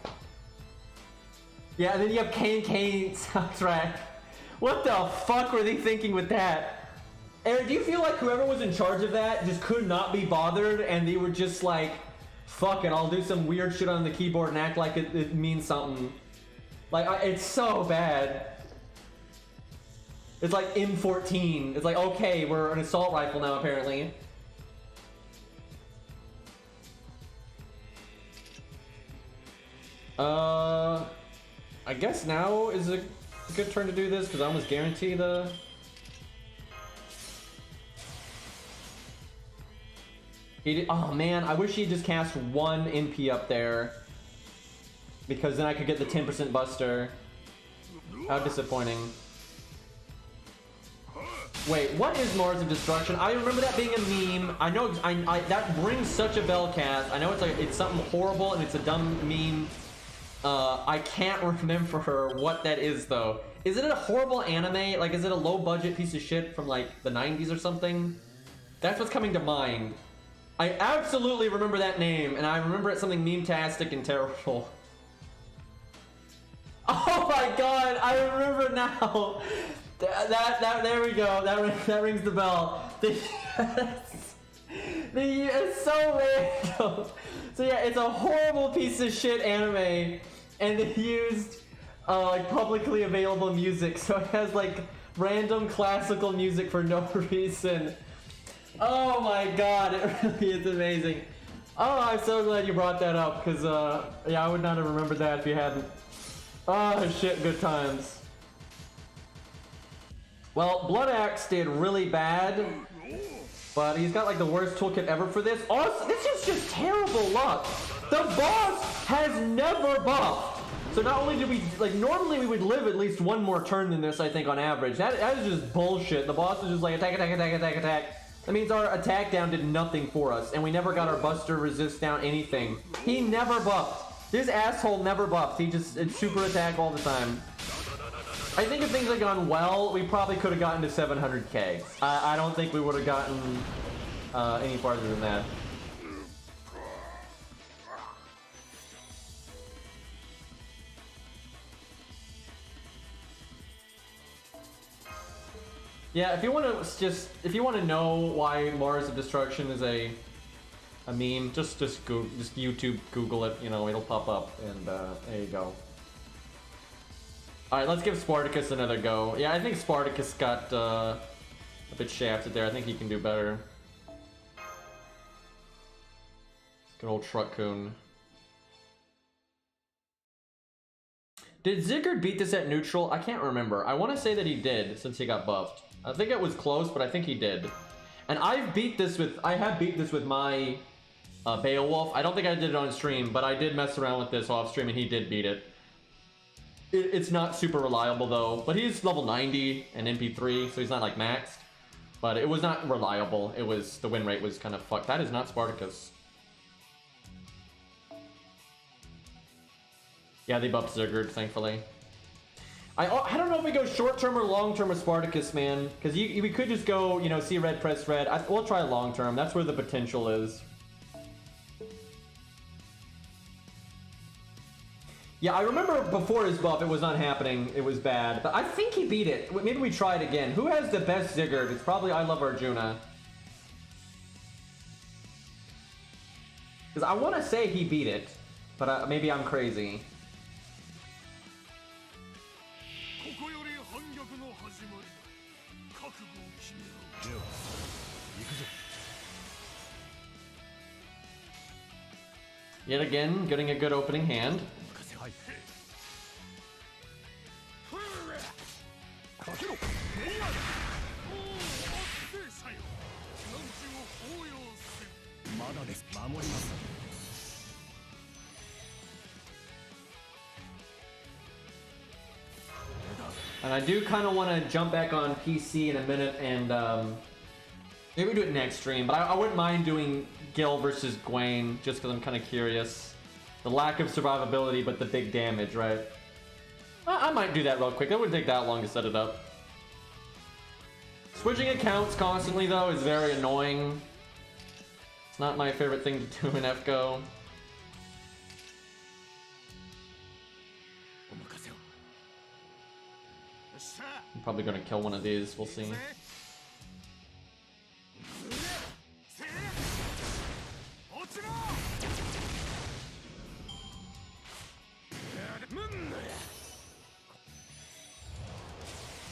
Yeah, and then you have Kane soundtrack. What the fuck were they thinking with that? Eric, do you feel like whoever was in charge of that just could not be bothered, and they were just like... Fuck it, I'll do some weird shit on the keyboard and act like it means something. Like, it's so bad. It's like M14. It's like, okay, we're an assault rifle now, apparently. I guess now is a good turn to do this, because I almost guarantee the... Oh man, I wish he just cast one NP up there, because then I could get the 10% buster. How disappointing. Wait, what is Mars of Destruction? I remember that being a meme. I know that rings such a bell, Cass. I know it's something horrible and it's a dumb meme. I can't remember what that is though. Is it a horrible anime? Like, is it a low budget piece of shit from like the 90s or something? That's what's coming to mind. I absolutely remember that name, and I remember it something meme-tastic and terrible. Oh my god, I remember now. There we go. That rings the bell. It's so random. So yeah, it's a horrible piece of shit anime, and they used like publicly available music, so it has like random classical music for no reason. Oh my god, it really is amazing. Oh, I'm so glad you brought that up, because, yeah, I would not have remembered that if you hadn't. Oh, shit, good times. Well, Blood Axe did really bad, but he's got, like, the worst toolkit ever for this. Also, this is just terrible luck. The boss has never buffed. So not only did we, like, normally we would live at least one more turn than this, I think, on average. That is just bullshit. The boss is just like, attack, attack, attack, attack, attack. That means our attack down did nothing for us, and we never got our buster resist down anything. He never buffed. This asshole never buffed. He just super attack all the time. I think if things had gone well, we probably could have gotten to 700k. I don't think we would have gotten any farther than that. Yeah, if you want to know why Mars of Destruction is a meme, just YouTube Google it. You know, it'll pop up, and there you go. All right, let's give Spartacus another go. Yeah, I think Spartacus got a bit shafted there. I think he can do better. Good old Truck-kun. Did Zigguard beat this at neutral? I can't remember. I want to say that he did, since he got buffed. I think it was close, but I think he did. And I have beat this with my Beowulf. I don't think I did it on stream, but I did mess around with this off stream, and he did beat it. It's not super reliable though, but he's level 90 and MP3, so he's not like maxed. But it was not reliable. It was, the win rate was kind of fucked. That is not Spartacus. Yeah, they buffed Zigguard, thankfully. I don't know if we go short term or long term with Spartacus, man. Because we could just go, you know, see red, press red. We'll try long term. That's where the potential is. Yeah, I remember before his buff, it was not happening. It was bad. But I think he beat it. Maybe we try it again. Who has the best Zigguard? It's probably I Love Arjuna. Because I want to say he beat it. But maybe I'm crazy. Yet again, getting a good opening hand. And I do kind of want to jump back on PC in a minute and maybe do it next stream, but I wouldn't mind doing Gil versus Gwen just because I'm kind of curious. The lack of survivability, but the big damage, right? I might do that real quick. It wouldn't take that long to set it up. Switching accounts constantly, though, is very annoying. It's not my favorite thing to do in FGO. I'm probably gonna kill one of these, we'll see.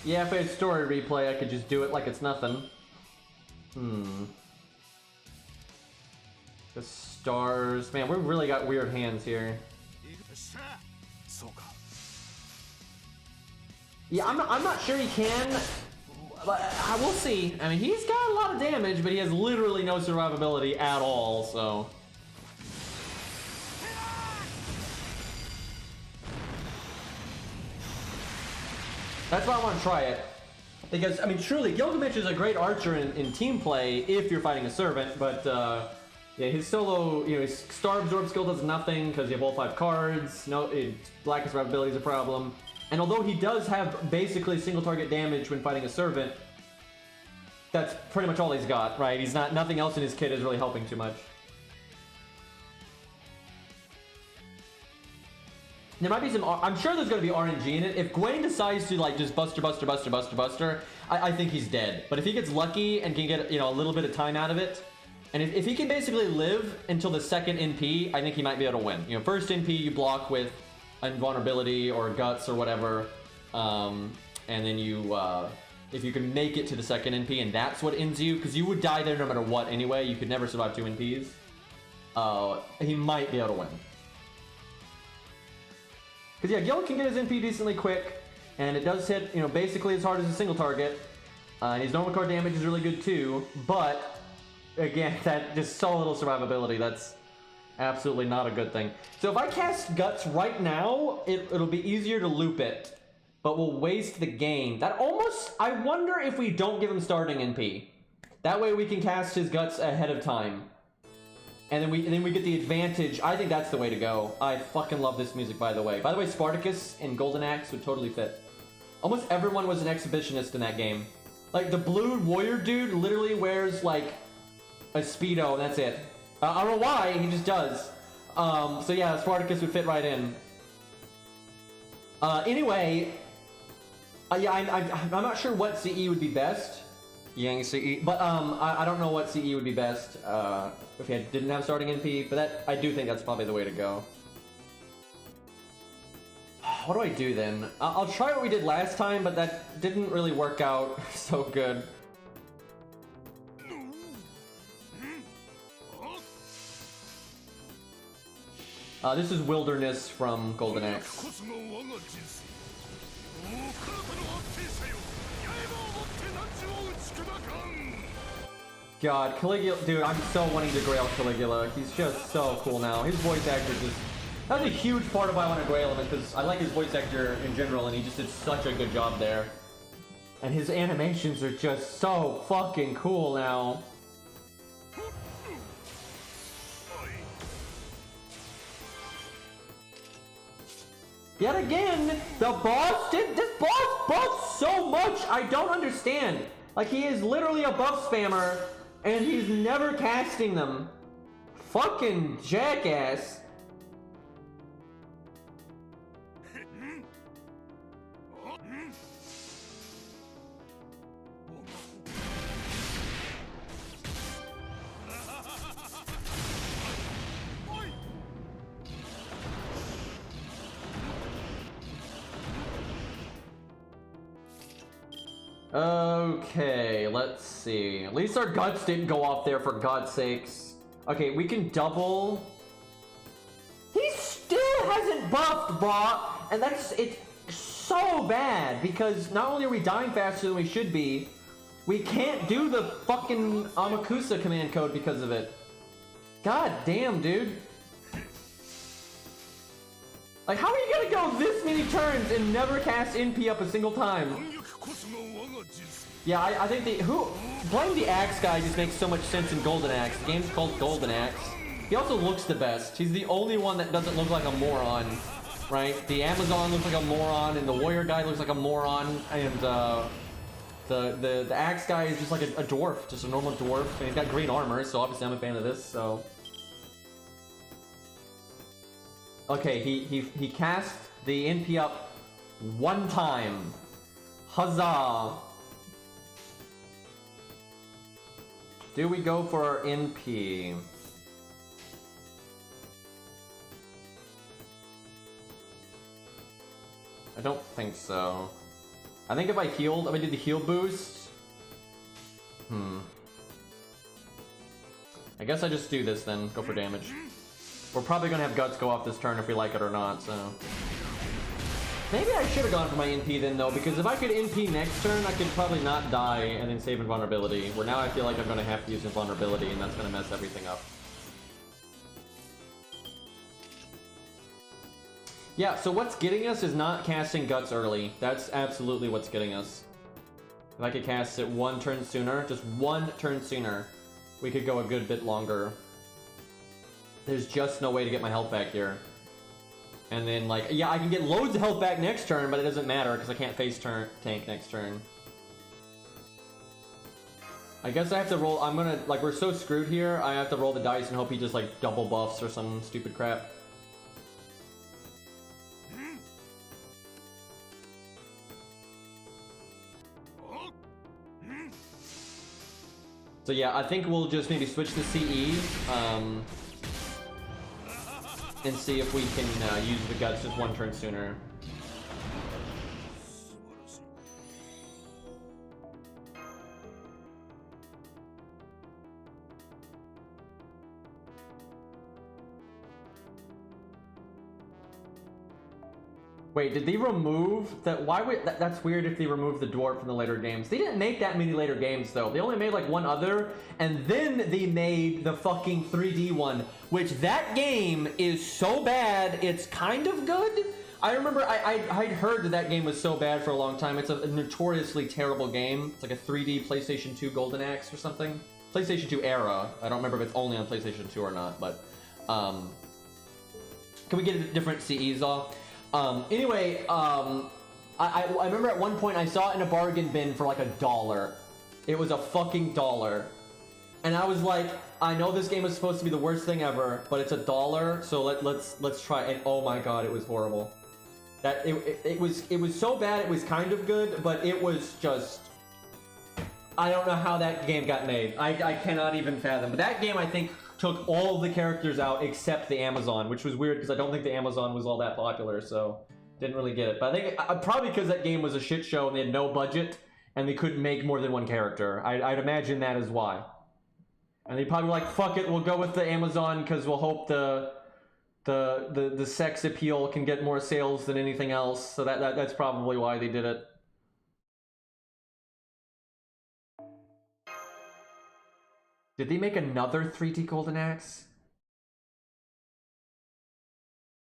Yeah, if I had story replay, I could just do it like it's nothing. The stars... Man, we've really got weird hands here. Yeah, I'm not sure he can, but I will see. I mean, he's got a lot of damage, but he has literally no survivability at all, so... That's why I want to try it. Because, I mean, truly, Gilgamesh is a great archer in team play if you're fighting a servant, but, yeah, his solo, you know, his star absorb skill does nothing because you have all 5 cards. No, lack of survivability is a problem. And although he does have basically single target damage when fighting a servant, that's pretty much all he's got, right? He's not, nothing else in his kit is really helping too much. There might be some, I'm sure there's going to be RNG in it. If Gwen decides to like just buster, I think he's dead. But if he gets lucky and can get, you know, a little bit of time out of it, and if he can basically live until the second NP, I think he might be able to win. You know, first NP you block with invulnerability or guts or whatever, and then you, if you can make it to the second NP and that's what ends you, because you would die there no matter what anyway, you could never survive 2 NPs, he might be able to win. Because yeah, Gil can get his NP decently quick, and it does hit, you know, basically as hard as a single target. His normal card damage is really good too, but again, that just so little survivability, that's absolutely not a good thing. So if I cast Guts right now, it'll be easier to loop it, but we'll waste the game. That almost, I wonder if we don't give him starting NP. That way we can cast his Guts ahead of time. And then we get the advantage. I think that's the way to go. I fucking love this music, by the way. By the way, Spartacus and Golden Axe would totally fit. Almost everyone was an exhibitionist in that game. Like, the blue warrior dude literally wears, like, a Speedo, and that's it. I don't know why, he just does. So yeah, Spartacus would fit right in. Anyway, yeah, I'm not sure what CE would be best. Yang CE, but I don't know what CE would be best if he didn't have starting NP, but that I do think that's probably the way to go. What do I do then? I'll try what we did last time, but that didn't really work out so good. This is Wilderness from Golden Axe. God, Caligula, dude, I'm so wanting to grail Caligula. He's just so cool now. His voice actor just, that's a huge part of why I want to grail him, because I like his voice actor in general, and he just did such a good job there. And his animations are just so fucking cool now. Yet again, the boss did, this boss buffs so much, I don't understand. Like, he is literally a buff spammer, and he's never casting them. Fucking jackass. Okay, let's see. At least our guts didn't go off there, for God's sakes. Okay, we can double. He still hasn't buffed, brah! And it's so bad, because not only are we dying faster than we should be, we can't do the fucking Amakusa command code because of it. God damn, dude. Like, how are you gonna go this many turns and never cast NP up a single time? Yeah, I think blame the Axe guy just makes so much sense in Golden Axe. The game's called Golden Axe. He also looks the best. He's the only one that doesn't look like a moron, right? The Amazon looks like a moron, and the Warrior guy looks like a moron, and the Axe guy is just like a dwarf, just a normal dwarf, and he's got green armor, so obviously I'm a fan of this, so. Okay, he cast the NP up one time. Huzzah! Do we go for our NP? I don't think so. I think if I did the heal boost. I guess I just do this then, go for damage. We're probably gonna have Guts go off this turn if we like it or not, so. Maybe I should have gone for my NP then though, because if I could NP next turn, I could probably not die and then save Invulnerability. Where now I feel like I'm gonna have to use Invulnerability and that's gonna mess everything up. Yeah, so what's getting us is not casting Guts early. That's absolutely what's getting us. If I could cast it one turn sooner, just one turn sooner, we could go a good bit longer. There's just no way to get my health back here. And then, like, yeah, I can get loads of health back next turn, but it doesn't matter because I can't face tank next turn. I guess I have to roll. I'm gonna, like, we're so screwed here. I have to roll the dice and hope he just, like, double buffs or some stupid crap. So yeah, I think we'll just maybe switch to CE. And see if we can use the Guts just one turn sooner. Wait, did they remove that? Why would that's weird if they removed the dwarf from the later games. They didn't make that many later games though. They only made like one other, and then they made the fucking 3D one, which that game is so bad it's kind of good. I remember I'd heard that game was so bad for a long time. It's a notoriously terrible game. It's like a 3D PlayStation 2 Golden Axe or something. PlayStation 2 era. I don't remember if it's only on PlayStation 2 or not, but can we get a different CEs off? Anyway, I remember at one point I saw it in a bargain bin for like $1. It was a fucking $1. And I was like, I know this game is supposed to be the worst thing ever, but it's $1, so let's try it. And oh my god, it was horrible. That it was so bad it was kind of good, but it was just, I don't know how that game got made. I cannot even fathom. But that game I think took all the characters out except the Amazon, which was weird because I don't think the Amazon was all that popular, so didn't really get it. But I think probably because that game was a shit show and they had no budget and they couldn't make more than one character. I'd imagine that is why. And they probably were like, fuck it, we'll go with the Amazon because we'll hope the sex appeal can get more sales than anything else. So that's probably why they did it. Did they make another 3D Golden Axe?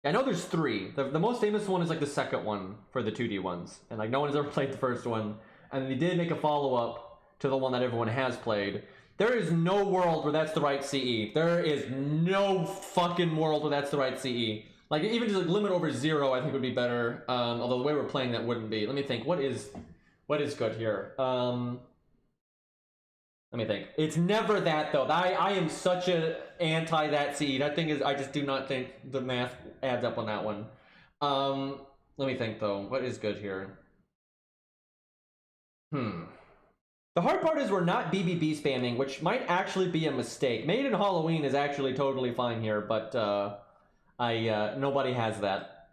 I know there's 3. The most famous one is like the second one for the 2D ones. And like no one has ever played the first one. And they did make a follow-up to the one that everyone has played. There is no world where that's the right CE. There is no fucking world where that's the right CE. Like even just like limit over 0 I think would be better. Although the way we're playing that wouldn't be. Let me think, what is good here? Let me think. It's never that though. I am such an anti that CE. That thing is, I just do not think the math adds up on that one. Let me think though. What is good here? The hard part is we're not BBB spamming, which might actually be a mistake. Made in Halloween is actually totally fine here, but nobody has that.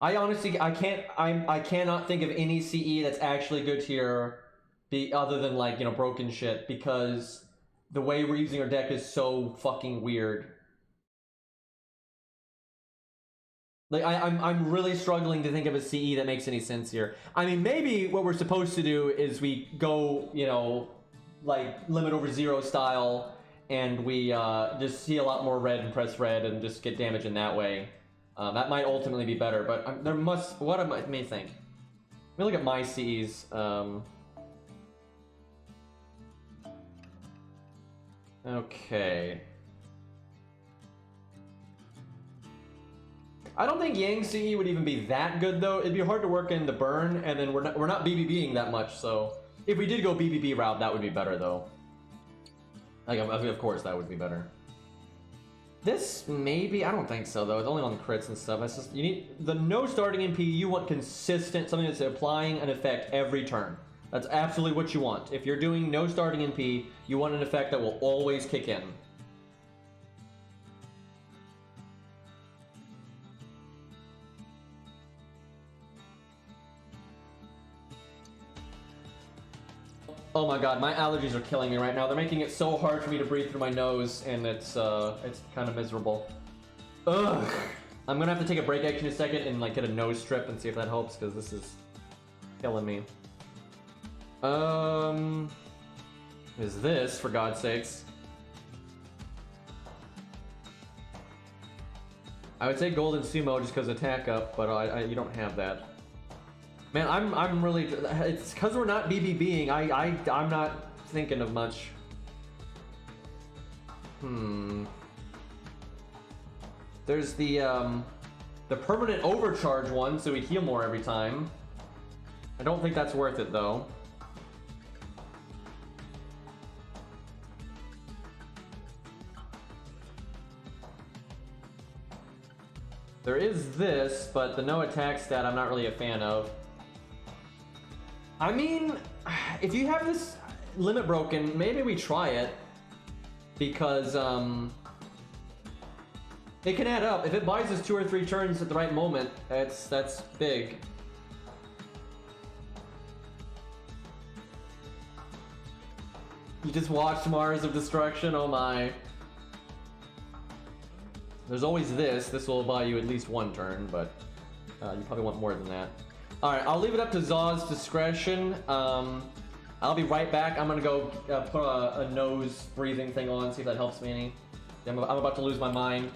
I honestly, I cannot think of any CE that's actually good here, other than like, you know, broken shit, because the way we're using our deck is so fucking weird. Like, I'm really struggling to think of a CE that makes any sense here. I mean, maybe what we're supposed to do is we go, you know, like limit over zero style, and we just see a lot more red and press red and just get damage in that way. That might ultimately be better, but there must. What am I? Let me think. Let me look at my Cs. Okay. I don't think Yang CE would even be that good though. It'd be hard to work in the burn, and then we're not BBBing that much. So if we did go BBB route, that would be better though. Like of course that would be better. This maybe, I don't think so though. It's only on crits and stuff. It's just you need the no starting MP. You want consistent, something that's applying an effect every turn. That's absolutely what you want. If you're doing no starting MP, you want an effect that will always kick in. Oh my god, my allergies are killing me right now. They're making it so hard for me to breathe through my nose, and it's kind of miserable. Ugh. I'm gonna have to take a break action in a second and like get a nose strip and see if that helps, because this is killing me. Is this, for God's sakes? I would say Golden Sumo just because attack up, but you don't have that. Man, I'm really. It's because we're not BBBing. I'm not thinking of much. There's the permanent overcharge one, so we heal more every time. I don't think that's worth it though. There is this, but the no attack stat I'm not really a fan of. I mean, if you have this limit broken, maybe we try it. Because, it can add up. If it buys us 2 or 3 turns at the right moment, that's big. You just watched Mars of Destruction? Oh my. There's always this. This will buy you at least 1 turn, but you probably want more than that. Alright, I'll leave it up to Zaw's discretion. I'll be right back. I'm gonna go put a nose breathing thing on, see if that helps me any. I'm about to lose my mind.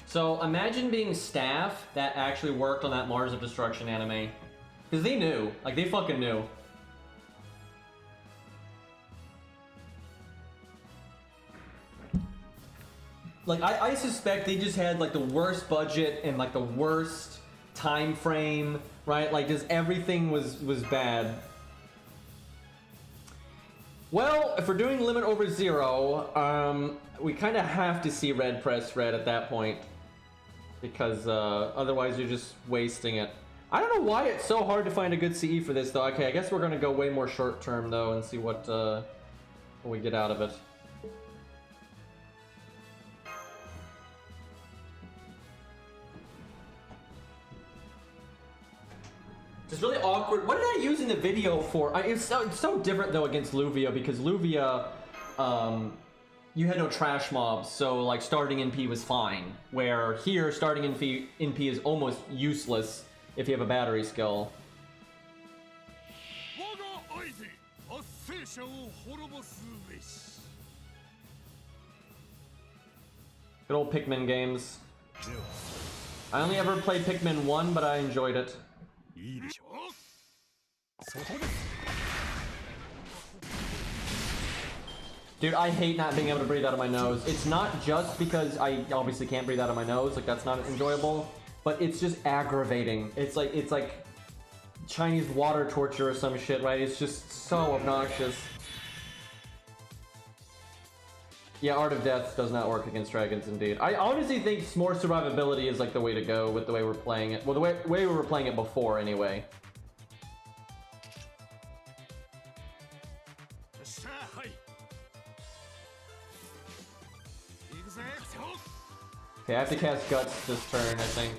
So imagine being staff that actually worked on that Mars of Destruction anime. Because they knew. Like, they fucking knew. like I suspect they just had like the worst budget and like the worst time frame, right? Like just everything was bad. Well, if we're doing limit over 0, we kind of have to see red press red at that point, because otherwise you're just wasting it. I don't know why it's so hard to find a good CE for this though. Okay, I guess we're gonna go way more short term though and see what we get out of it. It's really awkward. What did I use in the video for? It's so different though against Luvia, because Luvia, you had no trash mobs, so like starting NP was fine. Where here, starting NP is almost useless if you have a battery skill. Good old Pikmin games. I only ever played Pikmin 1, but I enjoyed it. Dude, I hate not being able to breathe out of my nose. It's not just because I obviously can't breathe out of my nose, like that's not enjoyable, but it's just aggravating. It's like Chinese water torture or some shit, right? It's just so obnoxious. Yeah, Art of Death does not work against dragons, indeed. I honestly think more survivability is like the way to go with the way we're playing it. Well, the way we were playing it before, anyway. Okay, I have to cast Guts this turn, I think.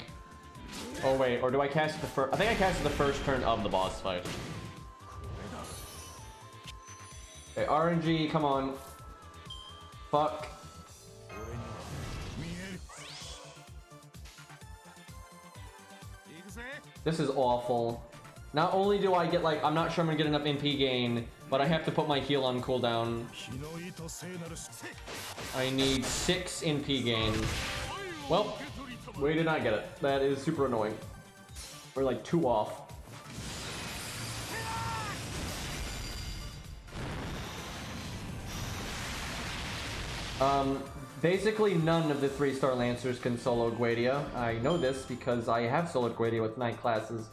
Oh wait, or do I cast it the first? I think I casted the first turn of the boss fight. Okay, RNG, come on. Fuck. This is awful. Not only do I get like, I'm not sure I'm gonna get enough MP gain, but I have to put my heal on cooldown. I need 6 NP gain. Well, we did not get it. That is super annoying. We're like 2 off. Basically none of the 3-star Lancers can solo Guadia. I know this because I have soloed Guadia with 9 classes.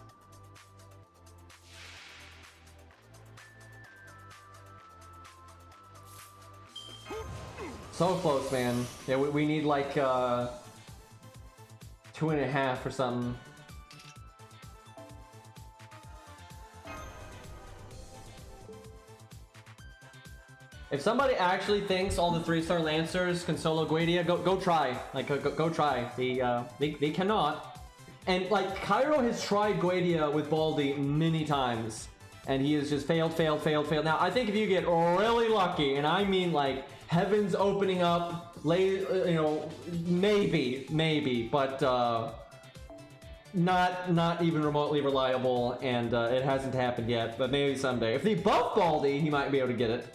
So close, man. Yeah, we need like 2.5 or something. If somebody actually thinks all the 3-star Lancers can solo Guadia, go try. Like, go try. They cannot. And, like, Cairo has tried Guadia with Baldi many times. And he has just failed. Now, I think if you get really lucky, and I mean, like, heavens opening up, you know, maybe, but, not even remotely reliable, and it hasn't happened yet, but maybe someday. If they buff Baldi, he might be able to get it.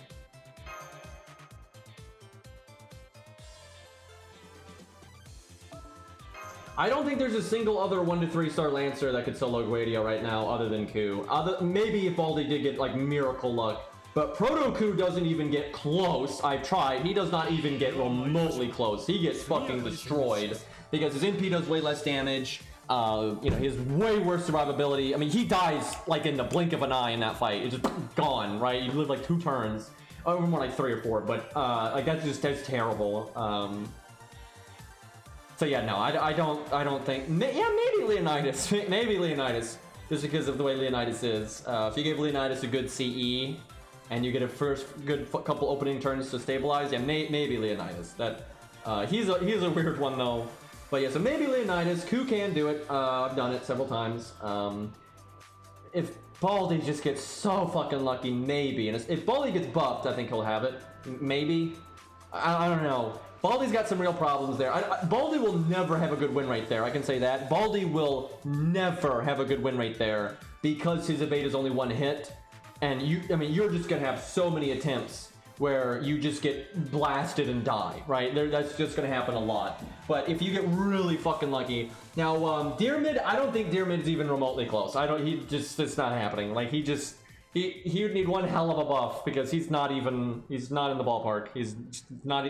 I don't think there's a single other 1 to 3-star Lancer that could solo Guadia right now other than Ku. Maybe if Baldi did get like miracle luck. But Proto Ku doesn't even get close. I've tried. He does not even get remotely close. He gets fucking destroyed because his NP does way less damage. You know, he has way worse survivability. I mean, he dies like in the blink of an eye in that fight. It's just gone, right? You live like 2 turns. Or more like 3 or 4, but like that's terrible. So yeah, no, I don't think. Yeah, maybe Leonidas. Maybe Leonidas, just because of the way Leonidas is. If you give Leonidas a good CE, and you get a first good couple opening turns to stabilize, yeah, maybe Leonidas. That he's a weird one though. But yeah, so maybe Leonidas. Ku can do it. I've done it several times. If Baldi just gets so fucking lucky, maybe. And if Baldi gets buffed, I think he'll have it. Maybe. I don't know. Baldi's got some real problems there. Baldi will never have a good win rate there, I can say that. Baldi will never have a good win rate there because his evade is only 1 hit. And you're just gonna have so many attempts where you just get blasted and die, right? That's just gonna happen a lot. But if you get really fucking lucky. Now, Deer Mid, I don't think Deer Mid's even remotely close. It's not happening. Like, He would need one hell of a buff because he's not in the ballpark. He's not.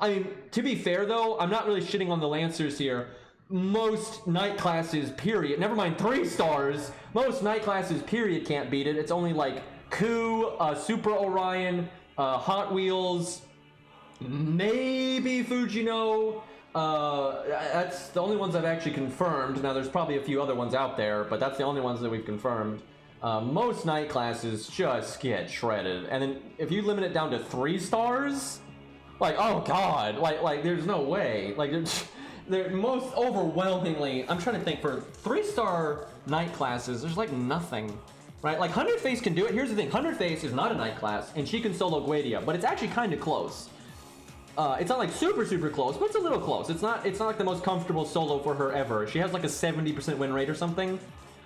I mean, to be fair though, I'm not really shitting on the Lancers here. Most night classes, period. Never mind 3 stars. Most night classes, period, can't beat it. It's only like Coup, Super Orion, Hot Wheels, maybe Fujino. That's the only ones I've actually confirmed. Now there's probably a few other ones out there, but that's the only ones that we've confirmed. Most night classes just get shredded, and then if you limit it down to 3 stars, like, oh god, like there's no way. Like they're most overwhelmingly, I'm trying to think, for 3-star night classes, there's like nothing, right? Like 100 Face can do it. Here's the thing, 100 Face is not a night class, and she can solo Guadia, but it's actually kind of close. It's not like super close, but it's a little close. It's not like the most comfortable solo for her ever. She has like a 70% win rate or something.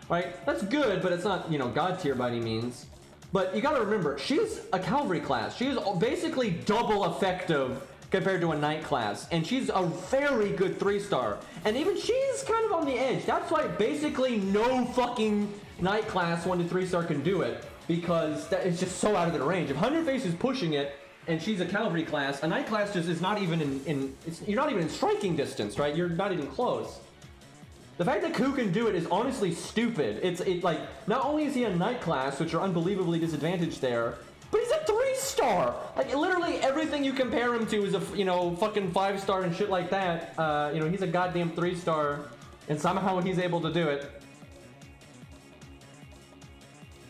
Right? That's good, but it's not, you know, god tier by any means. But you gotta remember, she's a cavalry class. She is basically double effective compared to a knight class. And she's a very good 3-star. And even she's kind of on the edge. That's why basically no fucking knight class 1 to 3-star can do it. Because that is just so out of their range. If 100 Face is pushing it, and she's a cavalry class, a knight class just is not even you're not even in striking distance, right? You're not even close. The fact that Coup can do it is honestly stupid. It's like, not only is he a knight class, which are unbelievably disadvantaged there, but he's a 3-star. Like literally everything you compare him to is a, you know, fucking 5-star and shit like that. You know, he's a goddamn 3-star, and somehow he's able to do it.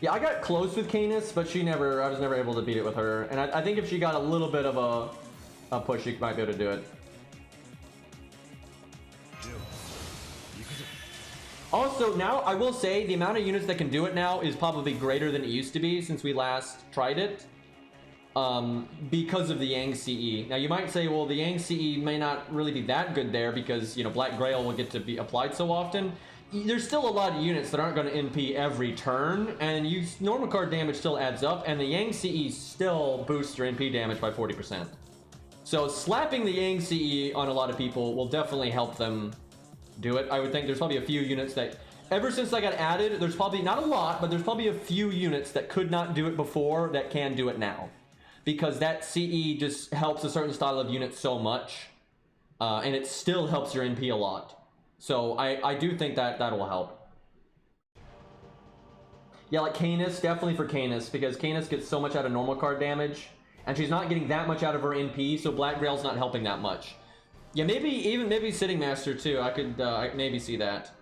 Yeah, I got close with Canis, but I was never able to beat it with her. And I think if she got a little bit of a push, she might be able to do it. Also, now, I will say, the amount of units that can do it now is probably greater than it used to be since we last tried it. Because of the Yang CE. Now, you might say, well, the Yang CE may not really be that good there because, you know, Black Grail will get to be applied so often. There's still a lot of units that aren't going to NP every turn, and normal card damage still adds up, and the Yang CE still boosts your NP damage by 40%. So, slapping the Yang CE on a lot of people will definitely help them do it. I would think there's probably a few units that, ever since I got added, there's probably not a lot, but there's probably a few units that could not do it before that can do it now, because that CE just helps a certain style of unit so much, and it still helps your NP a lot. So I do think that will help. Yeah, like Canis, definitely for Canis, because Canis gets so much out of normal card damage, and she's not getting that much out of her NP, so Black Grail's not helping that much. Yeah, maybe Sitting Master too. I could maybe see that,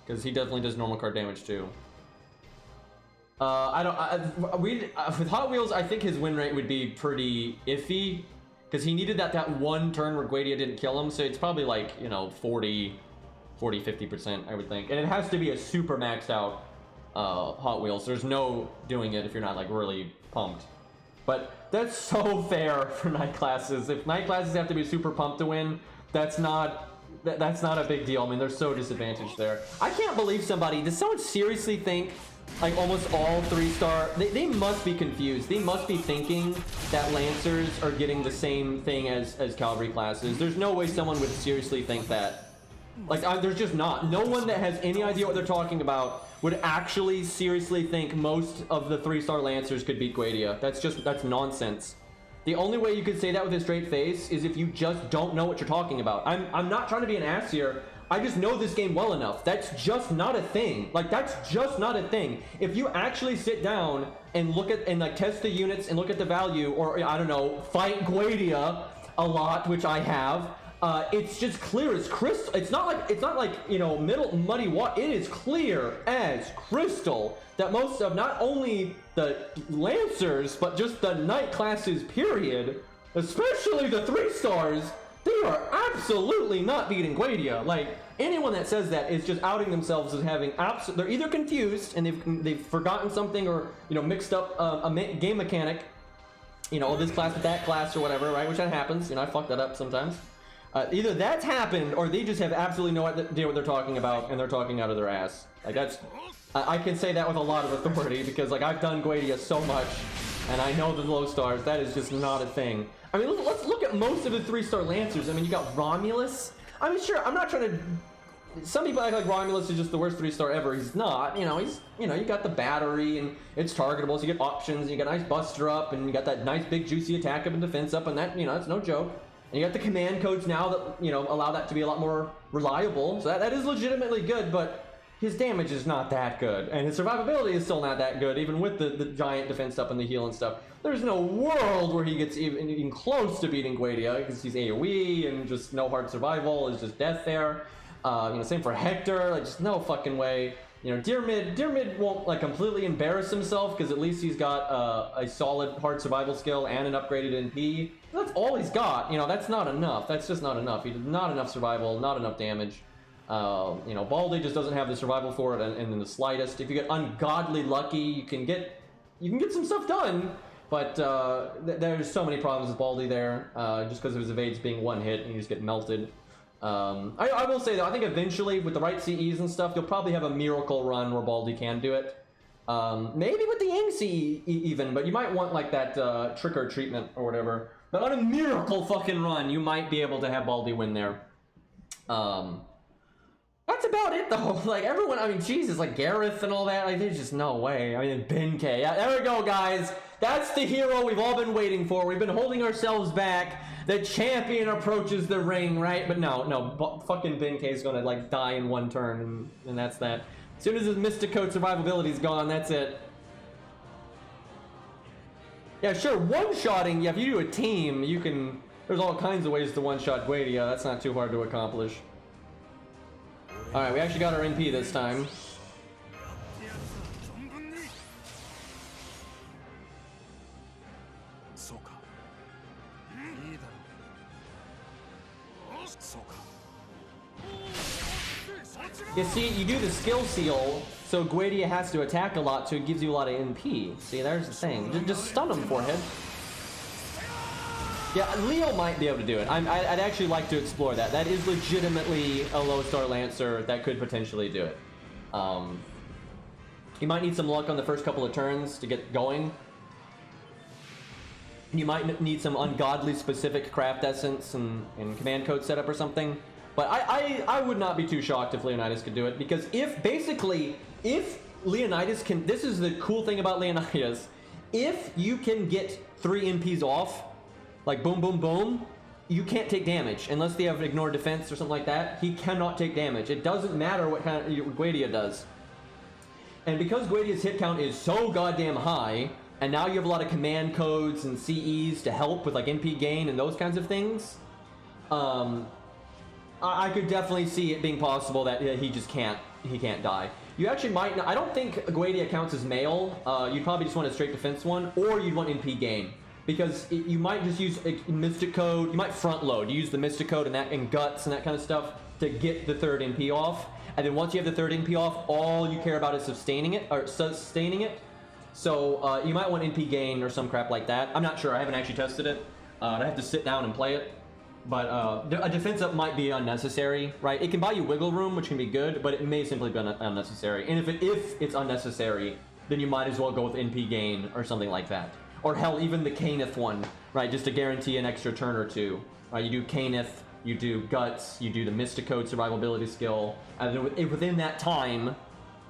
because he definitely does normal card damage too. With Hot Wheels, I think his win rate would be pretty iffy, because he needed that one turn where Guadia didn't kill him. So it's probably like, you know, 50%, I would think, and it has to be a super maxed out Hot Wheels. There's no doing it if you're not like really pumped. But that's so fair for night classes. If night classes have to be super pumped to win, that's not a big deal. I mean, they're so disadvantaged there. I can't believe does someone seriously think like almost all 3-star, they must be confused. They must be thinking that Lancers are getting the same thing as cavalry classes. There's no way someone would seriously think that. Like, there's just not. No one that has any idea what they're talking about would actually seriously think most of the 3-star Lancers could beat Guadia. That's nonsense. The only way you could say that with a straight face is if you just don't know what you're talking about. I'm not trying to be an ass here. I just know this game well enough. That's just not a thing. Like, that's just not a thing. If you actually sit down and look at and like test the units and look at the value, or I don't know, fight Guadia a lot, which I have, it's just clear as crystal. It's not like you know, muddy water. It is clear as crystal that most of not only the Lancers but just the night classes, period, especially the 3-stars, they are absolutely not beating Guadia. Like, anyone that says that is just outing themselves as having they're either confused and they've forgotten something, or, you know, mixed up a game mechanic, you know, this class with that class or whatever, right? Which that happens. You know, I fuck that up sometimes. Either that's happened, or they just have absolutely no idea what they're talking about, and they're talking out of their ass. Like, that's, I can say that with a lot of authority, because like I've done Guadia so much, and I know the low stars. That is just not a thing. I mean, let's look at most of the 3-star Lancers. I mean, you got Romulus. I mean, sure, I'm not trying to some people act like Romulus is just the worst 3-star ever. He's not. You got the battery and it's targetable, so you get options. And you got a nice buster up, and you got that nice big juicy attack up and defense up, and that that's no joke. And you got the command codes now that allow that to be a lot more reliable. So that is legitimately good, but his damage is not that good, and his survivability is still not that good, even with the giant defense up and the heal and stuff. There's no world where he gets even close to beating Guadia, because he's AoE and just no hard survival, is just death there. Same for Hector, like just no fucking way. Dear Mid won't like completely embarrass himself, because at least he's got a solid hard survival skill and an upgraded NP. That's all he's got. That's not enough. That's just not enough. He did not enough survival, not enough damage. Baldy just doesn't have the survival for it, and in the slightest. If you get ungodly lucky, you can get some stuff done, but there's so many problems with Baldy there, just because of his evades being one hit and you just get melted. I will say though, I think eventually with the right CEs and stuff, you'll probably have a miracle run where Baldy can do it. Maybe with the Yang CE even, but you might want like that trigger treatment or whatever. But on a miracle fucking run, you might be able to have Baldy win there. That's about it though. Like everyone, Jesus, like Gareth and all that, like there's just no way. Ben K. Yeah, there we go, guys. That's the hero we've all been waiting for. We've been holding ourselves back. The champion approaches the ring, right? But no, fucking Ben K is gonna like die in one turn, and that's that. As soon as his Mystic Code survivability's gone, that's it. Yeah, sure, one-shotting, yeah, if you do a team, you can... There's all kinds of ways to one-shot Guadia. That's not too hard to accomplish. Alright, we actually got our NP this time. You see, you do the skill seal, so Guadia has to attack a lot, so it gives you a lot of NP. See, there's the thing. Just stun him, forehead. Yeah, Leo might be able to do it. I'd actually like to explore that. That is legitimately a low-star Lancer that could potentially do it. You might need some luck on the first couple of turns to get going. You might need some ungodly specific craft essence and command code setup or something. But I would not be too shocked if Leonidas could do it, because if Leonidas can, this is the cool thing about Leonidas, if you can get 3 MPs off, like boom, boom, boom, you can't take damage, unless they have ignore defense or something like that. He cannot take damage. It doesn't matter what kind of Guadia does. And because Guadia's hit count is so goddamn high, and now you have a lot of command codes and CEs to help with like NP gain and those kinds of things, I could definitely see it being possible that he can't die. You actually might not, I don't think Guadia counts as male. You'd probably just want a straight defense one, or you'd want NP gain. Because you might just use a Mystic Code, you might front load. You use the Mystic Code and Guts and that kind of stuff to get the 3rd NP off. And then once you have the 3rd NP off, all you care about is sustaining it. So you might want NP gain or some crap like that. I'm not sure, I haven't actually tested it. I'd have to sit down and play it. But a defense up might be unnecessary, right? It can buy you wiggle room, which can be good, but it may simply be unnecessary. And if it's unnecessary, then you might as well go with NP gain or something like that. Or hell, even the Caneth one, right? Just to guarantee an extra turn or two. Right? You do Caneth, you do Guts, you do the Mystic Code survivability skill, and then within that time,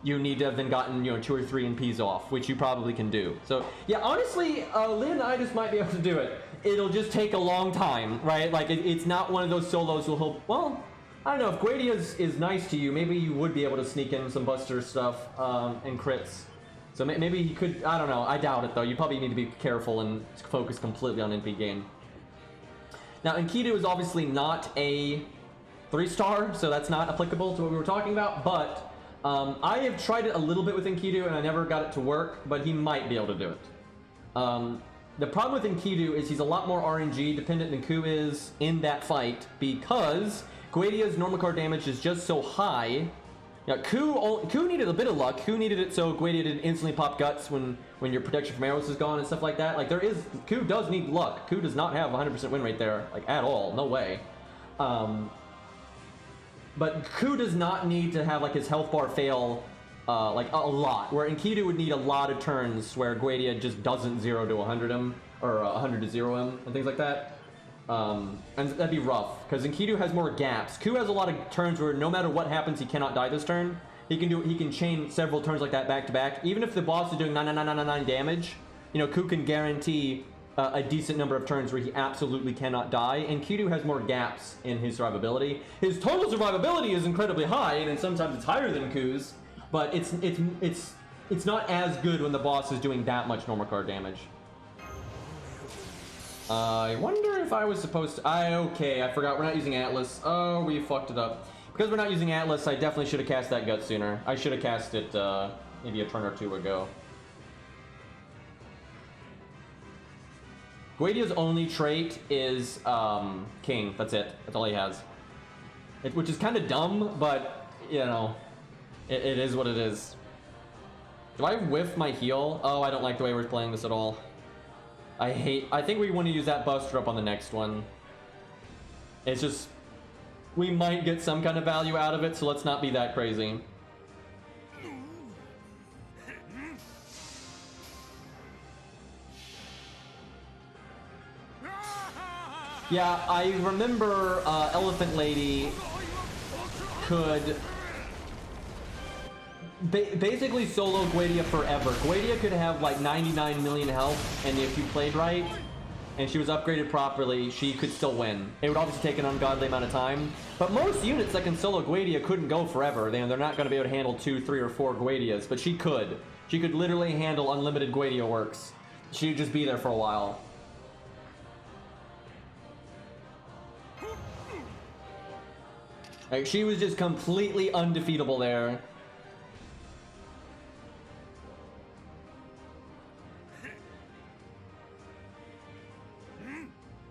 you need to have then gotten 2 or 3 NPs off, which you probably can do. So yeah, honestly, Leonidas might be able to do it. It'll just take a long time, right? Like it's not one of those solos who'll help. Well, I don't know, if Guadia is nice to you, maybe you would be able to sneak in some Buster stuff and crits. So maybe he could, I don't know, I doubt it though. You probably need to be careful and focus completely on NP gain. Now, Enkidu is obviously not a 3-star, so that's not applicable to what we were talking about, but I have tried it a little bit with Enkidu and I never got it to work, but he might be able to do it. The problem with Enkidu is he's a lot more RNG dependent than Ku is in that fight, because Guadia's normal card damage is just so high. Now, Ku needed a bit of luck. Ku needed it so Guadia didn't instantly pop Guts when your protection from arrows is gone and stuff like that. Like, Ku does need luck. Ku does not have 100% win rate there, like, at all. No way. But Ku does not need to have, like, his health bar fail, like, a lot. Where Enkidu would need a lot of turns where Guadia just doesn't 0 to 100 him, or 100 to 0 him, and things like that. And that'd be rough, because Enkidu has more gaps. Ku has a lot of turns where no matter what happens, he cannot die this turn. He can chain several turns like that back to back. Even if the boss is doing 99999 damage, you know, Ku can guarantee a decent number of turns where he absolutely cannot die. And Enkidu has more gaps in his survivability. His total survivability is incredibly high, and sometimes it's higher than Ku's, but it's not as good when the boss is doing that much normal card damage. I wonder if I was supposed to... okay, I forgot we're not using Atlas. Oh, we fucked it up. Because we're not using Atlas, I definitely should have cast that Gut sooner. I should have cast it maybe a turn or two ago. Guadia's only trait is King. That's it. That's all he has. Which is kind of dumb, but, you know, it is what it is. Do I whiff my heal? Oh, I don't like the way we're playing this at all. I think we want to use that Buster up on the next one. It's just... we might get some kind of value out of it, so let's not be that crazy. Yeah, I remember Elephant Lady could basically solo Guadia forever. Guadia could have like 99 million health, and if you played right, and she was upgraded properly, she could still win. It would obviously take an ungodly amount of time, but most units that can solo Guadia couldn't go forever. They're not going to be able to handle 2, 3, or 4 Guadias, but she could. She could literally handle unlimited Guadia works. She'd just be there for a while. Like, she was just completely undefeatable there.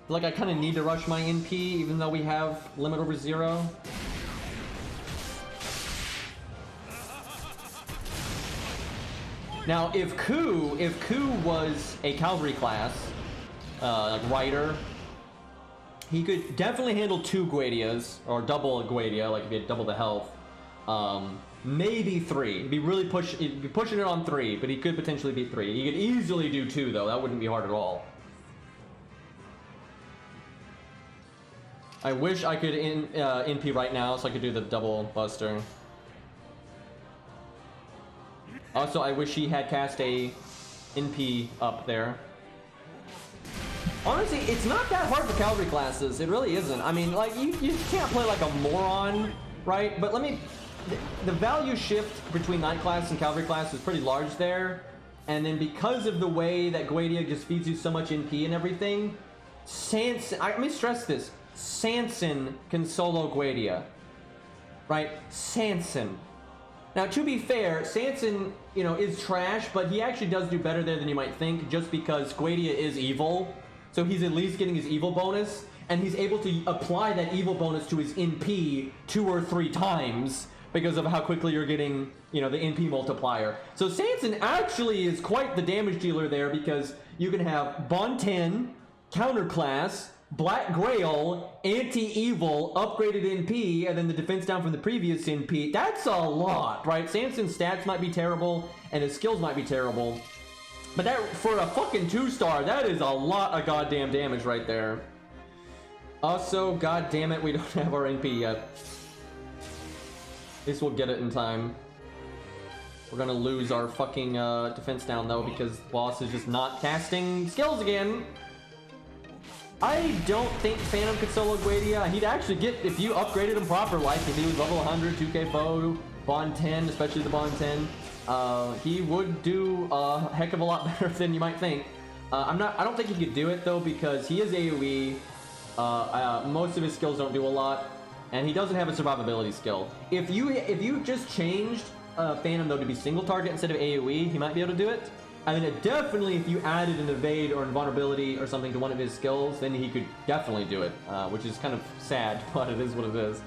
Like, I kind of need to rush my NP, even though we have limit over 0. Now, if Ku was a cavalry class, like Rider, he could definitely handle 2 Guadias, or double a Guadia, like if he had double the health. Maybe 3. He'd be pushing it on 3, but he could potentially beat 3. He could easily do 2, though. That wouldn't be hard at all. I wish I could NP right now so I could do the double Buster. Also, I wish he had cast a NP up there. Honestly, it's not that hard for cavalry classes. It really isn't. I mean, like, you can't play like a moron, right? But the value shift between knight class and cavalry class is pretty large there. And then because of the way that Guadia just feeds you so much NP and everything, Sanson, let me stress this, Sanson can solo Guadia, right? Sanson. Now, to be fair, Sanson, you know, is trash, but he actually does do better there than you might think, just because Guadia is evil. So he's at least getting his evil bonus, and he's able to apply that evil bonus to his NP 2 or 3 times because of how quickly you're getting, you know, the NP multiplier. So Sanson actually is quite the damage dealer there, because you can have Bond 10, counterclass, Black Grail, anti-evil, upgraded NP, and then the defense down from the previous NP. That's a lot, right? Sanson's stats might be terrible, and his skills might be terrible. But that, for a fucking 2-star, that is a lot of goddamn damage right there. Also, goddamn it, we don't have our NP yet. At least we'll get it in time. We're gonna lose our fucking defense down, though, because the boss is just not casting skills again. I don't think Phantom could solo Guadia. He'd actually get, if you upgraded him proper, like if he was level 100, 2k foe, Bond 10, especially the Bond 10, he would do a heck of a lot better than you might think. I don't think he could do it though, because he is AoE. Most of his skills don't do a lot, and he doesn't have a survivability skill. If you just changed Phantom though to be single target instead of AoE, he might be able to do it. And then definitely, if you added an evade or invulnerability or something to one of his skills, then he could definitely do it, which is kind of sad, but it is what it is.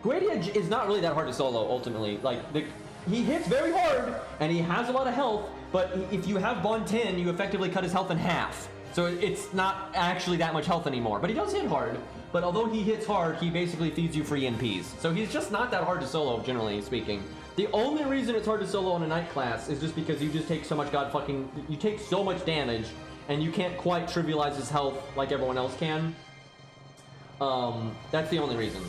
Guadia is not really that hard to solo, ultimately. Like, he hits very hard, and he has a lot of health, but if you have Bond 10, you effectively cut his health in half. So it's not actually that much health anymore, but he does hit hard. But although he hits hard, he basically feeds you free NPs. So he's just not that hard to solo, generally speaking. The only reason it's hard to solo on a knight class is just because you just take so much you take so much damage, and you can't quite trivialize his health like everyone else can. That's the only reason.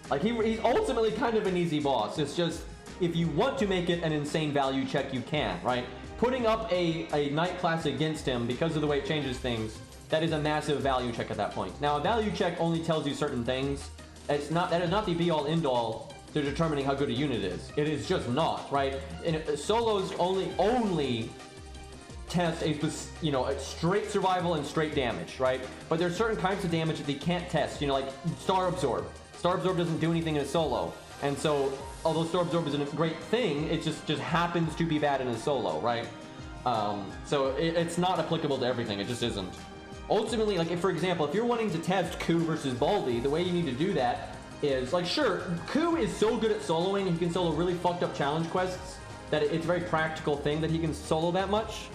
Like, he's ultimately kind of an easy boss. It's just, if you want to make it an insane value check, you can, right? Putting up a Knight class against him, because of the way it changes things, that is a massive value check at that point. Now, a value check only tells you certain things. That is not the be-all, end-all to determining how good a unit is. It is just not, right? And solos only test a straight survival and straight damage, right? But there's certain kinds of damage that they can't test, like Star Absorb. Star Absorb doesn't do anything in a solo, and so although Star Absorb isn't a great thing, it just happens to be bad in a solo, right? So it's not applicable to everything. It just isn't. Ultimately, like, for example, if you're wanting to test Ku versus Baldi, the way you need to do that is, like, sure, Ku is so good at soloing, he can solo really fucked up challenge quests, that it's a very practical thing that he can solo that much.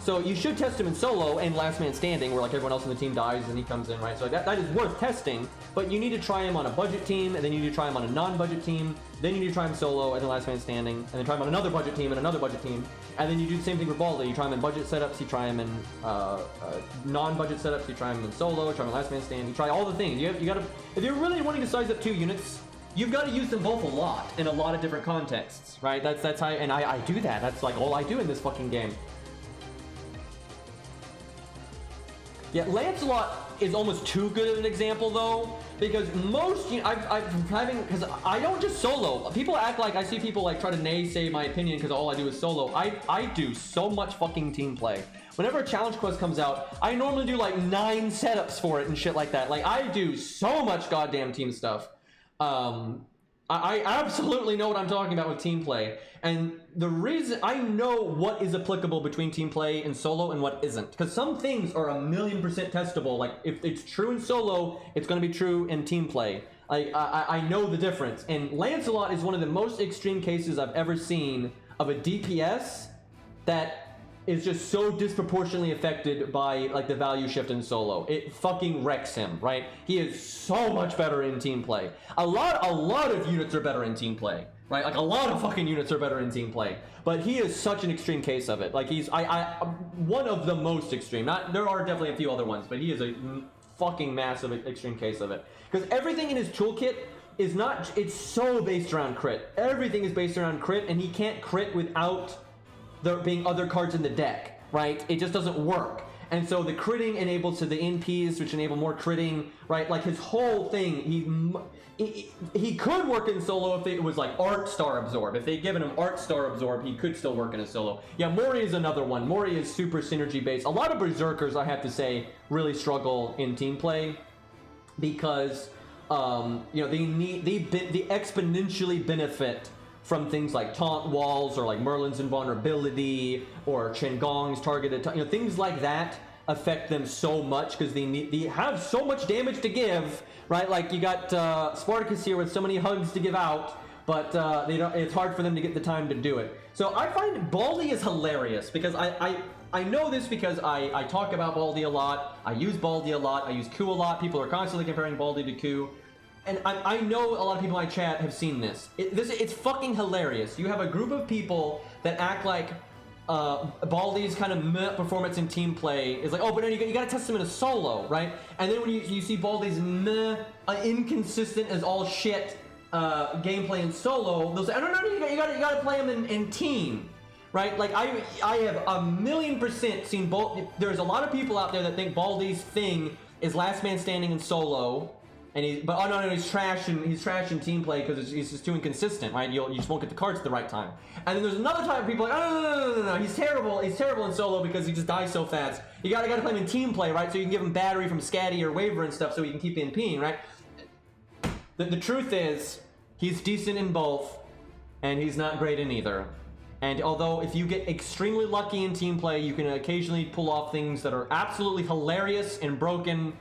So you should test him in solo and last man standing, where like everyone else in the team dies and he comes in, right? So that is worth testing, but you need to try him on a budget team, and then you need to try him on a non-budget team, then you need to try him solo and then last man standing, and then try him on another budget team and another budget team, and then you do the same thing for Baldi. You try him in budget setups, you try him in non-budget setups, you try him in solo, try him in last man standing, you try all the things. You gotta, if you're really wanting to size up 2 units, you've got to use them both a lot in a lot of different contexts, right? That's how, and I do that. That's like all I do in this fucking game. Yeah, Lancelot is almost too good of an example though, because most, because I don't just solo. People act like, I see people like try to naysay my opinion because all I do is solo. I do so much fucking team play. Whenever a challenge quest comes out, I normally do like 9 setups for it and shit like that. Like, I do so much goddamn team stuff. I absolutely know what I'm talking about with team play, and the reason I know what is applicable between team play and solo and what isn't, because some things are 1,000,000% testable. Like, if it's true in solo, it's going to be true in team play. I know the difference, and Lancelot is one of the most extreme cases I've ever seen of a DPS that is just so disproportionately affected by like the value shift in solo. It fucking wrecks him, right? He is so much better in team play. A lot of units are better in team play, right? Like, a lot of fucking units are better in team play. But he is such an extreme case of it. Like, he's one of the most extreme. There are definitely a few other ones, but he is a fucking massive extreme case of it. Because everything in his toolkit is not, it's so based around crit. Everything is based around crit, and he can't crit without there being other cards in the deck, right? It just doesn't work. And so the critting enables to the NPs, which enable more critting, right? Like, his whole thing, he could work in solo if it was like Art Star Absorb. If they'd given him Art Star Absorb, he could still work in a solo. Yeah, Mori is another one. Mori is super synergy based. A lot of Berserkers, I have to say, really struggle in team play because they exponentially benefit from things like taunt walls, or like Merlin's invulnerability, or Chen Gong's targeted, things like that affect them so much because they have so much damage to give, right? Like, you got Spartacus here with so many hugs to give out, but it's hard for them to get the time to do it. So I find Baldi is hilarious because I know this because I talk about Baldi a lot, I use Baldi a lot, I use Ku a lot. People are constantly comparing Baldi to Ku. And I know a lot of people in my chat have seen this. It's fucking hilarious. You have a group of people that act like Baldi's kind of meh performance in team play is like, oh, but no, you gotta test him in a solo, right? And then when you see Baldi's meh, inconsistent as all shit gameplay in solo, they'll say, oh, no, you gotta play him in team, right? Like, I have 1,000,000% seen there's a lot of people out there that think Baldi's thing is last man standing in solo. And he's trash in team play because he's just too inconsistent, right? You just won't get the cards at the right time. And then there's another type of people like, oh, no, he's terrible in solo because he just dies so fast. You gotta play him in team play, right? So you can give him battery from Scatty or Waver and stuff so he can keep NPing, right? The truth is, he's decent in both, and he's not great in either. And although if you get extremely lucky in team play, you can occasionally pull off things that are absolutely hilarious and broken.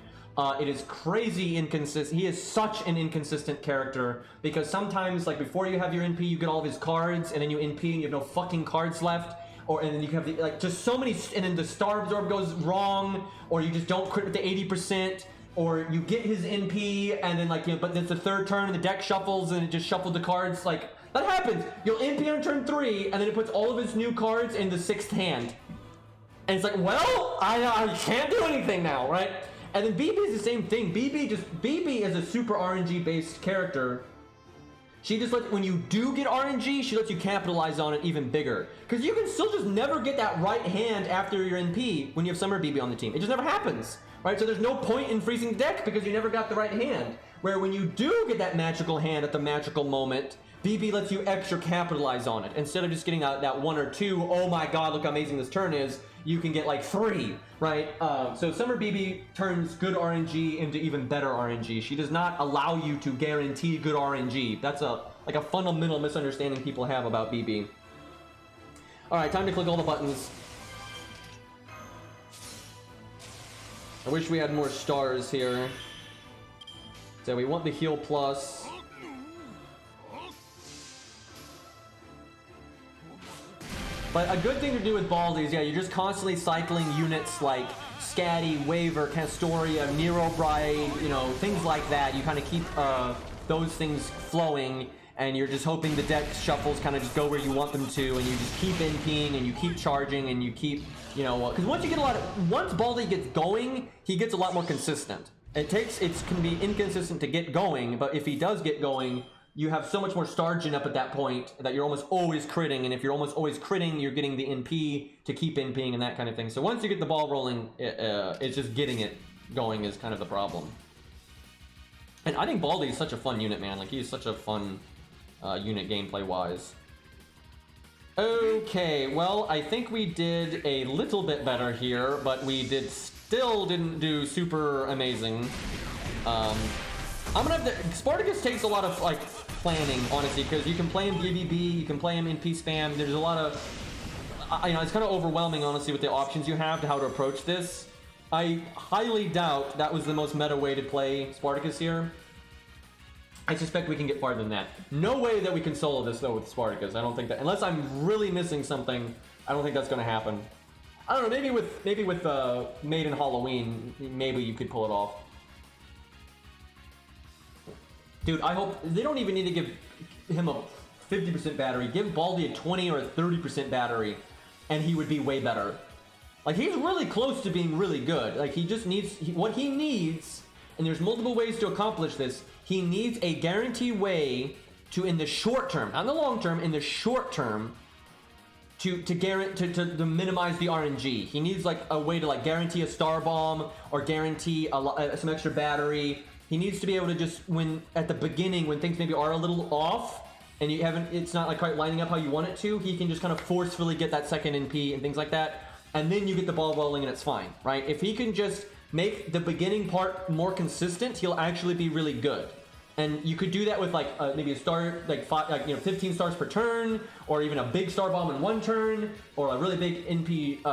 It is crazy inconsistent. He is such an inconsistent character because sometimes, like, before you have your NP, you get all of his cards, and then you NP and you have no fucking cards left, and then you have just so many, and then the Star Absorb goes wrong, or you just don't crit with the 80%, or you get his NP, and then but it's the third turn and the deck shuffles and it just shuffled the cards. Like, that happens. You'll NP on turn 3, and then it puts all of his new cards in the 6th hand. And it's like, well, I can't do anything now, right? And then BB is the same thing. BB is a super RNG based character. She just lets, when you do get RNG, she lets you capitalize on it even bigger. Because you can still just never get that right hand after your NP when you have Summer BB on the team. It just never happens, right? So there's no point in freezing the deck because you never got the right hand. Where when you do get that magical hand at the magical moment, BB lets you extra capitalize on it. Instead of just getting that 1 or 2, oh my god, look how amazing this turn is, you can get like 3, right? So Summer BB turns good RNG into even better RNG. She does not allow you to guarantee good RNG. That's a fundamental misunderstanding people have about BB. Alright, time to click all the buttons. I wish we had more stars here. So we want the heal plus. But a good thing to do with Baldi is, yeah, you're just constantly cycling units like Scatty, Waver, Castoria, Nero Bride, you know, things like that. You kind of keep those things flowing, and you're just hoping the deck shuffles kind of just go where you want them to, and you just keep NPing, and you keep charging, and you keep, you know, because once you get once Baldi gets going, he gets a lot more consistent. It can be inconsistent to get going, but if he does get going, you have so much more Stargen up at that point that you're almost always critting, and if you're almost always critting, you're getting the NP to keep NPing and that kind of thing. So once you get the ball rolling, it's just getting it going is kind of the problem. And I think Baldi is such a fun unit, man. Like, he's such a fun unit gameplay-wise. Okay, well, I think we did a little bit better here, but we still didn't do super amazing. I'm gonna have to... Spartacus takes a lot of, like, planning, honestly, because you can play him BBB, you can play him in P-Spam, there's a lot of... you know, it's kind of overwhelming, honestly, with the options you have to how to approach this. I highly doubt that was the most meta way to play Spartacus here. I suspect we can get farther than that. No way that we can solo this, though, with Spartacus. I don't think that... Unless I'm really missing something, I don't think that's gonna happen. I don't know, maybe with Maiden Halloween, maybe you could pull it off. Dude, I hope they don't even need to give him a 50% battery. Give Baldi a 20 or a 30% battery, and he would be way better. Like, he's really close to being really good. Like, he just needs what he needs, and there's multiple ways to accomplish this. He needs a guaranteed way to, in the short term, not in the long term, in the short term, to minimize the RNG. He needs like a way to like guarantee a star bomb or guarantee some extra battery. He needs to be able to just, when at the beginning, when things maybe are a little off and you haven't, it's not like quite lining up how you want it to, he can just kind of forcefully get that second NP and things like that, and then you get the ball rolling and it's fine, right? If he can just make the beginning part more consistent, he'll actually be really good. And you could do that with like maybe a star, like 15 stars per turn, or even a big star bomb in one turn, or a really big NP,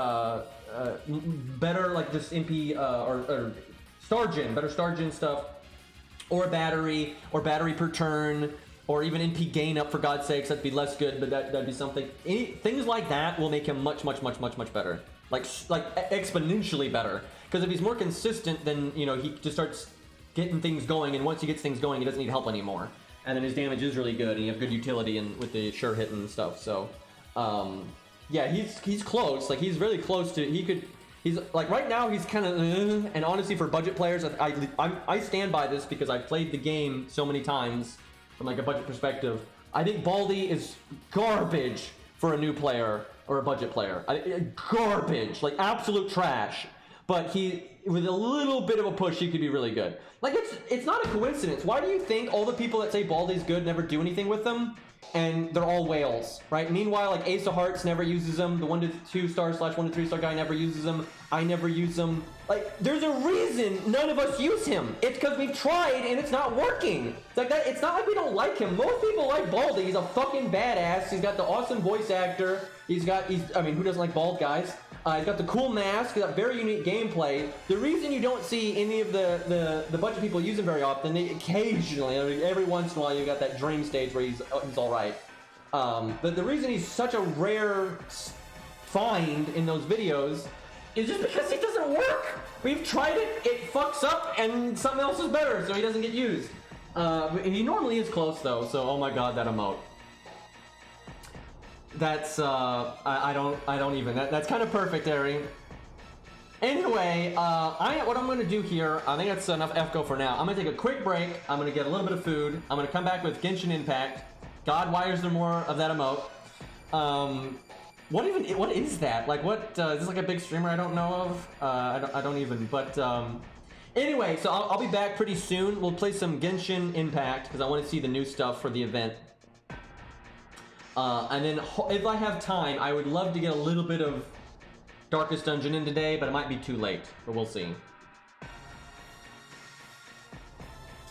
better like just NP or Stargen, better Stargen stuff. Or battery per turn, or even NP gain up, for God's sakes. That'd be less good, but that'd be something. Things like that will make him much better, like exponentially better. Because if he's more consistent, then you know he just starts getting things going, and once he gets things going, he doesn't need help anymore. And then his damage is really good, and you have good utility and with the sure hit and stuff. So, yeah, he's close. Like he's really close to. He's like right now he's kind of and honestly for budget players I stand by this because I've played the game so many times from like a budget perspective. I think Baldi is garbage for a new player or a budget player. Garbage, like absolute trash. But he, with a little bit of a push, he could be really good. Like it's not a coincidence. Why do you think all the people that say Baldi's good never do anything with them? And they're all whales, right? Meanwhile, like Ace of Hearts never uses them. The 1 to 2 star / 1 to 3 star guy never uses them. I never use them. Like, there's a reason none of us use him. It's because we've tried and it's not working. It's like that. It's not like we don't like him. Most people like Baldi. He's a fucking badass. He's got the awesome voice actor. I mean, who doesn't like bald guys? He's got the cool mask. He's got very unique gameplay. The reason you don't see any of the bunch of people use him very often, they occasionally, I mean, every once in a while, you got that dream stage where he's all right. But the reason he's such a rare find in those videos is just because it doesn't work. We've tried it, it fucks up, and something else is better, so he doesn't get used. He normally is close though, so oh my god, that emote. That's I don't even. That's kind of perfect, Ari. Anyway, what I'm gonna do here, I think that's enough FGO for now. I'm gonna take a quick break. I'm gonna get a little bit of food. I'm gonna come back with Genshin Impact. God, why is there more of that emote? What is that? Like, what, is this like a big streamer I don't know of? I don't even, but, anyway, so I'll be back pretty soon. We'll play some Genshin Impact, because I want to see the new stuff for the event. And then, if I have time, I would love to get a little bit of Darkest Dungeon in today, but it might be too late, but we'll see.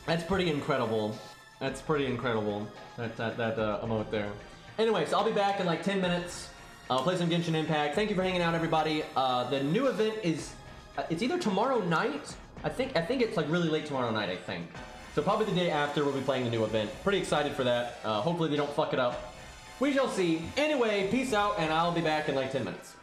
That's pretty incredible. That's pretty incredible, that emote there. Anyway, so I'll be back in like 10 minutes. I'll play some Genshin Impact. Thank you for hanging out, everybody. The new event is, it's either tomorrow night. I think it's like really late tomorrow night, I think. So probably the day after we'll be playing the new event. Pretty excited for that. Hopefully they don't fuck it up. We shall see. Anyway, peace out, and I'll be back in like 10 minutes.